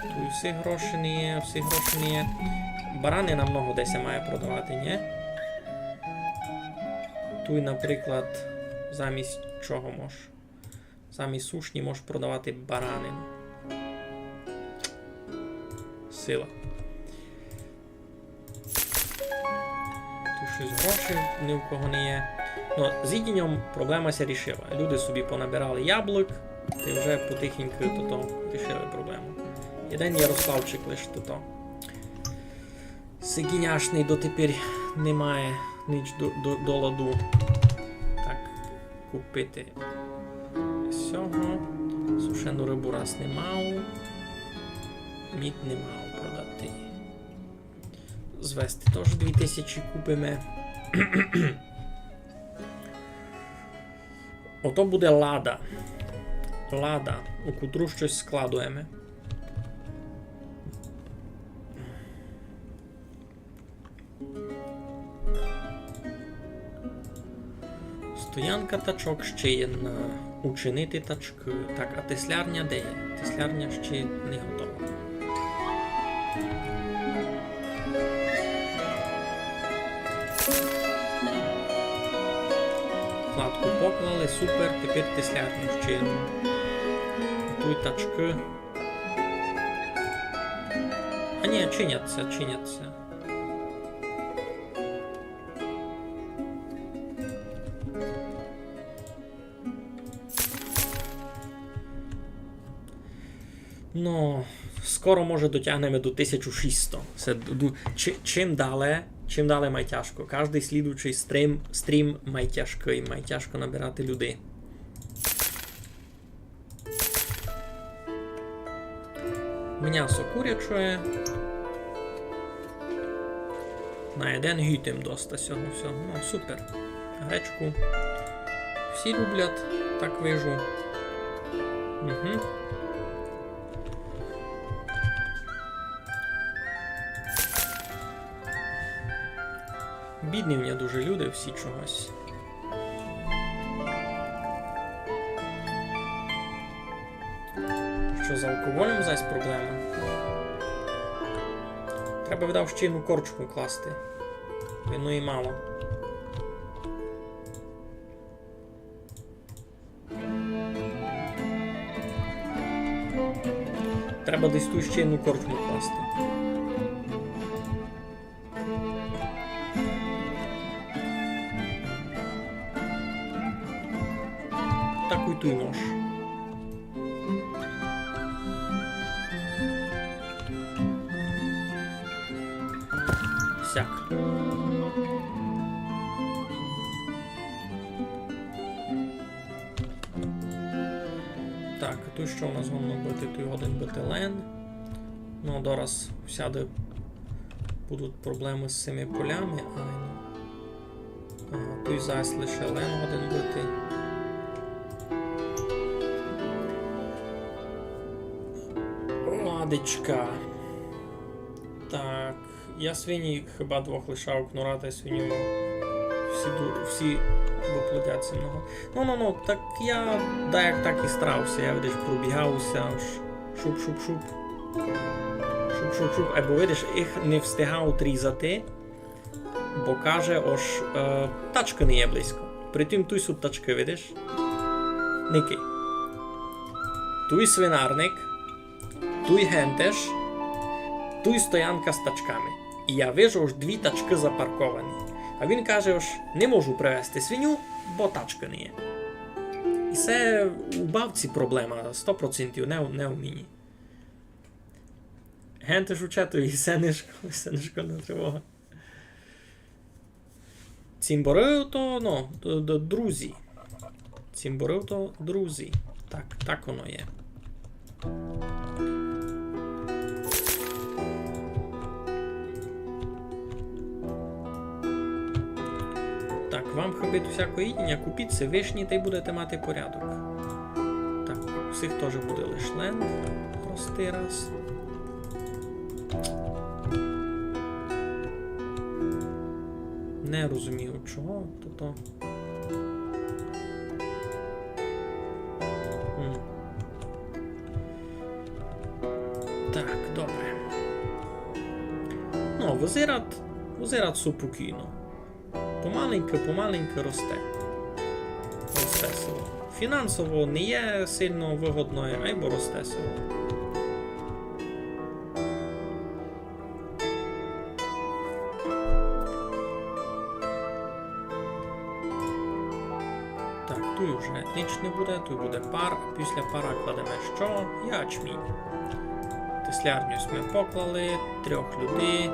Тут всі гроші не є. Барани нам много десь має продавати, ні? Тут, наприклад, замість чого може? Замість сушні можеш продавати баранину. Сила. Тут щось грошей ні в кого не є. Ну, з їдінням проблема ся рішила. Люди собі понабирали яблук, і вже потихеньку рішили проблему. Один Ярославчик лише сигіняшний дотепер немає ніч до ладу. Так, купити всього. Сушену рибу раз не мав. Мід не мав продати. Звести теж 2000 купимо. Ото буде лада. Лада, у котру щось складуємо. Стоянка тачок ще є на учинити тачки. Так, а теслярня де є? Теслярня ще не готова. Кладку поклали, супер, тепер теслярню ще. Тут тачки. А ні, чиняться. Ну, скоро, може, дотягнемо до 1600. Це, чим далі май тяжко. Кожний слідуючий стрім май тяжко набирати людей. М'ясо куряче. На один гютим доста цього всього. Ну, супер. Гречку. Всі люблять, так вижу. Угу. Бідні в мене дуже люди, всі чогось. Що з алкоголем зась проблема? Треба видав ще одну корчку класти. Вино і мало. Треба десь ту ще одну корчку класти. Таку й ту й нож. Сяк. Так, тут що у нас головно бити? Тут один бетелен. Ну, дораз всяде будуть проблеми з цими полями. Тут зараз лише лен один бити. Ладечка. Так, я свині хіба двох лишав, кнурата і свиню. Всі воплотяться много. Ну, так я, як так і старався, я, видиш, пробігався, шуп-шуп-шуп. Шуп-шуп-шуп, або, видиш, їх не встигав трізати, бо каже, тачка не є близько. Притим туй суть тачки, видиш? Ники. Туй свинарник, туй гентеш, туй стоянка з тачками. І я вижу, аж 2 тачки запарковані. А він каже, аж не можу привезти свиню, бо тачки не є. І це у бабці проблема, 100%, не в мені. Гентеш учету, і все не шкодна тривога. Цімборив то, друзі. Цімборив то друзі. Так воно є. Так, вам хобить всякого їдіння, купіть це вишні, та й будете мати порядок. Так, у всіх теж буде лише ленд. Простий раз. Не розумію чого, то. Так, добре. Ну, возират супокійно. Помаленько росте. Росте село. фінансово не є сильно вигодною, або росте село. Так, тут вже ніч не буде, тут буде пар, після пара кладемо що? Ячмінь. Теслярню ми поклали, 3 людей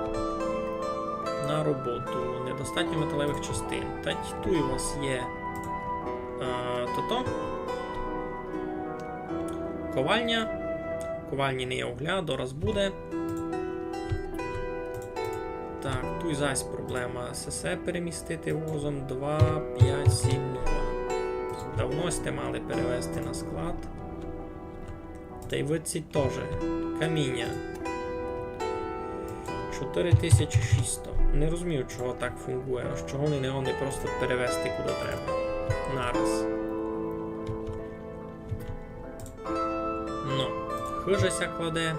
на роботу, недостатньо металевих частин. Та тут у вас є ковальня. Ковальні не є угля, дораз буде. Так, тут зась проблема. СС перемістити возом 2, 5, 7, 0. Давно сте мали перевезти на склад. Та й виці теж. Каміння. 4600. Не розумію, чого так фунгує. Чого вони не просто перевезти куди треба. Нараз. Ну, хижася кладе.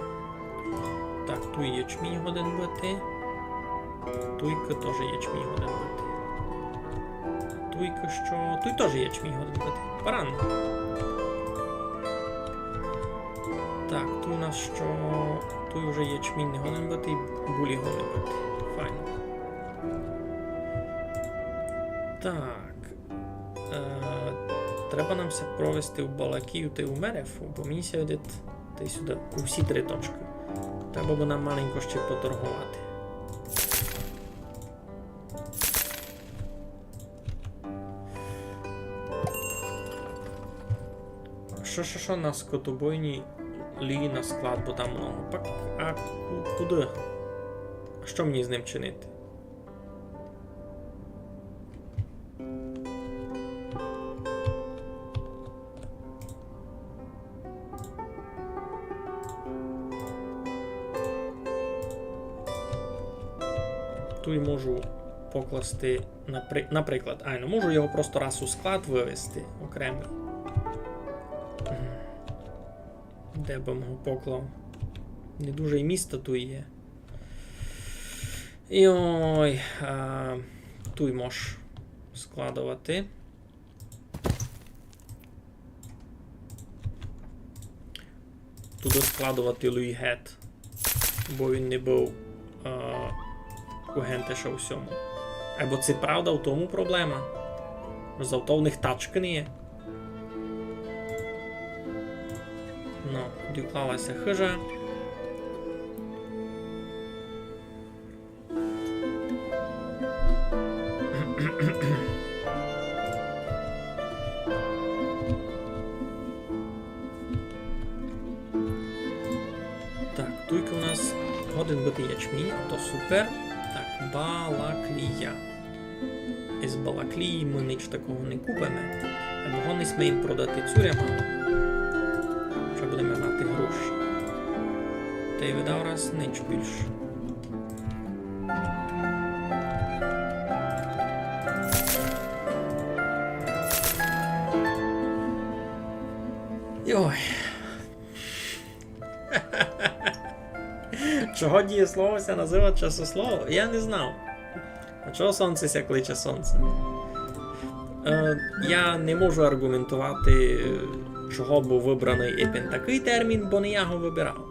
Так, тут ячмінь годин бити. Туйка теж ячмінь годин бити. Туйка що? Туй теж ячмінь годин бити. Паран. Так, тут у нас що? Тут вже ячмінь не годин бити, булі годин бити. Файно. Так. Треба нам все провести в Балакію та й у Мерефу, бо мені сьогодні та й сюди, у всі 3 точки. Треба би нам маленько ще поторгувати. Що на скотобойні лії на склад, бо там много. Пак, а куди? Що мені з ним чинити? Тут можу покласти, наприклад, можу його просто раз у склад вивезти окремий. Де б його поклав? Не дуже і місто тут є. І ой, тут можеш складувати. Туди складувати Луїгет, бо він не був у Гентеша всьому. Або це правда, в тому проблема. Завто в них тачки не є. Ну, доклалася хижа. Так, туйка у нас годин бити ячмінь, то супер. Так, Балаклія. Із Балаклії ми ніч такого не купимо. Або не сміємо продати цуряма. Що будемо мати гроші. Та й видав раз ніч більше. Йой. Чого дієсловося називає часослово? Я не знав. А чого сонце ся кличе сонце? Я не можу аргументувати, чого був вибраний епін такий термін, бо не я його вибирав.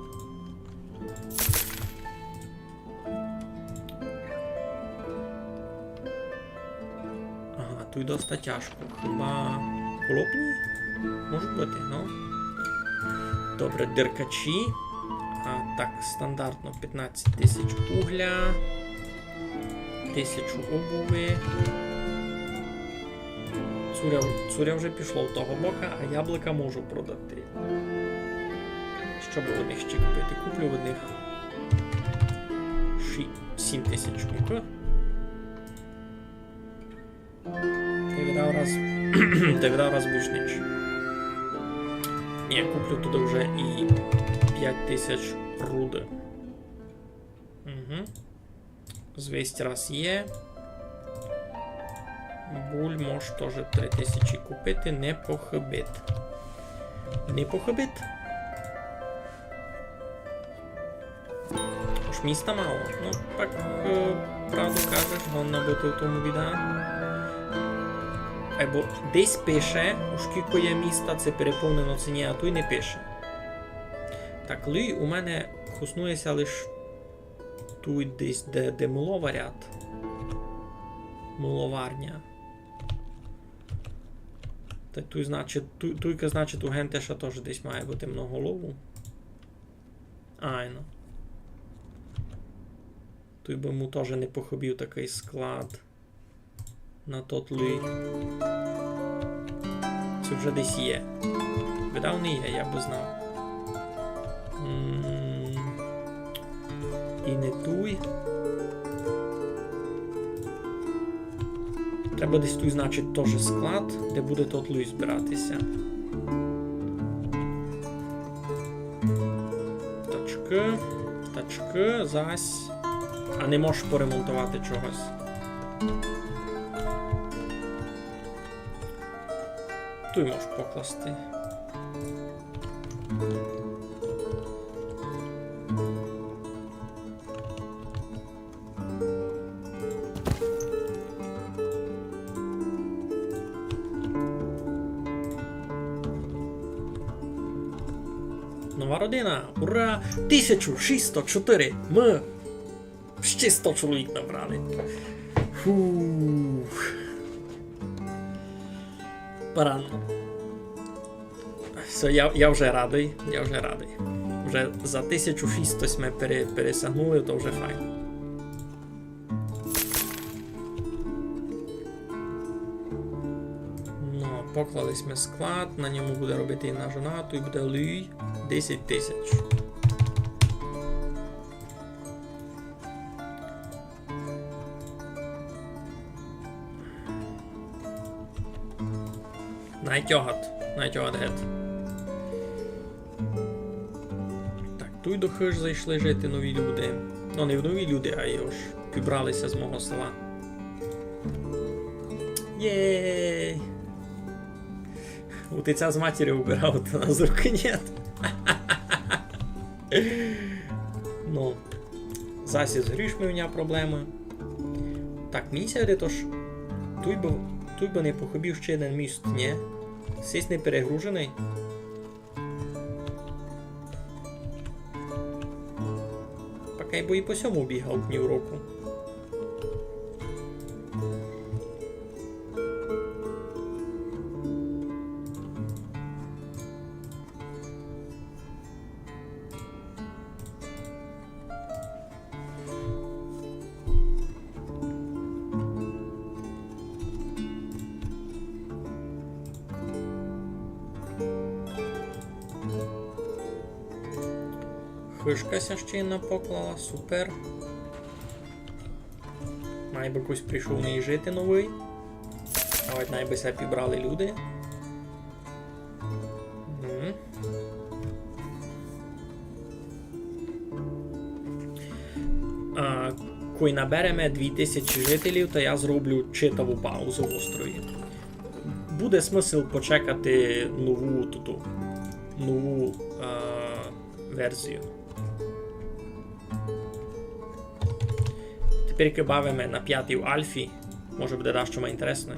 Ага, тут досить тяжко. Хіба холопні? Можуть бути, ну. Добре, диркачі. Так, стандартно 15 тисяч угля, 1000 обуви. Цуря вже пішло в того бока, а яблука можу продати. Що би в них ще купити? Куплю в них 7 тисяч муки. Та віддав раз більш ніч. Ні, куплю туди вже і 5000 руди. Угу. Звість раз є. Буль може теж 3000 купити, не похибит. Не похибит? Ж міста мало. Ну, так, правду кажеш, вон набити в тому біда. або десь пише, у скільки є міста, це переповнено, це ні, а той не пише. Так, Луй у мене хуснується лише тут десь, де муловарят. Муловарня. Та тут, значить, туйка, значить, у Гентеша теж десь має бути много лову. Айно. Той би му теж не похобів такий склад на тот Луй. Це вже десь є. Видав не є, я би знав. І не туй. Треба десь тут, значить, теж склад, де буде тот Луй збиратися. Тачки, зась. А не можеш поремонтувати чогось. Тут можеш покласти. Нова родина! Ура! 1604! Ми ще 100 чоловік набрали. Фух. Поранно. Все, я вже радий. Вже за 1600 ми пересягнули, то вже файно. Ну, поклались ми склад, на ньому буде робити інна жона, тут буде Луй 10 000. Найтягат гет. Так, тут до хиж зайшли жити нові люди. Ну, не в нові люди, а його ж підбралися з мого села. Єй! Утиця з матері убирав, та на з руки нет. Ну, засі з грішми у нього проблеми. Так, мені сяде, тож тут би не похобів ще один міст, ні? Сись не перегружений. Поки бо і по сьому бігав днів року. Хишкася ще й поклала, супер. Найби якось прийшов не жити новий. А от найби ся підбрали люди. Коли наберемо 2000 жителів, то я зроблю читаву паузу в острові. Буде смисл почекати нову версію. Тепер бавимо на 5-й в Альфі. Може буде дещо інтересне.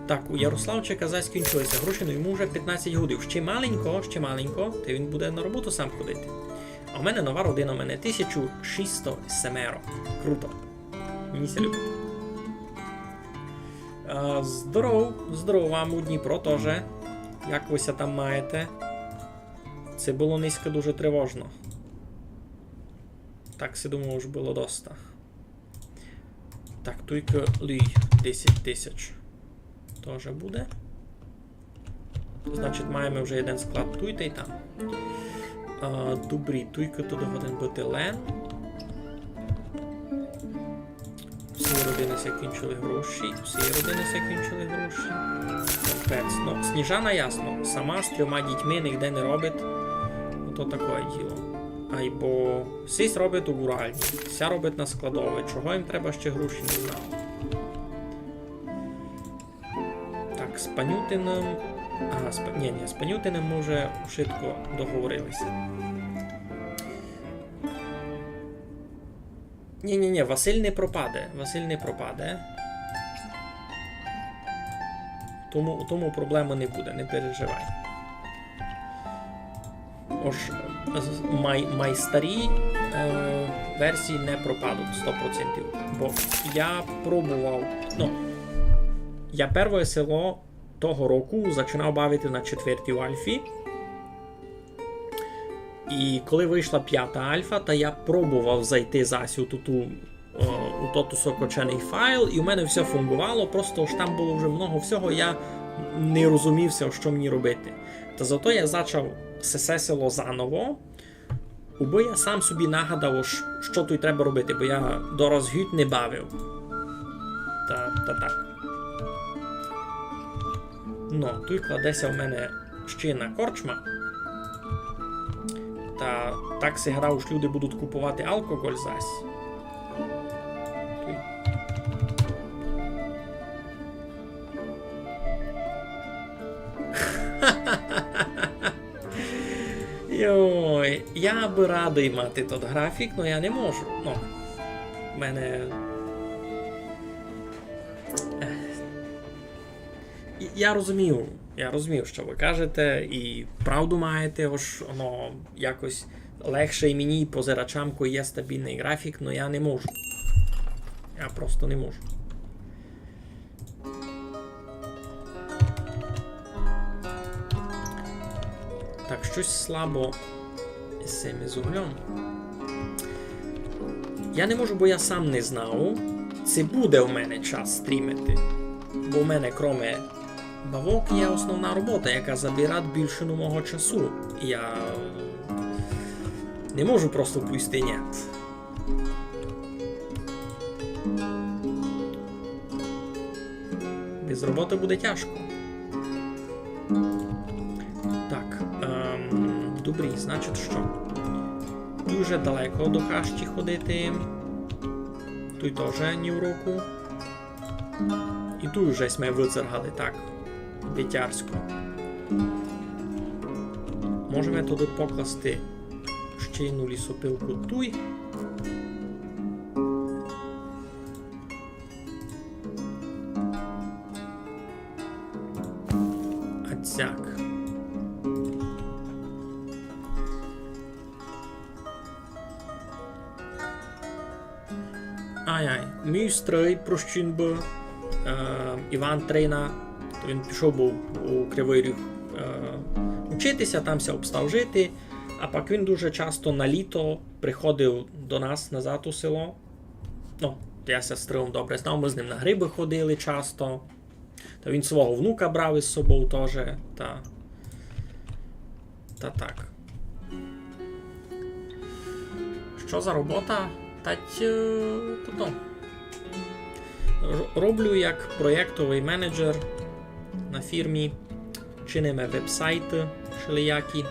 Так, у Ярославчика закінчилися гроші, ну йому вже 15 годин. Ще маленько, то він буде на роботу сам ходити. А у мене нова родина, у мене 1607. Круто. Мені ся любить. Здоров вам у Дніпро теж. Як ви ся там маєте? Це було низько дуже тривожно. Так, си думав, що було доста. Так, тільки Луй 10 000. Тоже буде. Значить, маємо вже один склад тут і там. Добрі, тільки тут годин бути лен. Всі родини закінчили гроші. Капець. Ну, Сніжана ясно. Сама з 3 дітьми ніде не робить. Ото таке діло. Айбо сись робить у гуральні. Ся робить на складові. Чого їм треба ще гроші, не знаю. Так, Так, з Панютиним... Ага, з Панютиним ми вже швидко договорилися. Ні, Василь не пропаде. Тому проблеми не буде, не переживай. Ож, майстарі версії не пропадуть 100%. Бо я пробував... Я перше село того року починав бавити на 4-й альфі. І коли вийшла 5-та альфа, то я пробував зайти зась у тоту сокочений файл, і у мене все фунгувало, просто ж там було вже много всього, я не розумівся, що мені робити. Та зато я почав село заново, бо я сам собі нагадав, що тут треба робити, бо я до розгют не бавив. Та так. Тут кладеться в мене ще на корчма. Та так се грав, що люди будуть купувати алкоголь зась. Йой, я би радий мати тот графік, но я не можу. В мене... Я розумію, що ви кажете, і правду маєте, воно якось легше і мені, позирачам, коли є стабільний графік, але я не можу. Я просто не можу. Так, щось слабо з цим із углем. Я не можу, бо я сам не знав, це буде у мене час стрімити. Бо у мене, кроме бавок, є основна робота, яка забирає більшину мого часу. Я не можу просто пусти нет. Без роботи буде тяжко. Так, добре, значить що? Дуже далеко до хащі ходити. Тут теж ні в руку. І тут вже ми вицергали так, дитярсько. Можемо туди покласти ще одну лісопилку туй. А цяк. Мій стрій прощин би. Іван Трейна, він пішов був у Кривий Ріг учитися, там ся обстав жити, а пак він дуже часто на літо приходив до нас назад у село. Я ся з Тривом добре знав, ми з ним на гриби ходили часто. Та він свого внука брав із собою теж. Та так. Що за робота? То. Роблю як проєктовий менеджер на фірмі, чинимо веб-сайти шелеякі.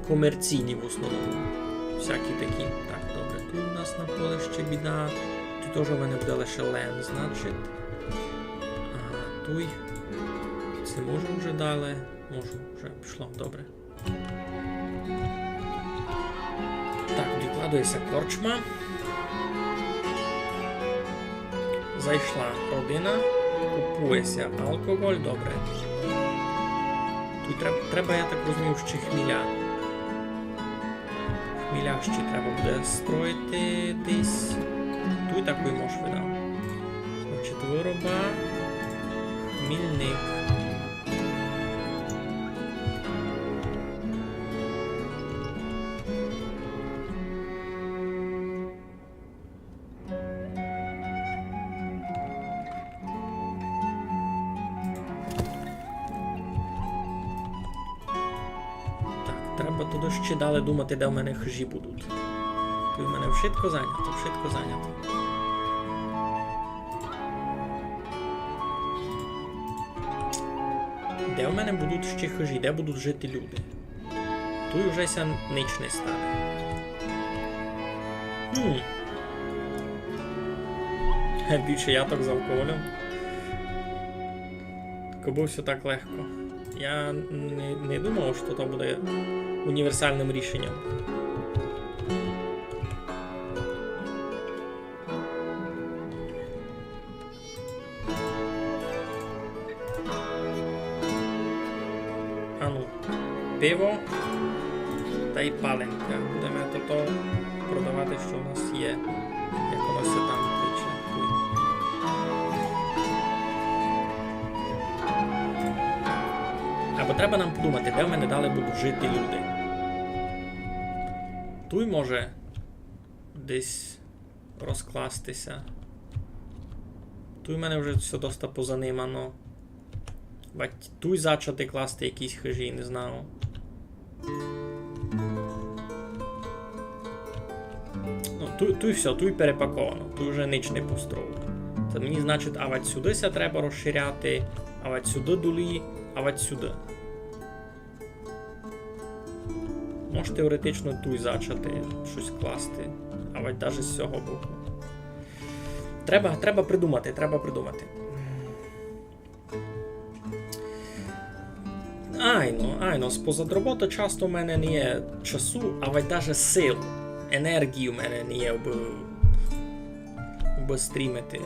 Комерційні в основному. Всякі такі. Так, добре, тут у нас на поле ще біда. Тут теж у мене буде лише лен, значить. Ага, туй. Це можу вже далі. Можу, вже пішло, добре. Так, докладується корчма. Зайшла родина, купується алкоголь, добре. Тут треба, я так розумію, ще хміля. Хміля ще треба буде строїти десь. Тут такий можеш видав. Значить, вироба, хмільник. Треба туди ще далі думати, де в мене хижі будуть. Тут в мене вшитко зайнято. Де в мене будуть ще хижі, де будуть жити люди? Тут вже ся ніч не стане. Більше яток з алкоголем. Кабо все так легко. Я не думав, що це буде універсальним рішенням. Ану, пиво та й паленка. Будемо то продавати, що у нас є. Як воно все там кличе. Або треба нам подумати, де в мене далі будуть жити люди. Туй може десь розкластися. Туй в мене вже все доста позанимано. Туй зачати класти якісь хижі, не знаю. Ну, туй все, туй перепаковано. Туй вже ніч не построїв. Це мені значить, авать сюди ся треба розширяти, авать сюди дулі, авать сюди. Може теоретично туй зачати щось класти, авать навіть з цього боку. Треба придумати, треба придумати. Айно, спозад роботи часто в мене не є часу, авать навіть сил, енергії в мене не є, аби стрімити.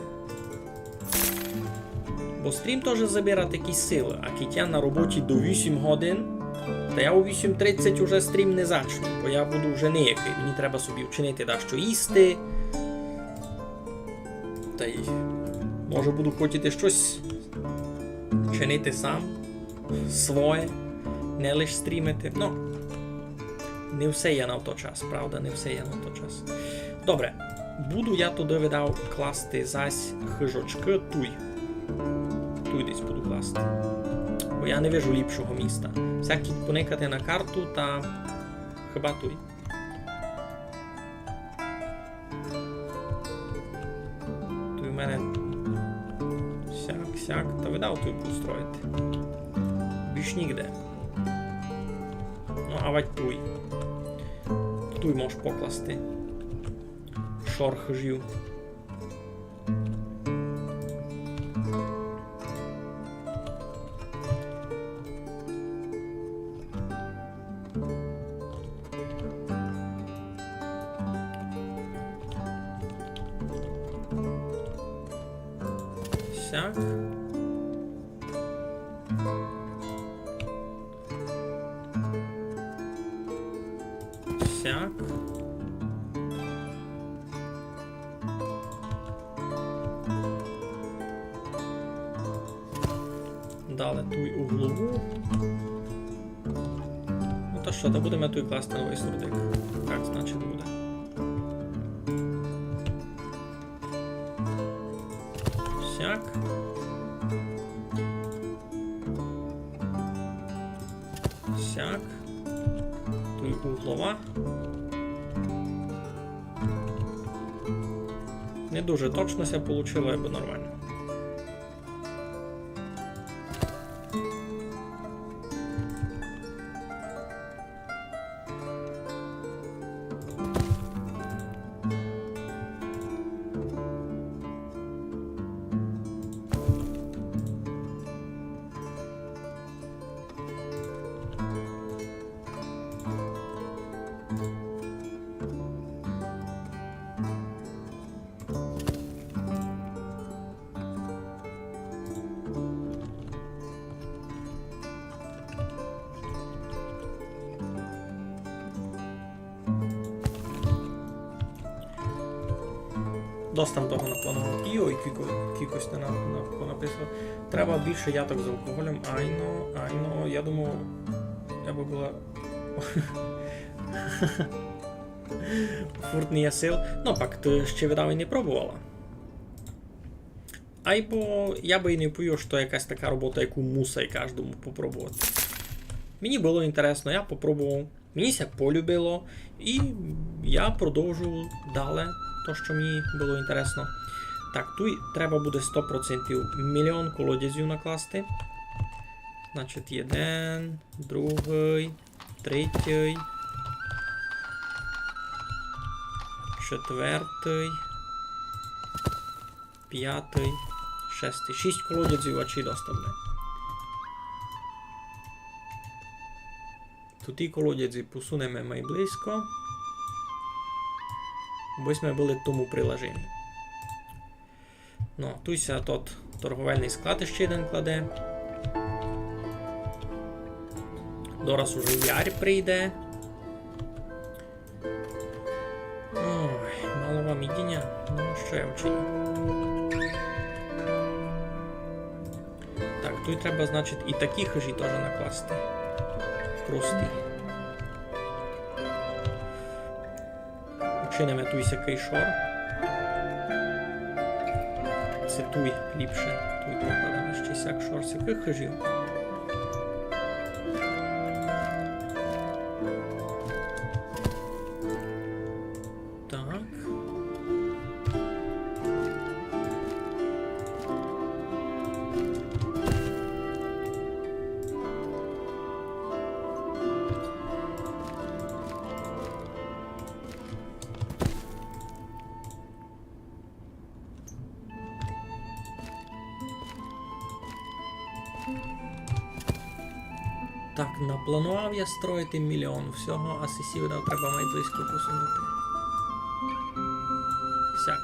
Бо стрім теж забирає якісь сили, а кіт я на роботі до 8 годин, та я у 8:30 уже стрім не зачну, бо я буду вже ніякий, мені треба собі вчинити дещо їсти. Та й може буду хотіти щось чинити сам, своє, не лише стрімити. Ну, не все є на той час, правда, не все є на той час. Добре, буду я туди видав класти зась хижочки туй. Туй десь буду класти. Бо я не вижу ліпшого міста. Всякі поникати на карту та хіба туй. Туй в мене сяк, та видав туй построїти. Більш нігде. Ну, авать туй. Туй можеш покласти. Шор хижів. Сяк. Сяк. Дали туй углову. Ну то що, то будемо туй класти новий сурдик. Як значить буде? Сяк. Сяк. Туй углова. Не дуже точно ся получило, або нормально. Достам того напланував. Йой, кількось не написав. Треба більше яток з алкоголем. Айно. Я думав, я би була... Фурт не є сил. Ну, пак, ти ще видав і не пробувала. Айбо я би і не повів, що якась така робота, яку мусить кожному попробувати. Мені було інтересно, я попробував. Мені ся полюбило. І я продовжу далі. То, що мені було інтересно. Так, тут треба буде 100% мільйон колодязів накласти. Значить, 1, 2, 3, 4, 5, 6. 6 колодязів, а чи доставне. Тут ті колодязі посунемо май близько. Бо ми були в тому приложенні. Ну, туйся тут торговельний склад ще один кладе. Дораз уже яр прийде. Ой, мало вам ідіння. Ну, що я вчиню? Так, тут треба, значить, і такі хижі теж накласти. Прості. Учинимо туйся кейшор. Це туй ліпше. Туй покладемо ще сяк шор сяких хижів. Так. Так, напланував я строїти мільйон всього, а сесію треба майблизько посунути. Сяк.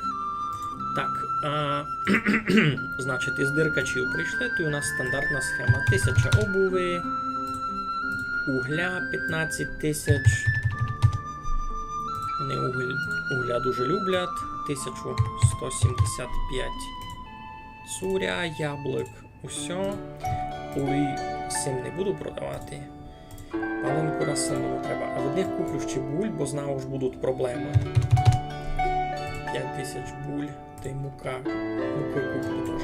Так, значить, із диркачів прийшли, то у нас стандартна схема. 1000 обуви, угля 15 тисяч. Вони угля дуже люблять. 1175 цуря, яблук, усе. Улій сим не буду продавати. Паленку раз самому треба. А в них куплю ще буль, бо знав, що будуть проблеми. 5000 буль, та й мука. Муку куплю теж.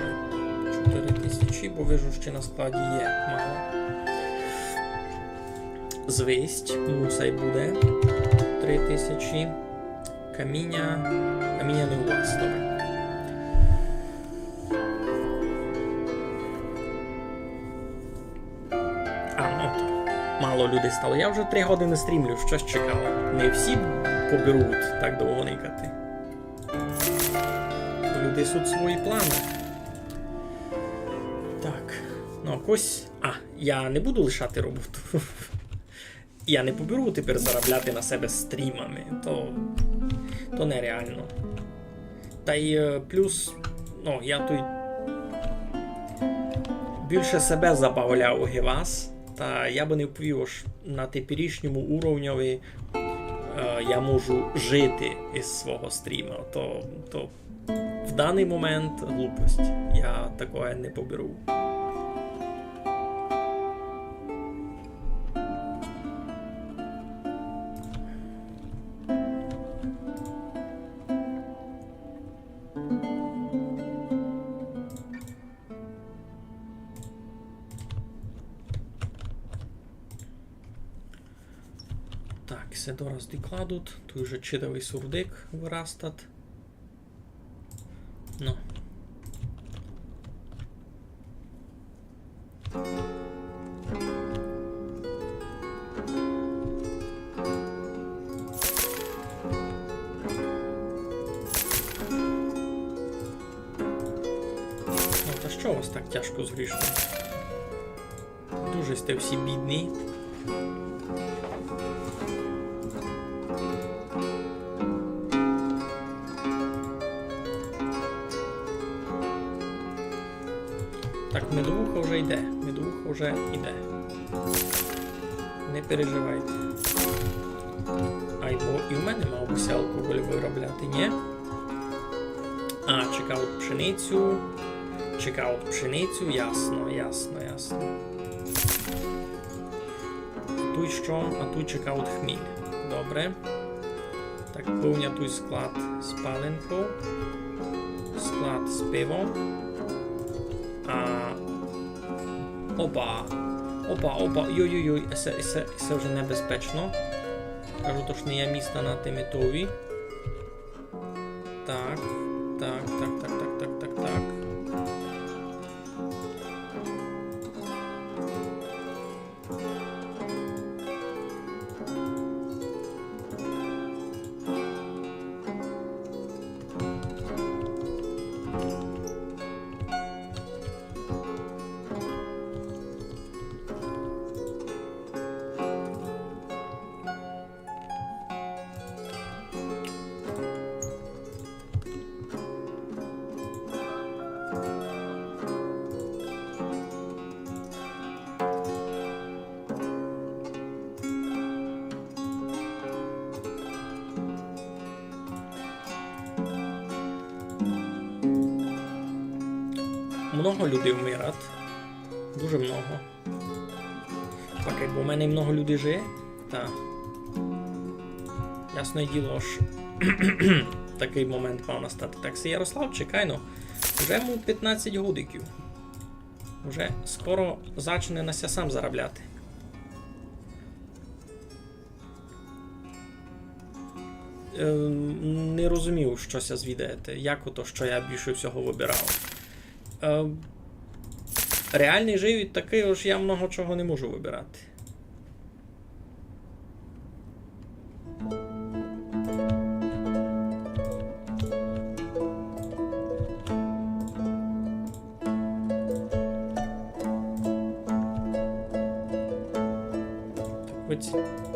4000, бо вижу, що на складі є мало. Звість, мусай буде. 3000. Каміння. Каміння не у вас, добре. Мало людей стало. Я вже 3 години стрімлю, щось чекало. Не всі поберуть так довго никати. Люди суть свої плани. Так. Ну, ось. Я не буду лишати роботу. Я не поберу тепер заробляти на себе стрімами. То нереально. Та й плюс, я тут більше себе забавляв у вас. Та я би не вповів, що на теперішньому уровневі я можу жити із свого стріма. То в даний момент глупость. Я такого не поберу. Так, все дораз докладуть. Тут вже чидовий сурдик вирастать. Ну. Та що у вас так тяжко з грішми? Дуже сте всі бідні. Так, медовуха вже йде. Медовуха вже йде. Не переживайте. Бо і в мене мав бися алкоголь виробляти, ні? Чекають пшеницю. Чекають пшеницю, ясно. Тут що? А тут чекають хміль. Добре. Так, повня тут склад з паленкою. Склад з пивом. Опа. Йой-йой-йой, це вже небезпечно. Кажу, то ж не є міста на Тимитові. Так. много людей вмирать. Дуже много. Так, якби у мене і много людей жиє, так. Ясне діло ж, такий момент мав настати. Так, це Ярослав, чекай, ну. Вже йому 15 годиків. Вже скоро зачне нася сам заробляти. Не розумів, щося звідаєте, як ото, що я більше всього вибирав. Реальний живіт такий, ось я много чого не можу вибирати.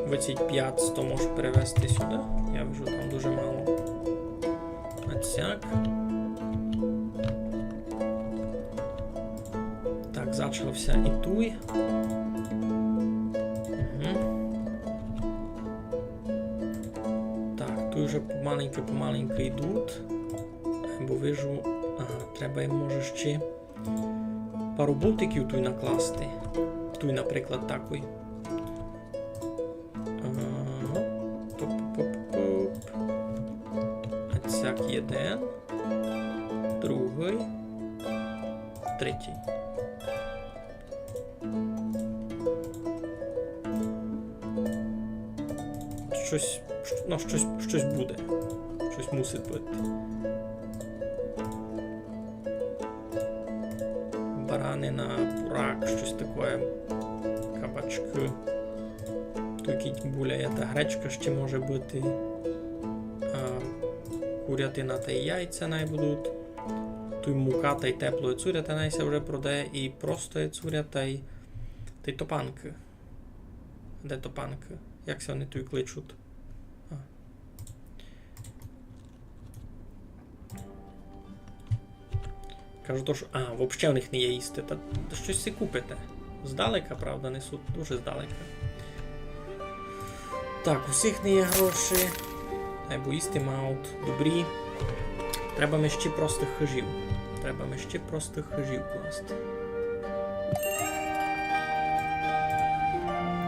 Виціть 500 можу перевести сюди. Я вижу, там дуже мало. Отсяк. Так, зачався і туй. Угу. Так, тут вже помаленько йдуть. Бо вижу, ага, треба їм може ще пару болтиків тут накласти. Тут, наприклад, такий. Отсяк один, другий, третій. Щось буде. Щось мусить бути. Баранина, бурак, щось таке. Кабачки. Тут буляє та гречка ще може бути. Курятина та яйця найбудуть. Тут мука та й теплої цурята найся вже продає. І просто цуря та й топанки. Де топанки? Як це вони тут кличуть? Кажу, що... взагалі в них не є їсти. Та щось всі купите. Здалека, правда, несуть. Дуже здалека. Так, у всіх не є гроші. Бо їсти мають добрі. Треба ми ще простих хижів. Класти.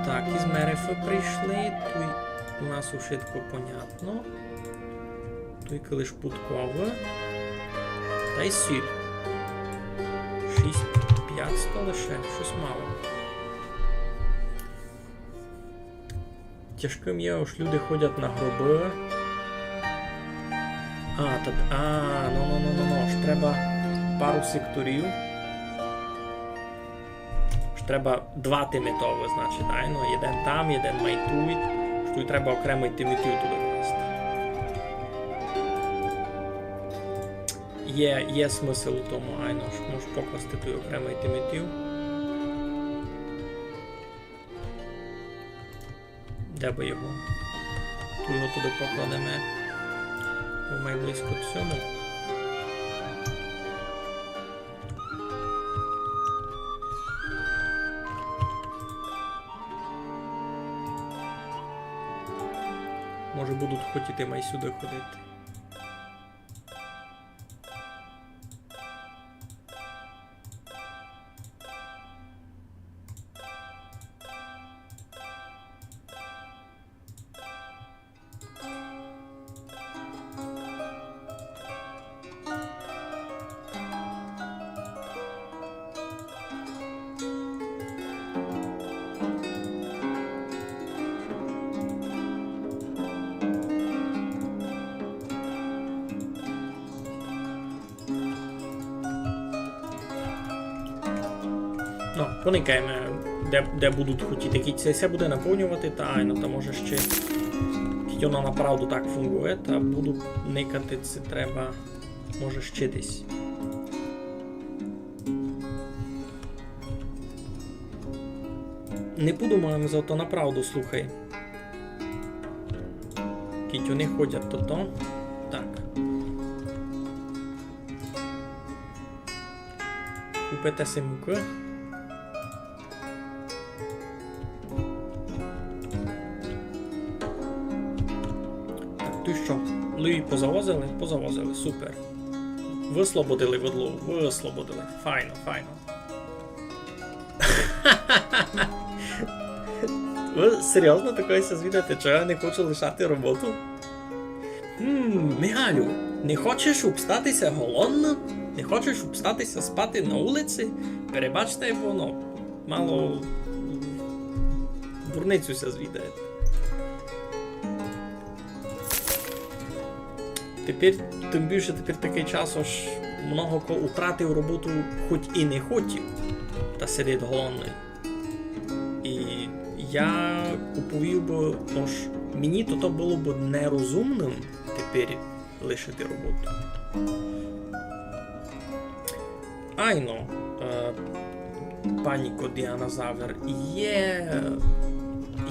Так, із Мерефи прийшли. Тут у нас ушитко понятно. Тут килиш путкове. Та й сіль. 6500 лише, щось мало. Тяжким є, ось люди ходять на гроби. Ж треба пару секторів. Ж треба 2 тимітови, значить, один там, один майтуй. Ж тут треба окремий тимітів туди класти. Є смисл у тому, можеш покласти той окремий тимітів. Де би його? Тут його туди покладемо. Бо має близько до цьому. Може будуть хотіти май сюди ходити. Поникаємо, де будуть хотіти. Кіть це буде наповнювати, та може ще кіть вона направду так фунгує, та буду никати, це треба, може ще десь. Не подумаємо за то направду, слухай. Кіть вони ходять то-то. Так. Купите си муки. Ти що? Луї позавозили? Позавозили, супер. Вислободили ведлу, вислободили. Файно, файно. Ви серйозно такое звідати, що я не хочу лишати роботу? Мігалю, не хочеш обстатися голодним? Не хочеш обстатися спати на вулиці? Перебачте, воно мало дурницю ся звідає. Тепер, тим більше тепер такий час, аж много хто втратив роботу, хоч і не хотів, та сидить голодний. І я оповів би, аж мені то було б нерозумним тепер лишити роботу. Айно, паніко Діанозавр,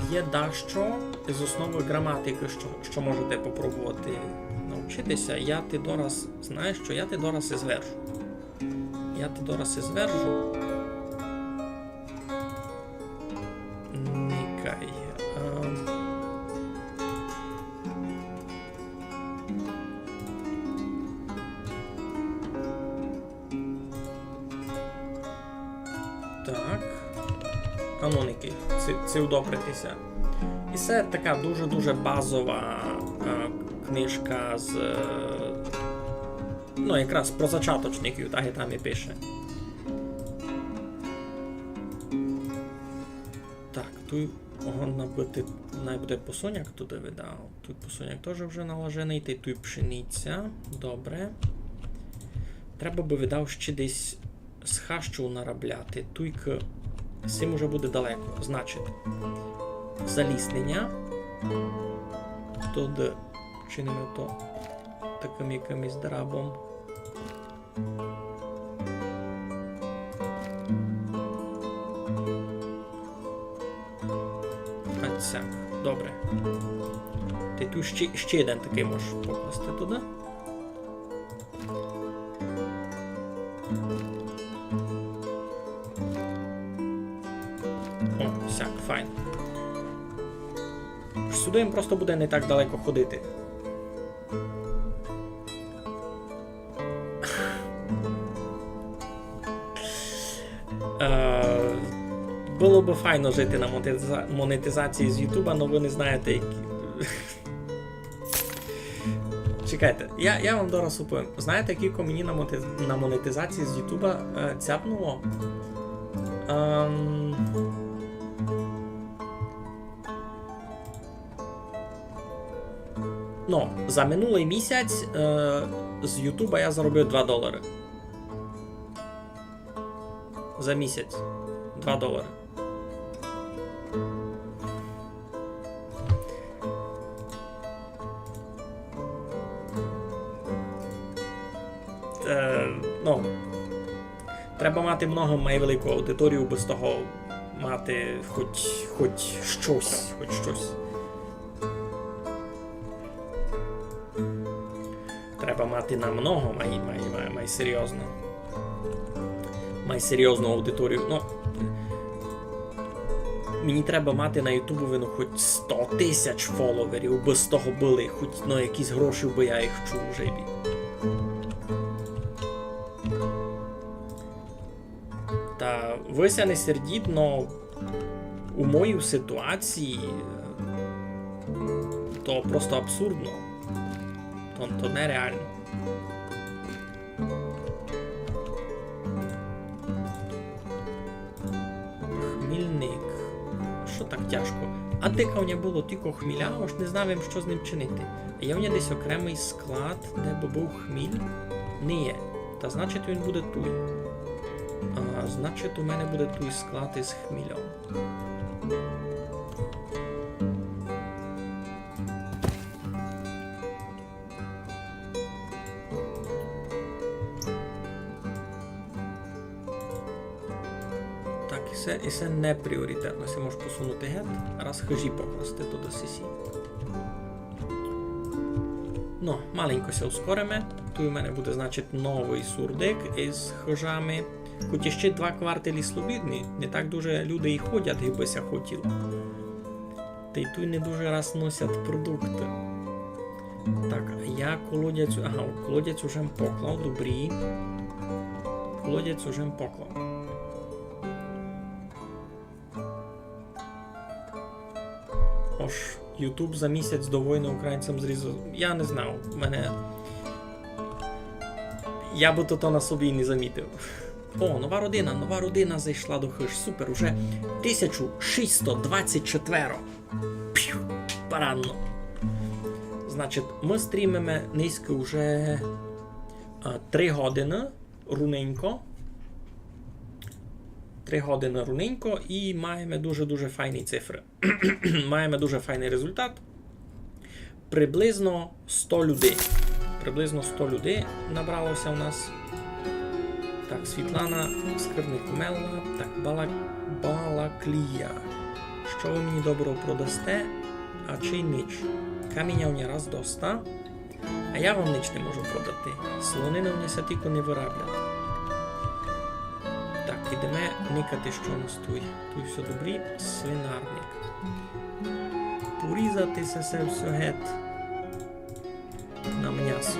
є дещо з основи граматики, що можете попробувати навчитися. Я ти дораз, знаєш що, я ти дораз і звержу. Я ти дораз і звержу. Никай. Так. Аноніки. Це удобритися. І це така дуже-дуже базова книжка з... Ну, якраз про зачаточників, так і там і пише. Так, тут буде посоняк туди видав. Тут посоняк теж вже наложений, та й тут пшениця. Добре. Треба би видав ще десь з хащу наробляти. Туйка з цим уже буде далеко. Значить, заліснення. Тут чинимо то таким якимось драбом. Так, добре. Ти тут ще один такий можеш покласти туди. О, сяк, файн. Сюди їм просто буде не так далеко ходити. Було б файно жити на монетизації з Ютуба, але ви не знаєте, які... Чекайте, я вам зараз оповім. Знаєте, скільки мені на монетизації з Ютуба цяпнуло? Ну, за минулий місяць з Ютуба я заробив $2. За місяць. $2. Ну, треба мати май велику аудиторію, без того мати хоч щось. Треба мати намного серйозну аудиторію. Ну, мені треба мати на ютубовину хоч 100 тисяч фоловерів, без того були, хоч якісь гроші, бо я їх чув вже бі. Та вися не сердіть, но у моїй ситуації то просто абсурдно. То нереально. Хмільник. Що так тяжко? А дикавня було тільки хміля, аж не знав, що з ним чинити. А є в нього десь окремий склад, де би був хміль? Не є. Та значить він буде тут. Значить у мене буде той склад із хмілем. Так, і це не пріоритетно. Це можеш посунути гет, раз хижі покласти туди сісі. Ну, маленько се ускоримо. Тут у мене буде, значить, новий сурдик із хижами. Хоч ще 2 кварталі слобідні, не так дуже люди і ходять, якби хотіло. Та й тут не дуже раз носять продукти. Так, а я колодязь... Ага, колодязь уже поклав, добрі. Колодязь уже поклав. Ож, YouTube за місяць до війни українцям зрізав. Я не знав, мене... Я би то на собі не замітив. О, нова родина зайшла до хиш. Супер, уже 1624. П'ю, паранно. Значить, ми стрімимо низько вже 3 години руненько. 3 години руненько і маємо дуже-дуже файні цифри. Маємо дуже файний результат. Приблизно 100 людей. Приблизно 100 людей набралося у нас. Так, Світлана, Скарбник Мелла, так, Балаклія. Що ви мені доброго продасте, а чи ніч? Каміння у мене раз доста, а я вам ніч не можу продати. Солонини у мене тільки не вироблять. Так, ідемо никати, що у нас тут. Тут все добрі. Свинарник. Порізати все геть на м'ясо.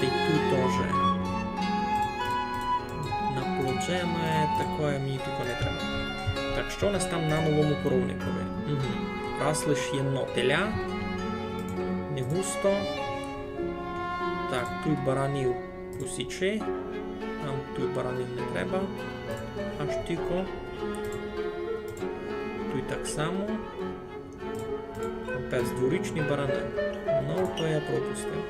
Та й тут теж. Наплоджене, таке мені тільки не треба. Так, що у нас там на новому коровникові? Угу. Раз лиш єдно теля. Не густо. Так, тут баранів посічи. Нам тут баранів не треба. Аж тільки. Тут так само. Опять дворічні барани. Ну, то я пропустив.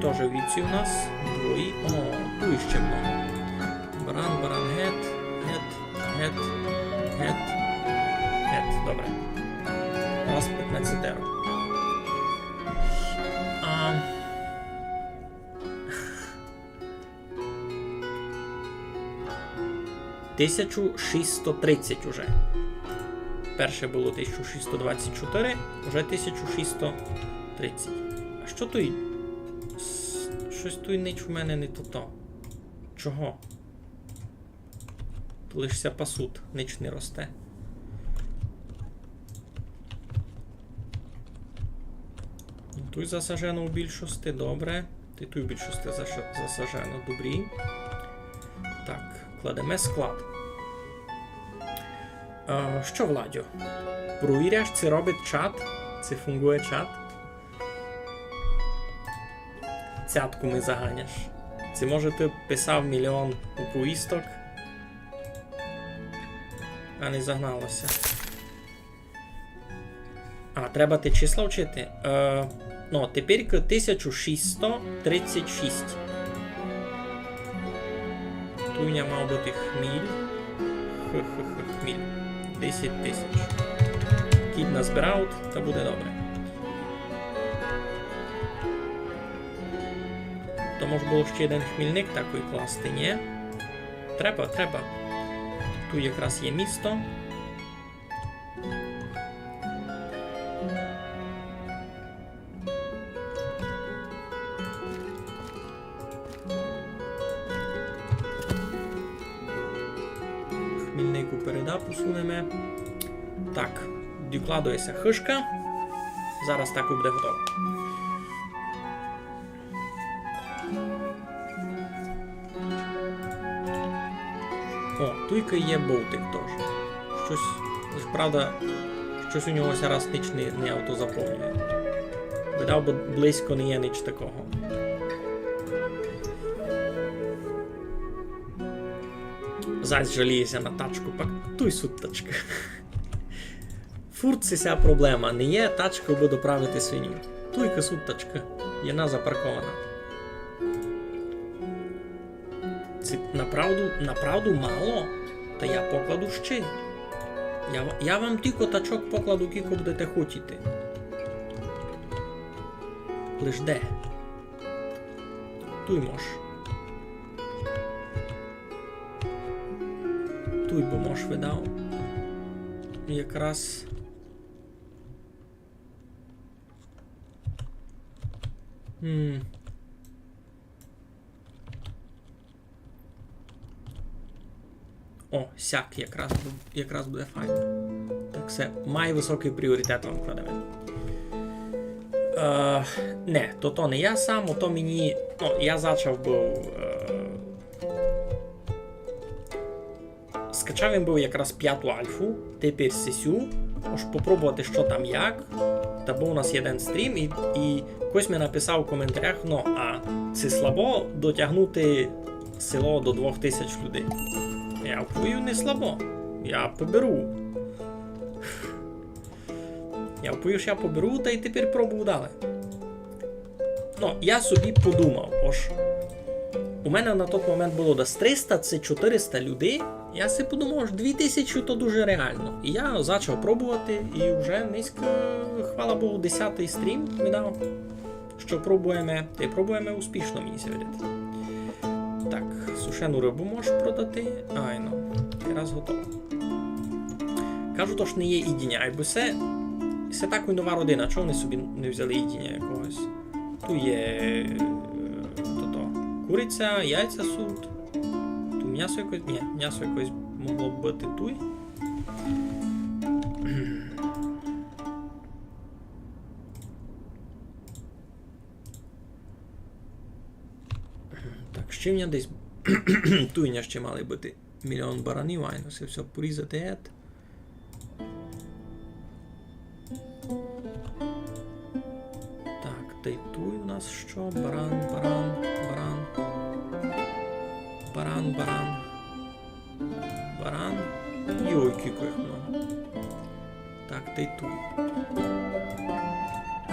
Теж віці у нас двої. О, тут ще много. Баран, гет. Добре. Раз 15 евро. 1630 уже. Перше було 1624, вже 1630. А що тут? Щось тут ніч у мене не то. Чого? Лишся пасут, ніч не росте. Тут засажено у більшості, добре. Ти тут у більшості засажено, добрі. Так, кладемо склад. Що, Владю? Провіряш, чи робить чат? Чи фунгує чат? Цятку ми заганяш. Чи може ти писав мільйон у повісток? А не загналося. А, треба ти числа вчити? Ну, тепер 1636. Туня мав бути хміль. Хміль. 10 тисяч. Кіт назбирав, та буде добре. То може було ще один хмільник такий класти, ні? Треба. Тут якраз є місто. Хмільнику переда посунемо. Так, докладується хишка. Зараз так буде готово. О, тут є болтик теж. Щось, правда, щось у нього раз ніч не автозаповнює. Видав, бо близько не є ніч такого. Зась жаліється на тачку, пактуй сутачка. Фуртці ся проблема, не є тачка, аби доправити свиню. Туйка сутачка, єна запаркована. Це направду мало? Та я покладу ще. Я вам тільки тачок покладу, кілько будете хотіти. Лиш де? туй мож. Туй би мож видав. Якраз... О, сяк якраз буде файно. Так, все, має високий пріоритет вам кладемо. Не, то не я сам, то мені... Ну, я зачав був... Скачав він був якраз 5-ту альфу, тепер сесю, аж попробувати, що там як. Та був у нас один стрім, і хтось мені написав в коментарях, ну, а це слабо дотягнути село до 2000 людей. Я впою не слабо. Я поберу. Я впою, що я поберу, та й тепер пробую далі. Ну, я собі подумав, ось. У мене на той момент було десь 300, це 400 людей. Я собі подумав, що 2000 то дуже реально. І я почав пробувати, і вже низько, хвала Богу, 10-й стрім видав, що пробуємо, та й пробуємо успішно, мені се видати. Так, сушену рибу можеш продати. Ай, ну, раз готово. Кажу, то ж не є ідіння, айбо це так нова родина, чого вони собі не взяли ідіння якогось? Тут є куриця, яйця суд. Тут м'ясо якось... Ні, м'ясо якось могло б бути тут. Так, щівня десь... Туйня ще мали бути мільйон баранів, айно, це все порізати гет. Так, та й туй у нас що? Баран. Йой, кілько їх много. Так, та й туй.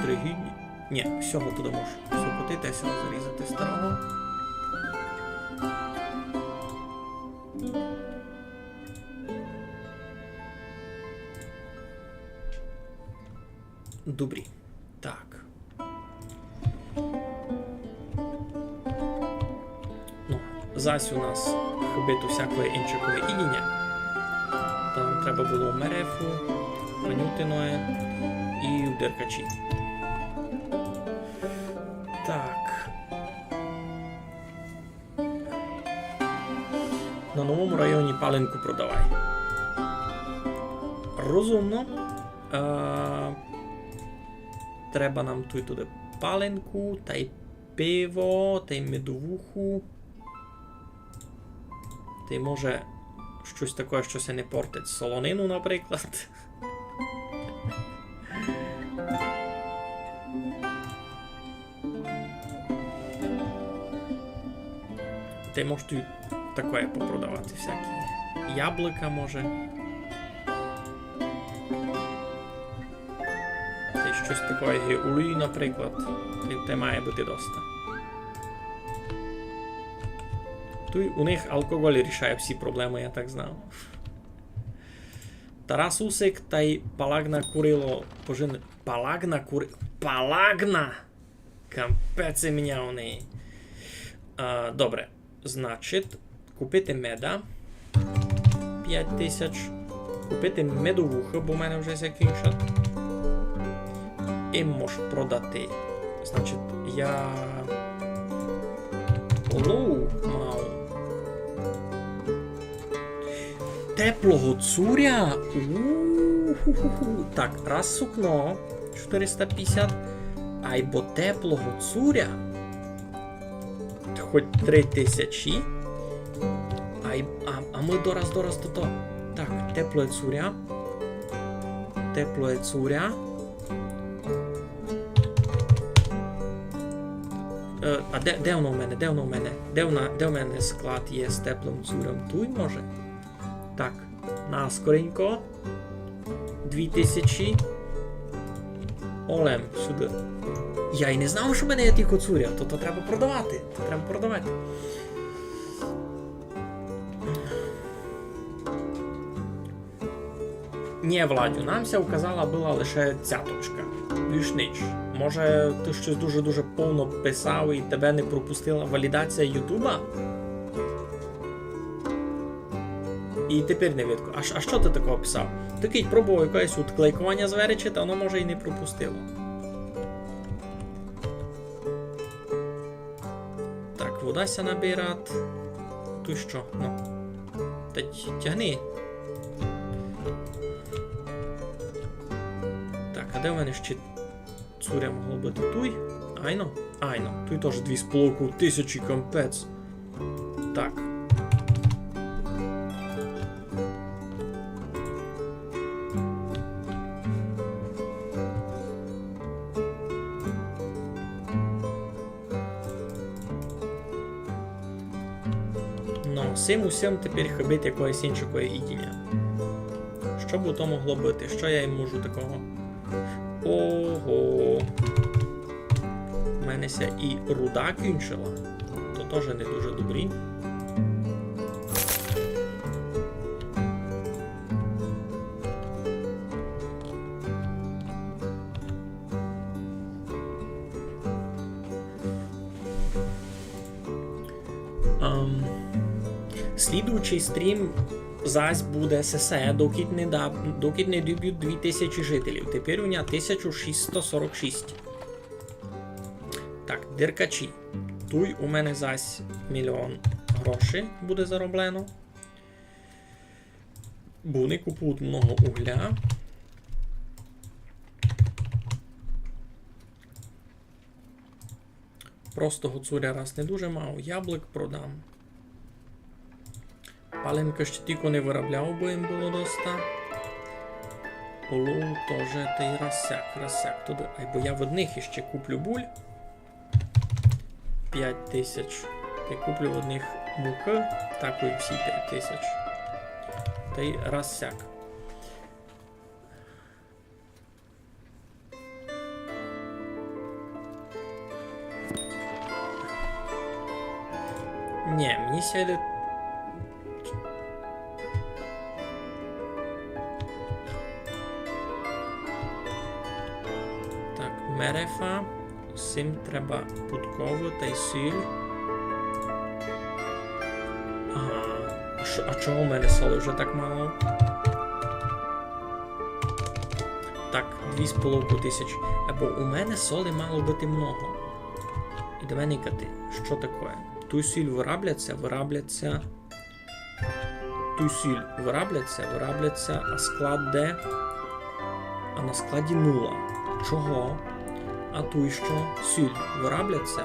3 гідні. Ні, всього туди можу. Сухоти тесіла зарізати старого. Добрі. Так. Ну, зась у нас хибито всякої іншої ідіння. Там треба було мерефу, панютиної і в деркачі. Так. На новому районі паленку продавай. Розумно. Треба нам туди паленку, та й пиво, та й медовуху. Та й може щось таке, що се не портить. Солонину, наприклад. Та й може тут таке попродавати всякі. Яблука може. Та й щось таке, олій, наприклад. Та має бути доста. Тут у них алкоголь рішає всі проблеми, я так знав. Тарас Усик та й Палагна Курило пожени... Палагна! Кампеце мене у неї. Добре. Значить, купити меда 5000. Купити медовуху, бо в мене вже закінчать. І можу продати. Значить, я... Олоу мав. Теплого цуря. Так, раз сукно 450. Айбо теплого цуря. Хоч 3000. А ми дораз то. Так, тепле цуря. Тепле цуря. А де воно в мене? Де в мене склад є з теплим цурем? Тут може? Так, наскоренько. 2000. Олем, сюди. Я й не знав, що в мене є тільки цуря. То треба продавати. Ні, Владю, нам ся указала була лише цяточка. Більш ніч. Може, ти щось дуже-дуже повно писав і тебе не пропустила валідація Ютуба? І тепер не видко. А що ти такого писав? Такий пробував якесь відклейкування зверечі, та воно може і не пропустило. Так, водася набирати. Тут що? Ну. Та тягни. Так, а де в мене ще цуря могло бути? Туй? Айно? Айно. Туй теж 2500 компець. Так. Ну, сим усім тепер хибити якоїсь іншого ідіння. Що б то могло бути? Що я їм можу такого? Ого. У мене ся і руда кінчила. То теж не дуже добрі. Слідуючий стрім зась буде ССЕ, доки не доб'ють 2000 жителів. Тепер у нього 1646. Так, диркачі. Туй у мене зась мільйон грошей буде зароблено. Буни купують много угля. Просто гуцуля раз не дуже мав. Яблук продам. Паленка ще тільки не виробляв, бо їм було доста. Олов теж та й розсяк. Туди. Ай, бо я в одних іще куплю буль. 5000. Та й куплю в одних муки. Так і всі 5000. Та й розсяк. Ні, мені сяде. Мерефа, сим треба путкову та й сіль. Ага, а чого у мене соли вже так мало? Так, 2500. Або у мене соли мало бути много. І до мене кати, що таке? Ту сіль виробляться. Ту сіль виробляться, а склад де? А на складі 0. Чого? А туй що? Сіль виробляться?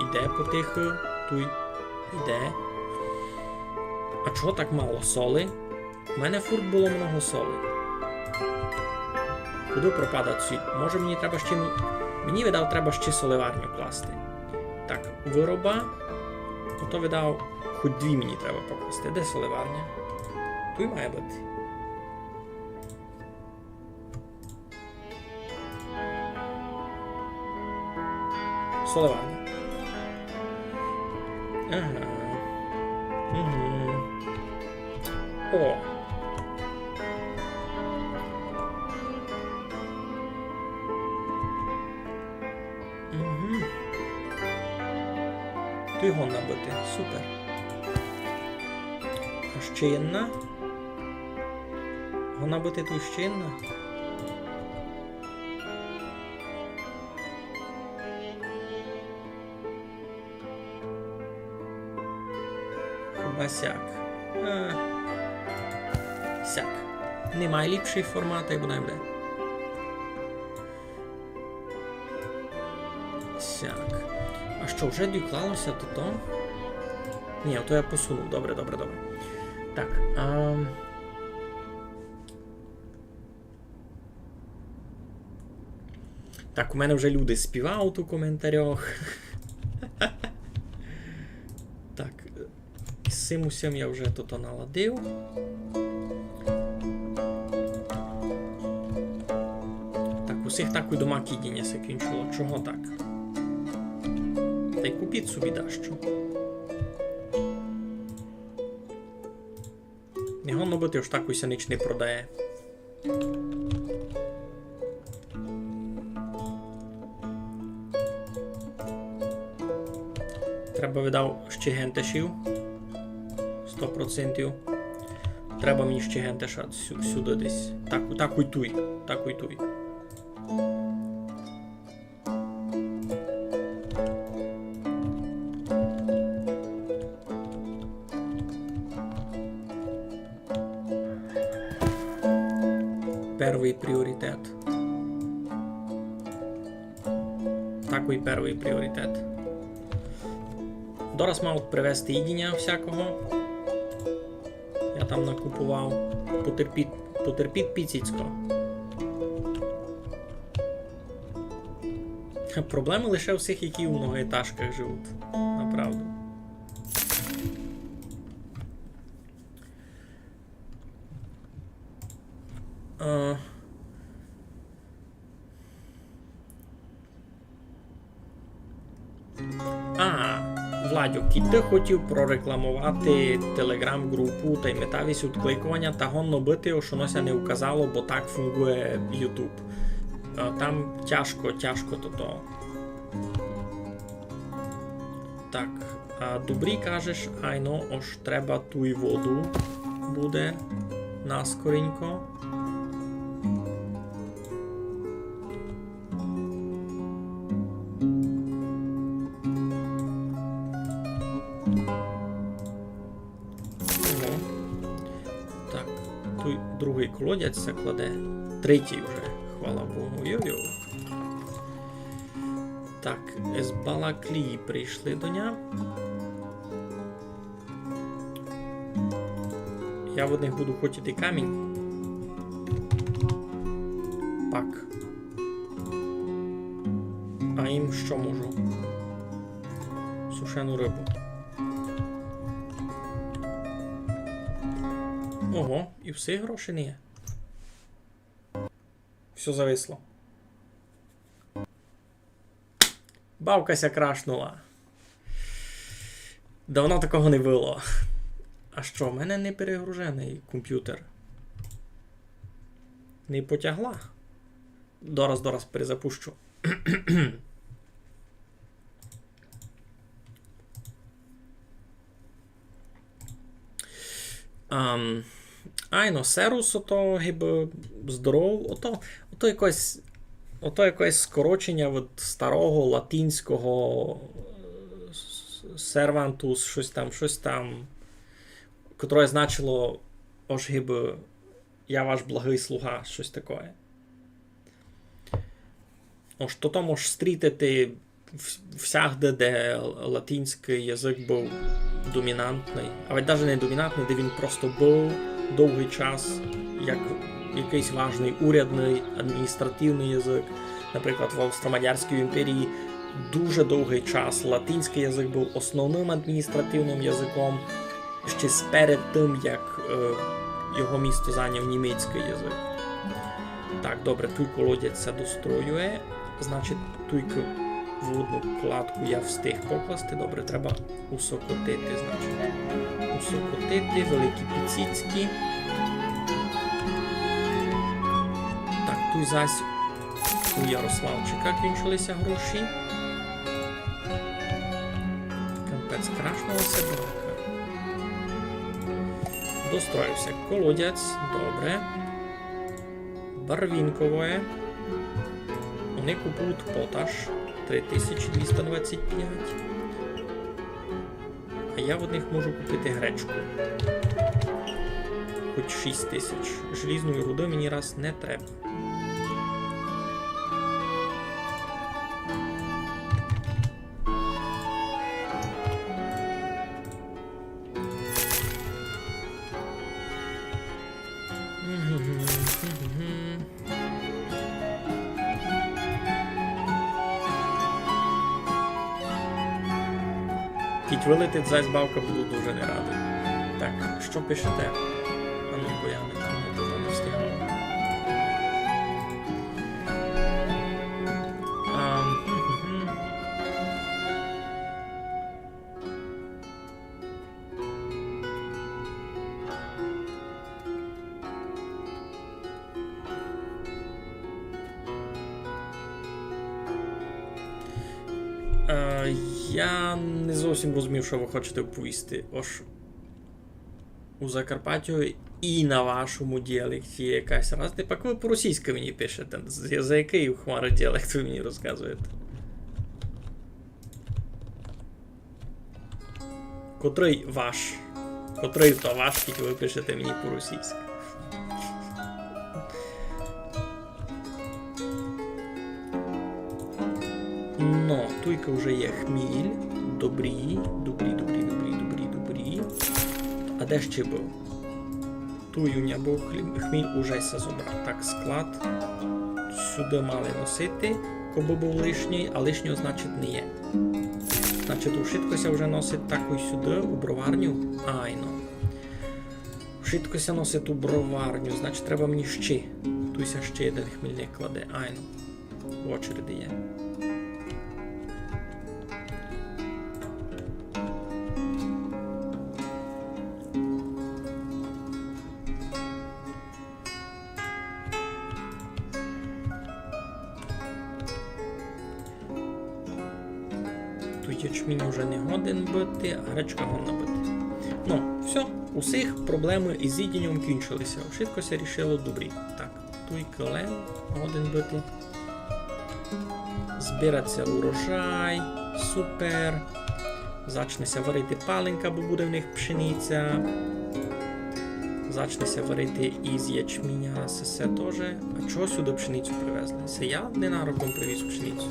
Іде потихо, туй іде. А чого так мало соли? У мене фурт було много соли. Куди пропадає сіль? Може мені треба ще... Мені, видав, треба ще соливарню класти. Так, вироба. Ото, видав, хоч 2 мені треба покласти. Де соливарня? Туй має бути. Соливарня. Ага. Угу. О. Угу. Тут його набити. Супер. А ще одна? Його набити тут ще одна? Сяк. Сяк. Немає ліпший формат, як буде. Сяк. А що, вже доклалося то? Ні, то я посунув. Добре. Так. Так, у мене вже люди співають у коментарях. Так. З цим усім я вже тут наладив. Так, усіх так і дома кидіння закінчило. Чого так? Та й купіть собі дащо. Його, мабуть, аж так уся ніч не продає. Треба видав ще гентешів. 100%. Треба мені ще гентеша сюди десь. Так уйтуй. Так уйтуй. Перший пріоритет. Такий перший пріоритет. Дораз мав привезти їдіння всякого. Я там накупував. Потерпіть піціцько. Проблеми лише у всіх, які у многоетажках живуть. Направду. Владьок, і ти хотів прорекламувати телеграм-групу та й метавість відкликування, та гонно бити, що нося не вказало, бо так фунгує YouTube. Там тяжко то. Так, добрі кажеш, айно, ож треба ту й воду буде наскоренько. Так, тут другий колодязь це кладе. Третій вже, хвала Богу. Йо-йо. Так, з Балаклії прийшли до ня. Я в одних буду хотіти камінь. Пак. А їм що можу? Сушену рибу. Ого, і все гроші не є. Все зависло. Бавкася крашнула. Давно такого не було. А що, в мене не перегружений комп'ютер? Не потягла? Дораз перезапущу. Айно, серус, ото гиби здоров, ото якесь скорочення від старого латинського сервантус, щось там, котре значило, ож гиби, я ваш благий слуга, щось таке. Ож то можеш стрітити всягде, де латинський язик був домінантний, а навіть не домінантний, де він просто був довгий час, як якийсь важний урядний, адміністративний язик. Наприклад, в Австро-Мадярській імперії дуже довгий час латинський язик був основним адміністративним язиком, ще перед тим, як його місто зайняв німецький язик. Так, добре, той колодязь це достроює, значить, той водну кладку я встиг покласти. Добре, треба усокотити, значить. Усокотити, великі піціцькі. Так, тут зась у Ярославчика кінчилися гроші. Кампець крашнулася балка. Достроївся колодязь, добре. Барвінкове. Вони купують поташ. 3225. А я в одних можу купити гречку. Хоч 6000. Желізної руди мені раз не треба. Тіть вилетить, зась бавка, буду дуже не радий. Так, що пишете? А ну, бо я не встигав. Я не зовсім розумів, що ви хочете оповісти. Ож у Закарпаттю і на вашому діалекті є якась раз. Тепер ви по-російськи мені пишете. За який у Хмари діалект ви мені розказуєте? Котрий ваш? Котрий то ваш, тільки ви пишете мені по-російськи? Но, туйка вже є хміль. Добрі. А де ще був? Туй у нього був хміль, уже се забрав. Так, склад. Сюди мали носити, коби був лишній, а лишнього, значить, не є. Значить, у швидкося вже носить таку сюди, у броварню. Айно. Швидкося носить у броварню, значить, треба мені ще. Туйся ще один хмільник кладе. Айно. В очереді є. Ячмінь вже не годен бити, а гречка годна бити. Ну, все, усіх проблеми із їдінням кінчилися. Швидкося рішило добрі. Так, туй килем годен бити. Збирається урожай, супер. Зачнеться варити паленка, бо буде в них пшениця. Зачнеться варити із ячміня, сесе теж. А чого сюди пшеницю привезли? Це я ненароком привіз пшеницю.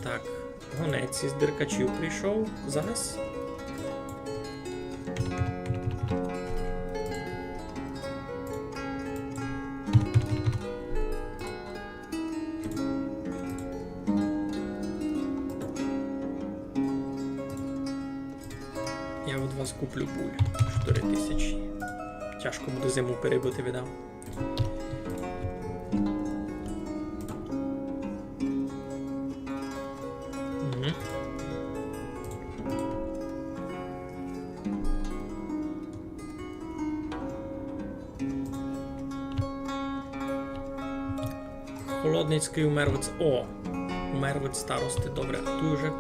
Так. Гонець із деркачів прийшов зараз. Я від вас куплю буль. 4000. Тяжко буде зиму перебити, віддам. Холодницький умер від... О! Умер від старости, добре. А тут вже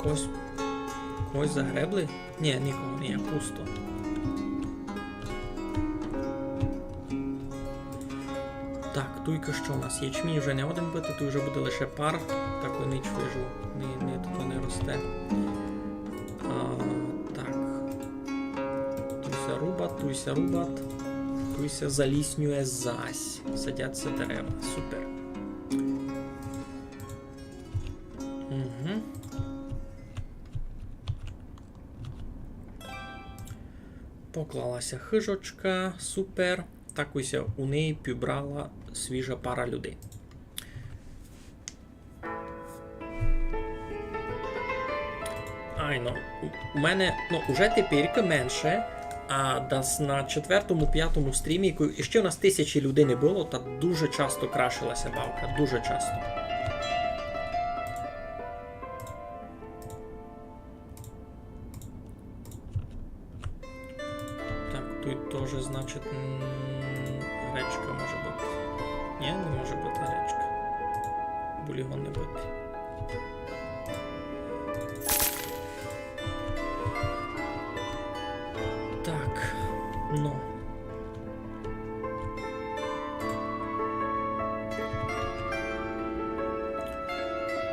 когось загребли? Ні, нікого не є, пусто. Так, туйка що у нас? Ячмінь вже не один бити, тут вже буде лише пар. Так, ніч вижу, тут не росте. Так. Туйся рубат. Туйся заліснює зась. Садяться дерева. Супер. Угу. Поклалася хижочка, супер. Так ось у неї пібрала свіжа пара людей. Айно, у мене, уже тепер менше, а десь на 4-5 стрімі, і ще у нас 1000 людей не було, та дуже часто крашилася бавка, дуже часто. Тут теж, значить, гречка може бути. Ні, не може бути гречка. Бульйон не бути. Так, ну.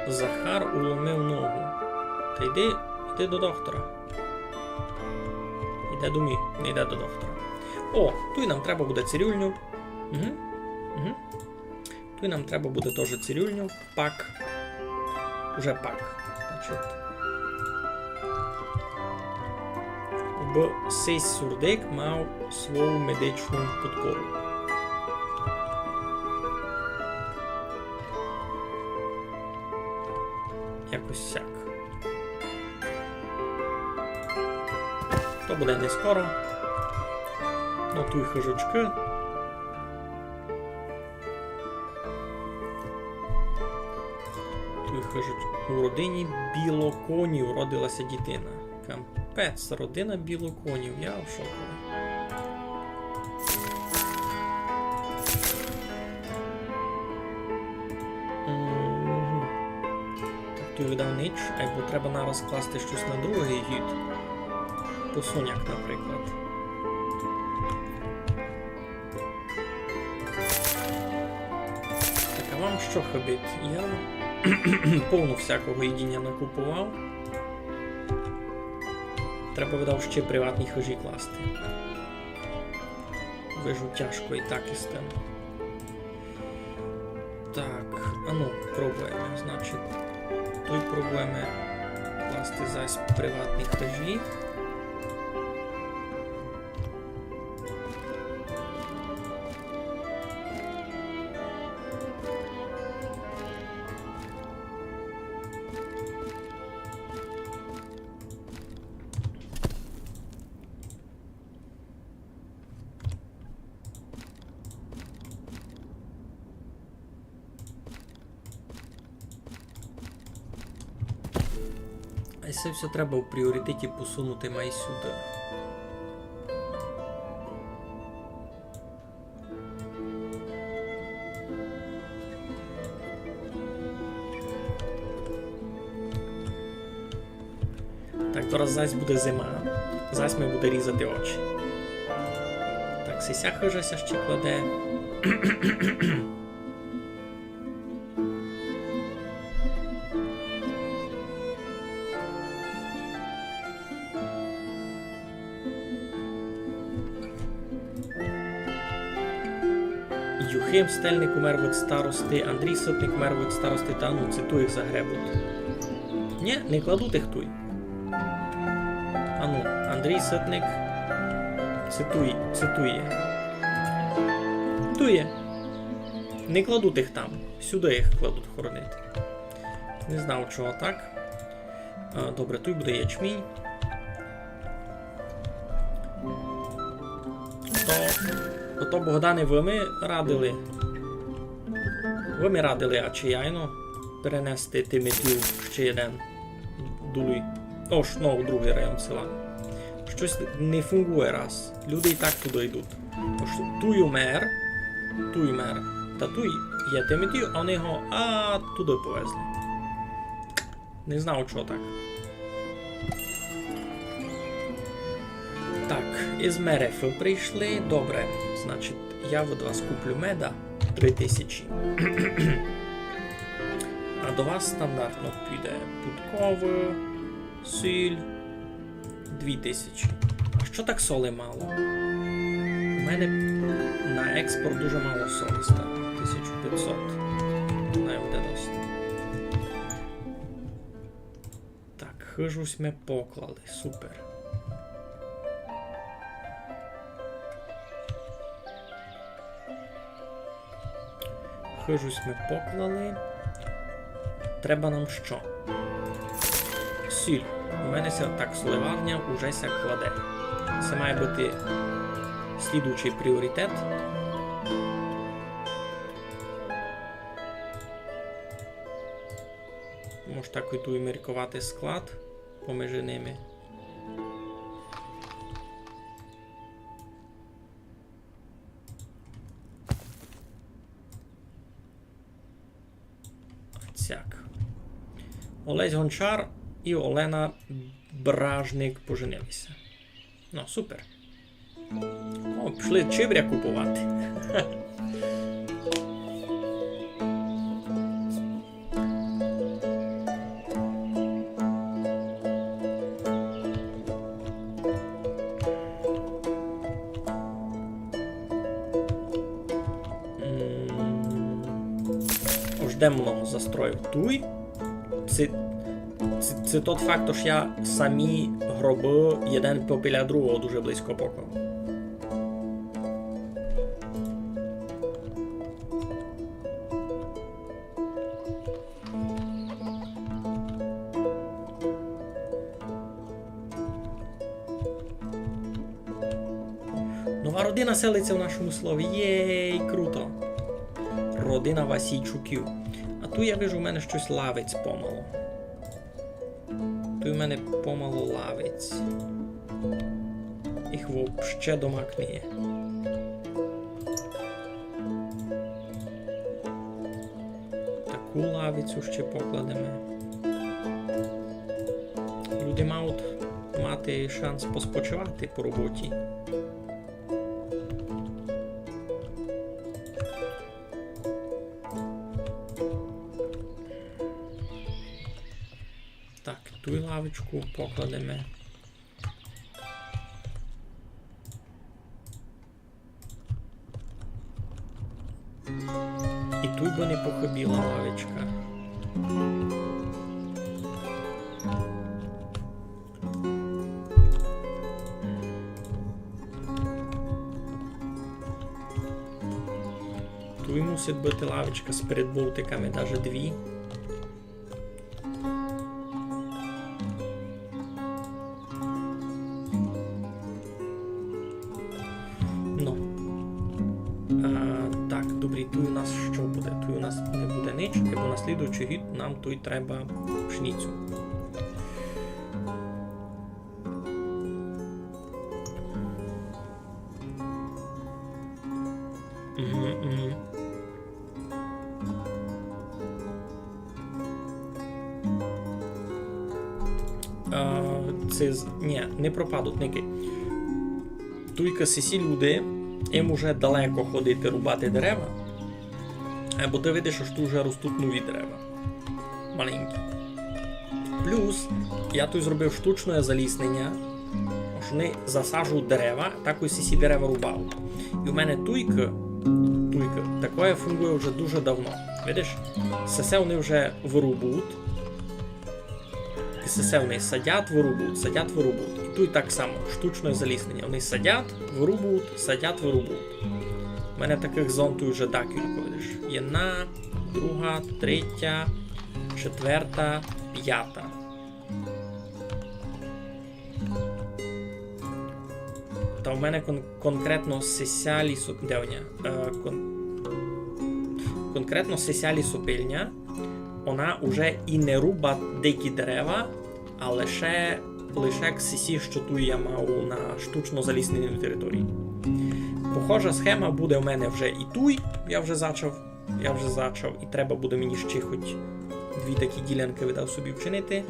Захар уломив ногу. Та йди до доктора. Йде до мій, не йде до доктора. О, тут нам треба буде цирюльню. Тут нам треба буде теж цирюльню. Пак. Уже пак. Значить. Бо цей сурдик мав свою медичну підпору. Якось сяк. То буде не скоро. Ну, тут хижачки. Тут хижачки. У родині білоконів родилася дитина. Кампець, родина білоконів. Я в шоку. Так, тут видав панич, або треба нараз класти щось на другий гід. Посуняк, наприклад. Так, а вам що хобить? Я повно всякого їдіння накупував. Треба видав ще приватні хижі класти. Вижу тяжко і так із тим. Так, а ну, пробуємо. Значить, тут пробуємо класти зась приватні хижі. А це все треба в пріоритеті посунути май сюди. Так, зараз зась буде зима. Зась ми буде різати очі. Так, сися хижася ще кладе. Юхим Стельник умер від старости, Андрій Ситник умер від старости, та ну, циту їх загребуть. Ні, не кладу тих туй. Ану, Андрій Ситник цитує. Тує. Не кладу тих там. Сюди їх кладуть хоронити. Не знав, чого так. Добре, тут буде ячмінь. То Богдане, ви ми радили, очаяйно перенести Тиметів ще один дулюй. У другий район села. Щось не фунгує раз. Люди і так туди йдуть. Туй мер, та туй є Тиметів, а вони його туди повезли. Не знав, чого так. Так, із Мерефи прийшли. Добре, значить, я від вас куплю меда 3000. А до вас стандартно піде будково, сіль 2000. А що так соли мало? У мене на експорт дуже мало соли стало. 1500. Не буде досить. Так, хижусь ми поклали. Супер. Хижусь ми поклали. Треба нам що? Сіль. У мене так соливарня уже ся кладе. Це має бути слідуючий пріоритет. Може так і тут міркувати склад поміж ними. Олесь Гончар і Олена Бражник поженилися. Ну, супер. О, пішли чибря купувати. Ждемо застроїв туй. Це тот факт, що я самі гроби один попіля другого дуже близько поклав. Нова родина селиться в нашому слові. Єй, круто. Родина Васійчуків. А тут я вижу, у мене щось лавець помало. Тут у мене помало лавець. Їх вообще домак не є. Таку лавицю ще покладемо. люди мають мати шанс поспочивати по роботі. Так, ту лавочку покладемо. І тут би не похибіла лавочка. Тут мусить бути лавочка з передболтиками, навіть дві. Тут у нас що буде? Тут у нас не буде нічого, бо на слідуючий рік нам тут треба пшеницю. Це ні, не пропадуть ники. Туйка сісі люди, їм уже далеко ходити рубати дерева. Бо ти видиш, що тут вже ростуть нові дерева. Маленькі. Плюс, я тут зробив штучне заліснення, що вони засаджують дерева, так ось ці дерева рубають. І у мене туйка, таке функує вже дуже давно. Видиш? Сесе вони вже вирубують. І сесе вони садять, вирубують. І тут так само, штучне заліснення. Вони садять, вирубують. У мене таких зон тут вже декілька, видиш. Одна, друга, третя, четверта, п'ята. Та в мене конкретно сесялі конкретно сесялі сопильня, вона вже і не руба дикі дерева, а лише сесі, що тут я мав на штучно залісненій території. Похожа схема буде в мене вже і туй, я вже зачав, і треба буде мені ще хоч дві такі ділянки видав собі вчинити.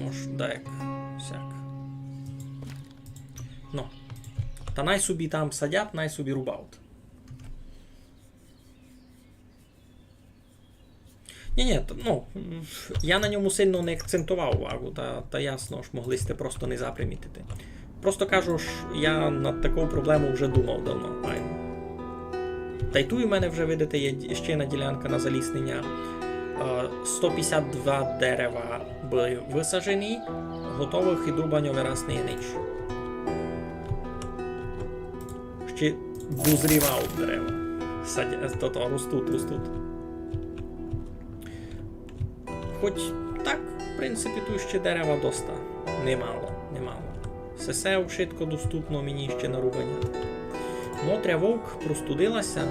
Може, так, всяк. Ну, та най собі там садять, най собі рубають. Ні, ну, я на ньому сильно не акцентував увагу, та ясно ж, могли сте просто не запримітити. Просто кажу, що я над таку проблему вже думав давно. Та й тут у мене вже, видите, є ще одна ділянка на заліснення. 152 дерева були висаджені, готових і дубаньовий раз не є ніч. Ще дозрівають дерева. Ростуть. Хоч так, в принципі, тут ще дерева доста. Немало. Сесе швидко доступно мені ще на рубання. Мотря вовк простудилася.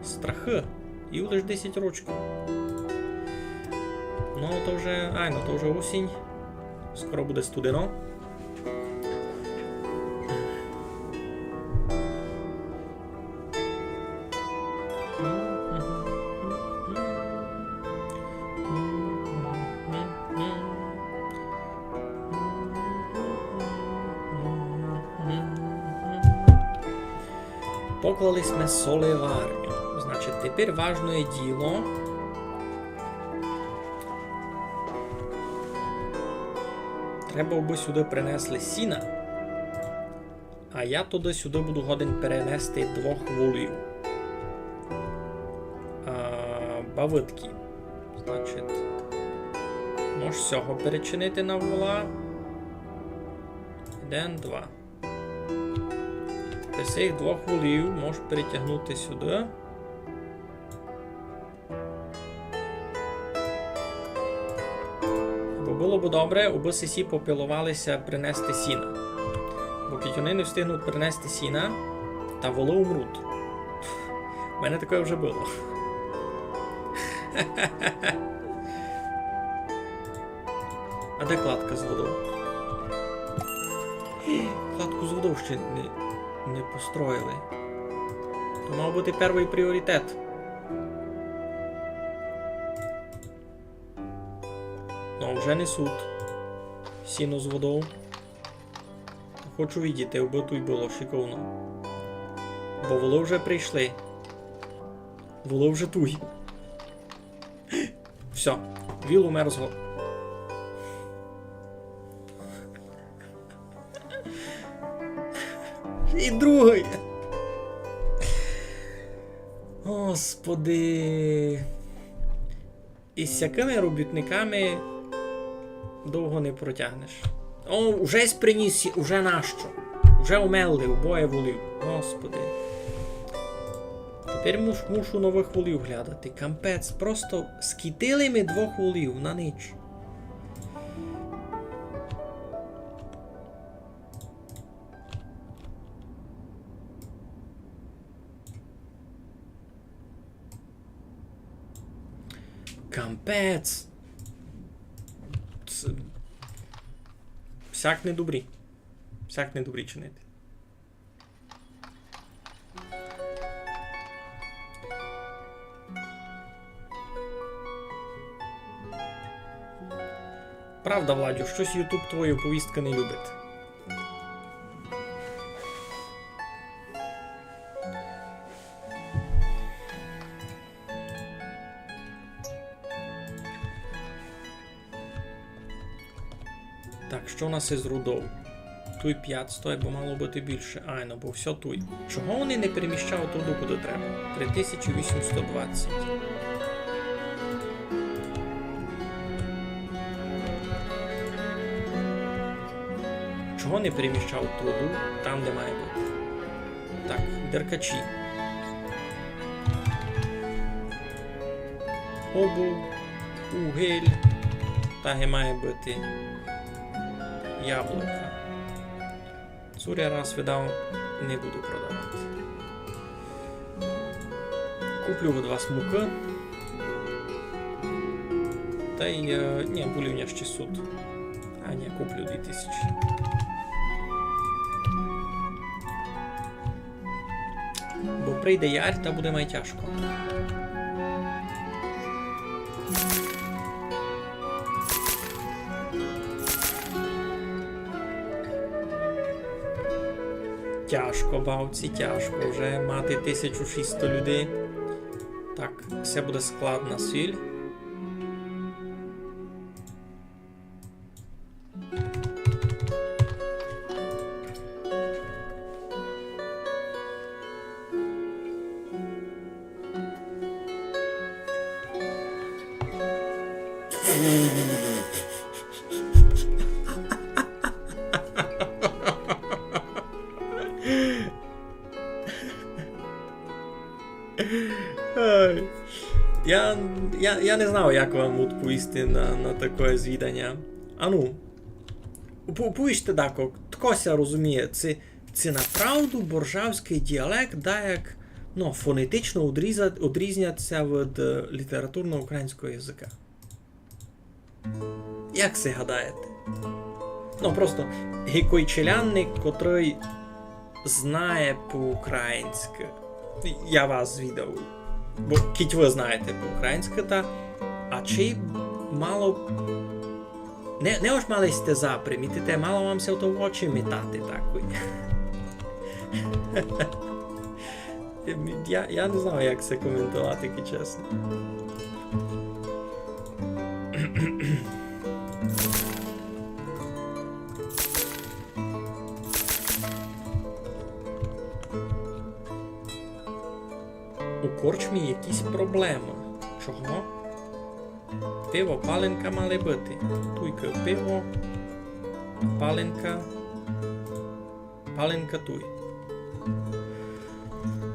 Страхи. І лише 10 років. Ну, то вже осінь. Скоро буде студено. Поклали ми солеварню. Значить, тепер важне діло. Треба би сюди принесли сіна. А я туди сюди буду годен перенести 2 волів. Бавитки. Значить, можеш цього перечинити на вола. 1, 2. Цих 2 волів можеш перетягнути сюди. Бо було б добре, аби сесі попілувалися принести сіна. Бо коли вони не встигнуть принести сіна, та воли умруть. У мене таке вже було. А де кладка з водою? Кладку з водою ще не построїли. То мав бути перший пріоритет. Ну, вже несуть. Сіно з водою. Хочу видіти, аби тут було шиковно. Бо воли вже прийшли. Воли вже тут. Все, віл умер з голоду. І другий. Господи. Із всякими робітниками довго не протягнеш. О, уже приніс, уже нащо? Уже умерли, обоє волів. Господи. Тепер мушу нових волів глядати. Кампець, просто скітили ми двох волів на ніч. Кампець. Всяк недобрі. Всяк недобрі чинити. Правда, Владю, щось Ютуб твою повістки не любить. Так, що у нас із рудов? Туй 5 стоїть, бо мало бути більше. Ай, ну бо все туй. Чого вони не переміщають руду куди треба? 3820. Чого не переміщають руду там, де має бути? Так, деркачі. Обув, угель. Так і має бути. Яблука. Цуря раз видав, не буду продавати. Куплю від вас муки. Та й, ні, булівня ще суд. А, ні, куплю 2000. Бо прийде яр, та буде май тяжко. Тяжко, бавці, тяжко. Вже мати 1600 людей. Так, все буде складна сіль. Я не знав, як вам відповісти на таке звідання. Ану, повіжте тако, ткося розуміє, це направду боржавський діалект, да, як, ну, фонетично одрізняться від літературного українського язика. Як це гадаєте? Ну, просто гікойчелянник, котрий знає по-українськи. Я вас звідав. Бо кіть ви знаєте по-українськи, та, а чи мало... Не ось мали сте запримітити, мало вам се в то в очі мітати такої. Я не знаю, як це коментувати, чесно. У корчмі якісь проблеми. Чого? Пиво, паленка мали бути. Туйка пиво, паленка туй.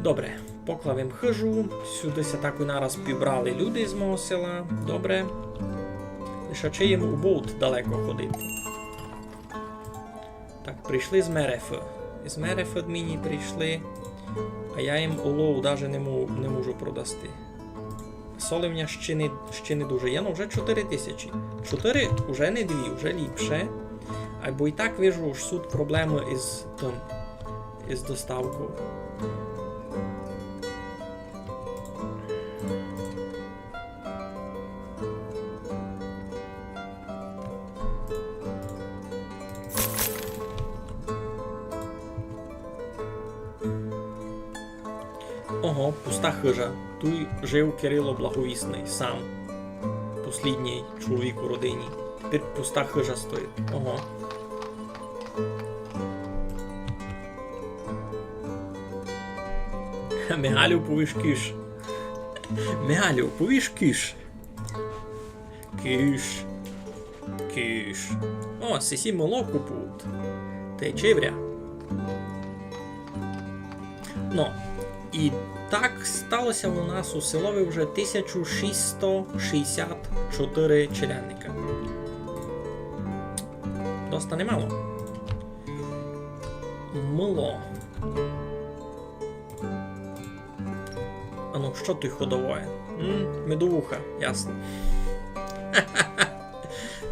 Добре, поклавим хижу. Сюди се таку нараз пібрали люди з мого села. Добре. Лише чи їм у боут далеко ходити. Так, прийшли з Мерефи. З Мерефи мені прийшли. А я їм улов навіть не можу продасти. Соливня ще не дуже. Я, ну, вже 4000. 4 вже не 2, вже ліпше. Або і так вижу, що тут проблеми із доставкою. Ого, пуста хижа. Тут жив Кирило Благовісний, сам. Послідній чоловік у родині. Тепер пуста хижа стоїть. Ого. Мигалю, повиш киш. Мигалю, повиш киш. Киш. Киш. О, сесі молоко пут. Те чевря. Ну, і так сталося у нас у селові вже 1664 челядника. Доста немало. Мило. А ну, що ти ходовое? Медовуха, ясно.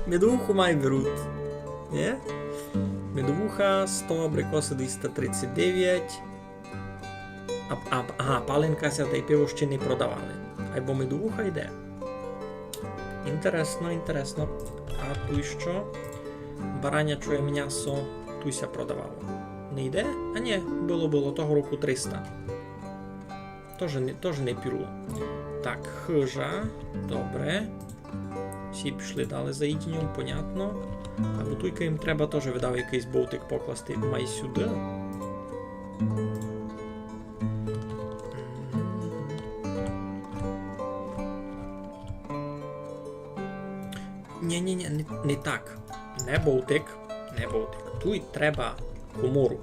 Медовуху май беруть. Не? Медовуха 100, абрикоси 239. Ага, паленка ся та й пиво ще не продавали. Або медовуха йде. Інтересно, інтересно. А тут що? Бараняче м'ясо тут ся продавало. Не йде? А ні, було того року 300. Тоже не пірло. Так, хижа. Добре. Всі пішли далі за їдінням, понятно. А бутуйка їм треба теж видав якийсь болтик покласти. Май сюди. Ні, не так. Не болтик. Тут треба комору.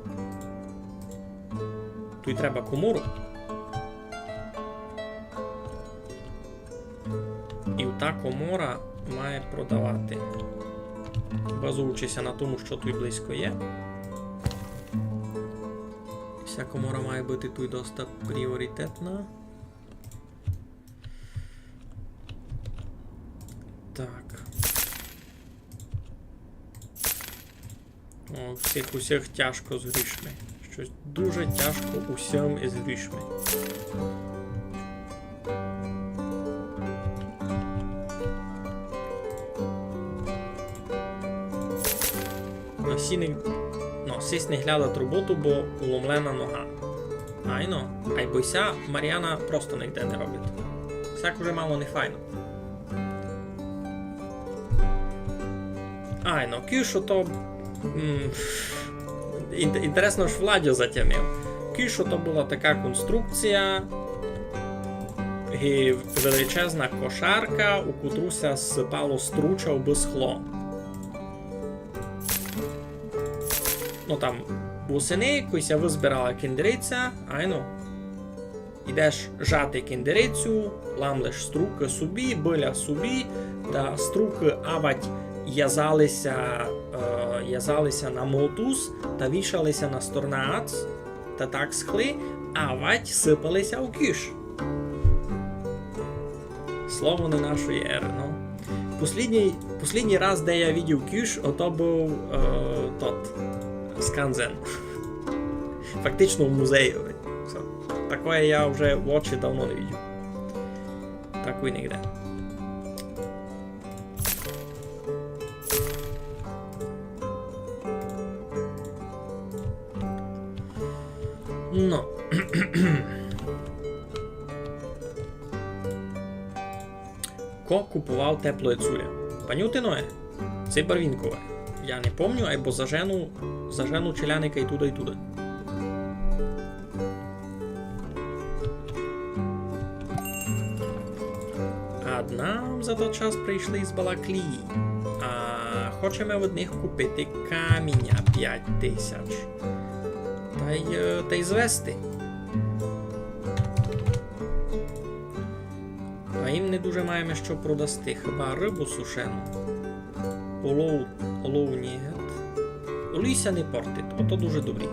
І та комора має продавати. Базуючися на тому, що тут близько є. Вся комора має бути тут досить пріоритетна. Так. О, усіх тяжко з грішми. Щось дуже тяжко усім із грішми. Сись не глядать роботу, бо уломлена нога. Айно, айбося Мар'яна просто ніде не робить. Всяк уже мало не файно. Айно, кішо то... Інтересно ж Владьо затямив. Кішо то була така конструкція, величезна кошарка, у котруся сипало струча або скло. Ну там, бусини, куся визбирала кіндериця, айно. Ідеш жати кіндерицю, ламлеш струки собі, биля собі, та струки авать язалися на молтуз, та вішалися на сторнац, та так схли, авать сипалися у кіш. Слово не нашої ери, ну. Послідній раз, де я видів кіш, ото був Сканзен. Фактично в музеї. Такое я вже в очі давно не видів. Такої нігде. Ну. Ко купував теплое цуря? Панютиное? Це барвінкове. Я не помню, або зажену челяника і туди, і туди. А нам за той час прийшли з Балаклії. А хочемо від них купити каміння 5000. Та й звести. А їм не дуже маємо що продасти. Хіба рибу сушену. Олов ні. Олійся не портить. Ото дуже добрі.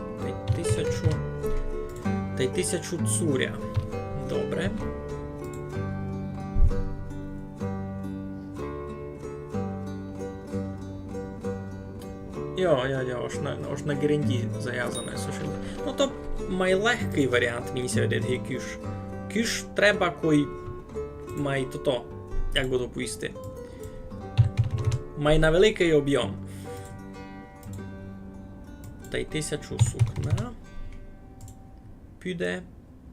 Та й 1000 цуря. Добре. Аж на гренді зав'язане сушили. Ну то найлегкий варіант мені ся видить кіш. Кіш треба кой май то, як буду поїсти. Май на великий об'єм. Та й 1000 сукна. Піде.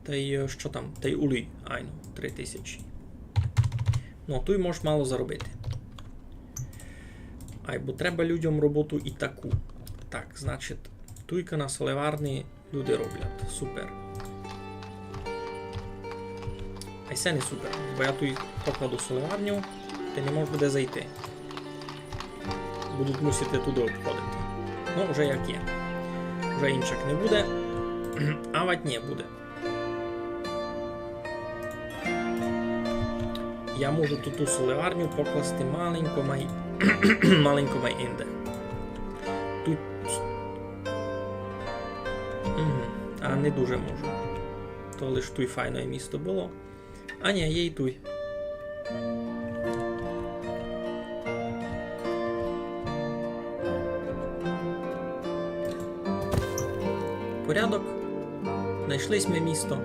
Та й що там? Та й улій. Айно, 3000. Ну, тут можеш мало заробити. Ай, бо треба людям роботу і таку. Так, значить, туйка на соливарні люди роблять. Супер. Ай, це не супер, бо я тут покладу соливарню, ти не можеш буде зайти. Будуть мусити туди обходити. Ну, вже як є. Вже інших не буде, а ватні буде. Я можу тут ту соливарню покласти маленько інде. Тут... А не дуже можу. То лиш туй файне місто було. А ні, є і туй. Порядок. Знайшлись ми місто.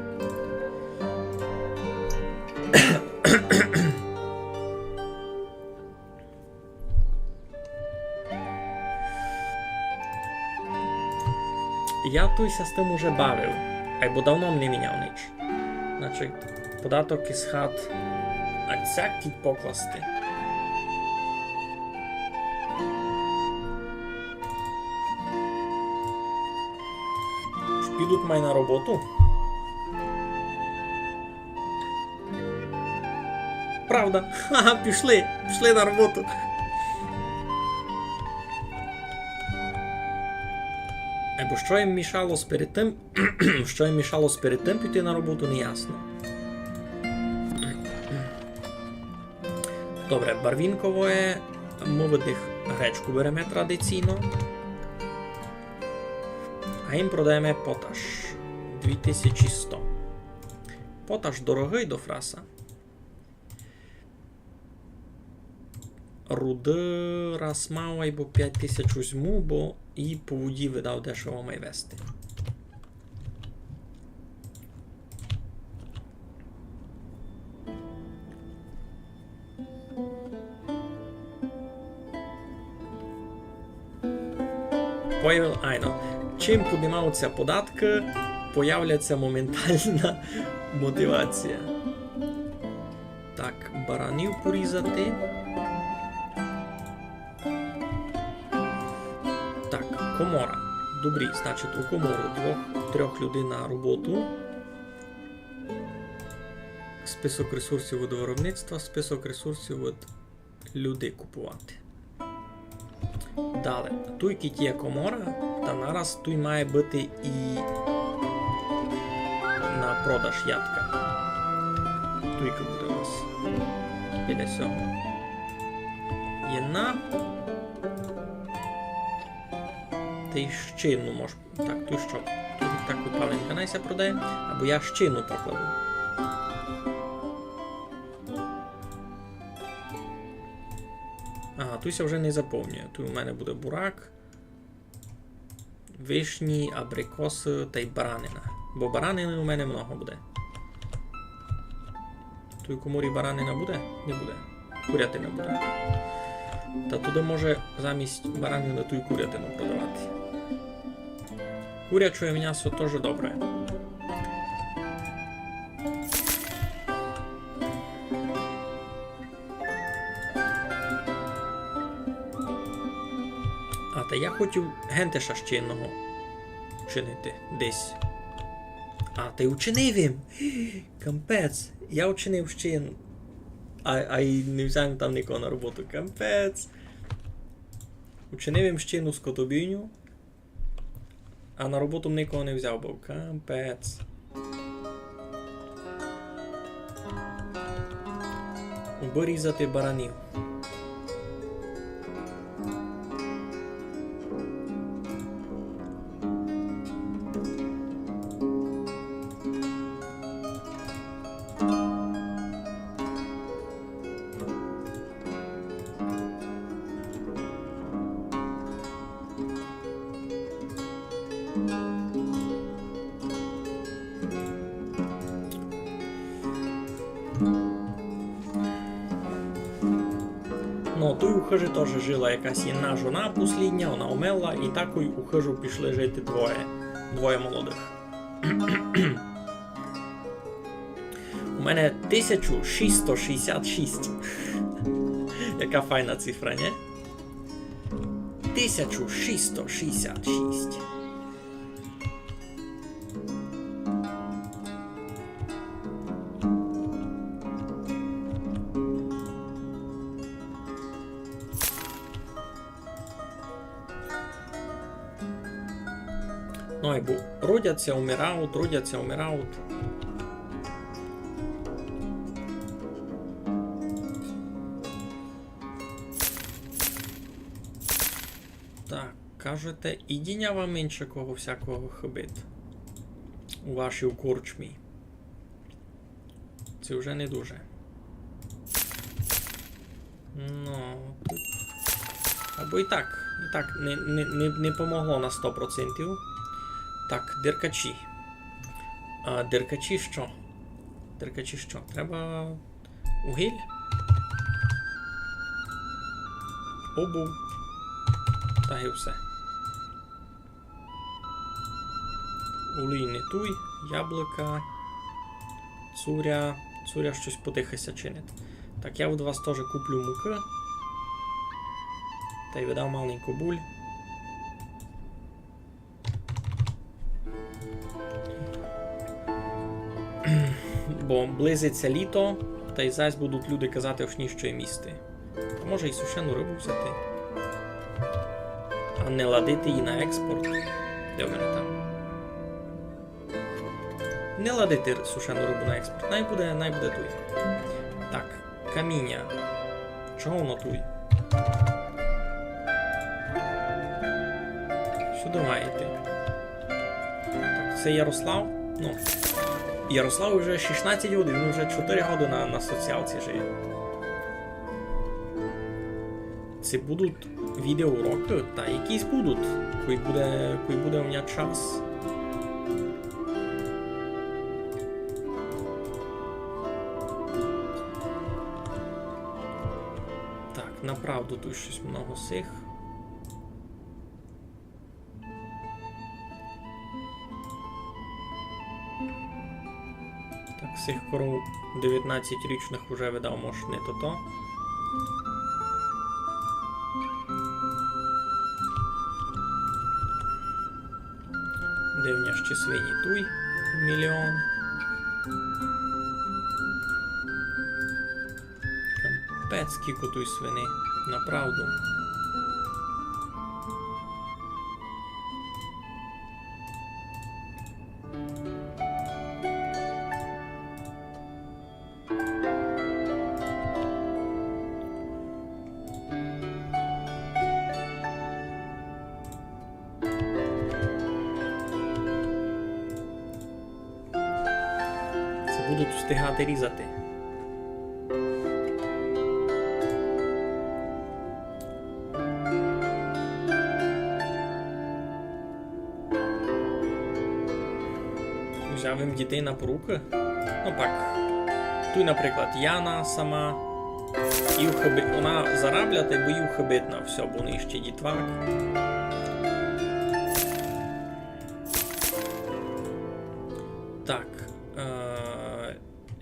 Я туйся з тим уже бавив, бо давно не міняв ніч. Значить, податок із хат, а цяк кіть покласти. Ж підуть май на роботу? Правда? Ха-ха, пішли на роботу. Бо що їм мішало перед тим піти на роботу, не ясно. Добре, барвінкове, мовитих гречку беремо традиційно. А їм продаємо поташ. 2100. Поташ дорогий до фраса. Руди раз мав, або 5000 візьму, бо і по воді видав дешево май вести. Чим піднімаються податки, появляться моментальна мотивація. Так, баранів порізати. Так, комора. Добрі, значить, у комору 2-3 людей на роботу. Список ресурсів від виробництва, список ресурсів від людей купувати. Далі, туй кіт є комора, та нараз туй має бути і на продаж ядка. Туйка буде у нас біля сього. Єна. Та й щину може. Так, туй що? Тут так випаленька найся продає, або я щину покладу. Ага, туйся вже не заповнює. Тут у мене буде бурак, вишні, абрикоси та й баранина. Бо баранини у мене много буде. Тут у коморі баранина буде? Не буде. Курятина буде. Та туди може замість баранини ту й курятину продавати. Куряче м'ясо теж добре. А та я хотів гентеша ще одного чинити десь. А, ти учинив їм? Кампець. Я учинив ще а й не взяв там нікого на роботу. Кампець. Учинив їм щину скотобійню, а на роботу нікого не взяв, бо кампець. Обрізати баранів. Ну, той у хижі теж жила якась інна жона послідня, вона умерла, і такою у хижу пішли жити двоє молодих. У мене 1666. Яка файна цифра, не? 1666. Ну, або родяться, умирають, родяться, умирають. Так, кажете, ідіння вам менше кого всякого хибит у вашій корчмі. Це вже не дуже. Ну, тут... Або і так не помогло на 100%. Так, деркачі. Деркачі що? Деркачі що? Треба угіль? Обув. Та і все. Олій не туй, яблука, цуря. Цуря щось потихася чинить. Так, я від вас теж куплю муки. Та й видав маленьку буль. Бо близиться літо, та й зась будуть люди казати, що є місти. А може і сушену рибу взяти. А не ладити її на експорт. Де в мене там? Не ладити сушену рибу на експорт. Най буде туй. Так, каміння. Чого воно туй? Сюди має йти. Так, це Ярослав. Ну. Ярослав вже 16 годин, він вже 4 години на соціалці живе. Це будуть відеоуроки, та якісь будуть, коли буде у мене час. Так, направду тут щось много сих. Так, цих коров 19-річних вже видав, може не то-то. Де в нього ще свині туй? Мільйон. Капець, скільки туй свини. Направду. Будуть встигати різати. Взяв їм дітей на поруки. Ну так. Тут, наприклад, Яна сама. І вона заробляти, бо їй вхибитна. Все, бо вони ще дітвак. Так.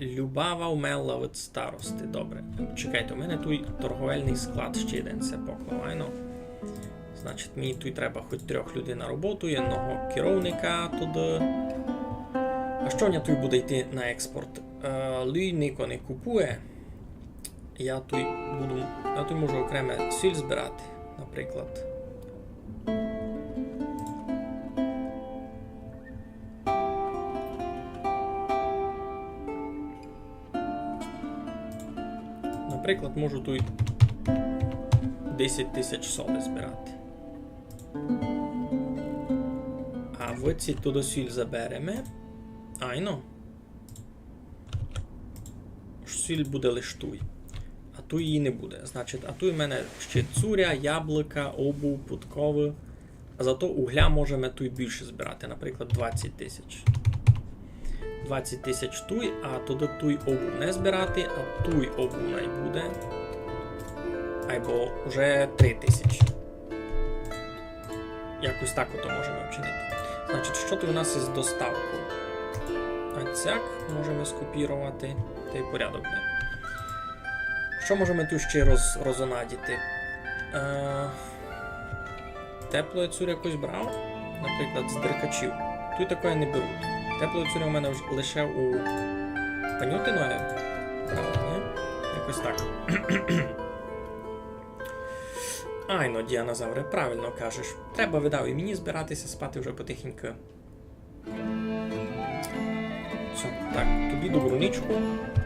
Любава вмерла від старости. Добре. Чекайте, у мене тут торговельний склад ще один це поклав. Значить, мені тут треба хоч 3 людей на роботу, одного керівника туди. А що мені тут буде йти на експорт? Лій ніко не купує. Я тут можу окремо сіль збирати, наприклад. Наприклад, можу тут 10 тисяч соли збирати. А ви ці туди сіль заберемо. Айно. Сіль буде лиш туй. А туй її не буде. Значить, а туй в мене ще цуря, яблука, обув, путкови. А зато угля можемо тут більше збирати. Наприклад, 20 тисяч. 20 тисяч туй, а туди туй обув не збирати, а туй обув не буде. Або вже 3 тисячі. Якось так ото можемо вчинити. Значить, що тут у нас із доставкою? А цяк можемо скопірувати, та й порядок буде. Що можемо тут ще розонадіти? Теплої цур якось брав, наприклад, з деркачів. Тут такої не беруть. Теплої цури у мене лише у панютиної брав, не? Якось так. Айно, Діанозавре, правильно кажеш. Треба, видав, і мені збиратися спати вже потихеньку. Все, так, тобі добру нічку.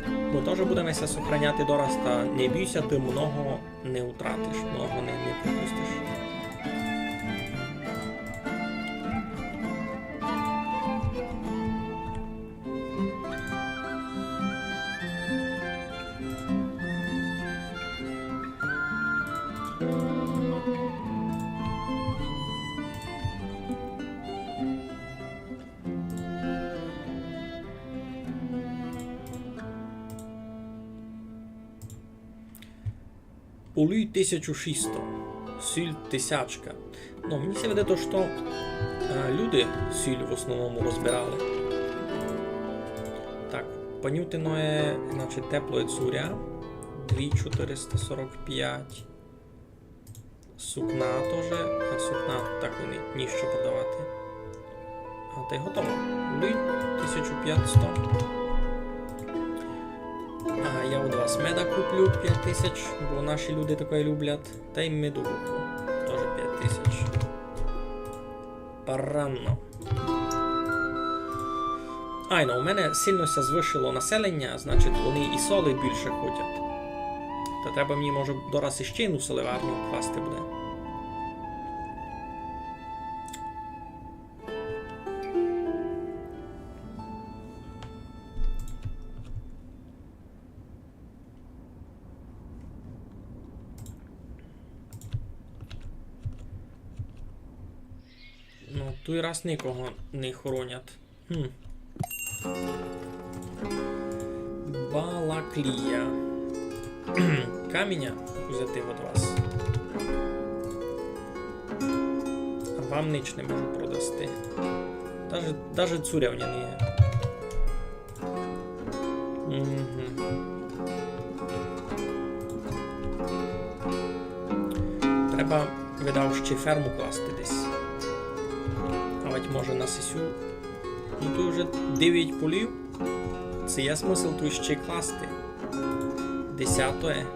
Ми теж будемо сохраняти дораз, та не бійся, ти много не втратиш, много не пропустиш. Улюй 1600, сіль 1000. Ну, мені се веде то, що люди сіль в основному розбирали. Так, панютиної, значить, теплої цуря, 2445. Сукна теж, а сукна так вони ніщо продавати. А та й готово. Улюй 1500. А я у вас меда куплю 5000, бо наші люди таке люблять. Та й меду куплю. Теж 5000. Паранно. Айно, у мене сильно ся звишило населення, значить вони і соли більше ходять. Та треба мені, може, дораз іще одну соливарню класти буде. Ну, той раз нікого не хоронять. Балаклія. Каміння взяти від вас. А вам ніч не можу продасти. Даже цурявня не є. Треба, видав, ще ферму класти десь. Може на сесю. Ну тут вже 9 полів. Це є смисл тут ще класти. 10-е.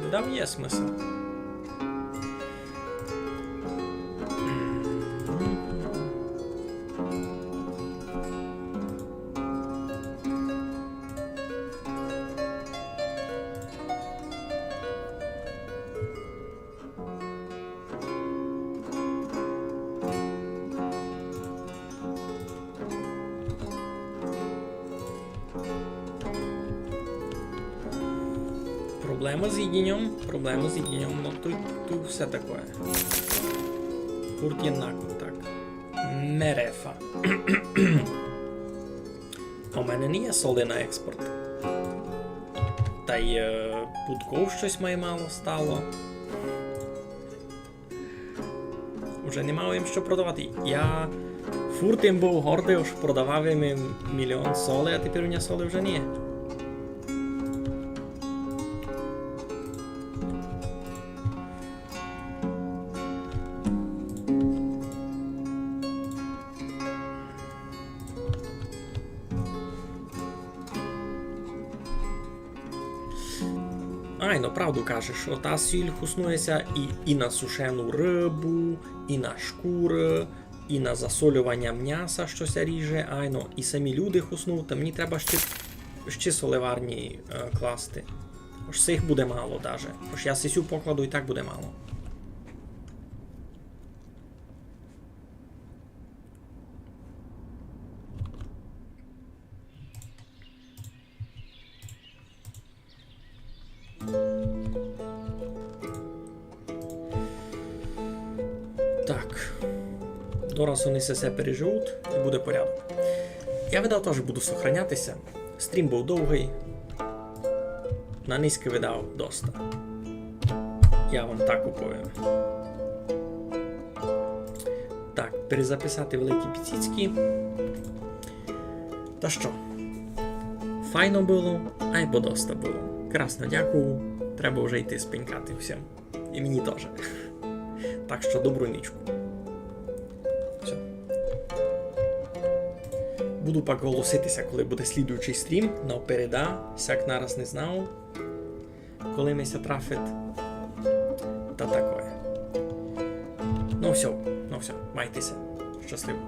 Ну там є смисл. Проблема з їдінням, ну тут все таке. Фурт єднако, так. Мерефа. У мене не є соли на експорт. Та й путков щось має мало стало. Уже не мав їм що продавати. Я фуртим був гордий, що продавав їм 1 мільйон соли, а тепер у мене соли вже не. Ай, ну правду кажеш, ота сіль хуснується і на сушену рибу, і на шкури, і на засолювання м'яса, щось ріже, айно, і самі люди хуснуть, та мені треба ще соливарні класти. Ось цих буде мало даже. Ось я сисю покладу і так буде мало. Так. Дораз вони все переживуть і буде порядок. Я, видав, теж буду сохранятися. Стрім був довгий. На низьке видав доста. Я вам так уповім. Так, перезаписати великі підсіцькі. Та що? Файно було, а й подоста було. Красно дякую. Треба вже йти спенькати всім. І мені теж. Так що добру нічку. Все. Буду пак голоситися, коли буде слідуючий стрім. Но переда, сяк нараз не знав. Коли мися трафить. Та такое. Ну все, майтеся. Щасливо.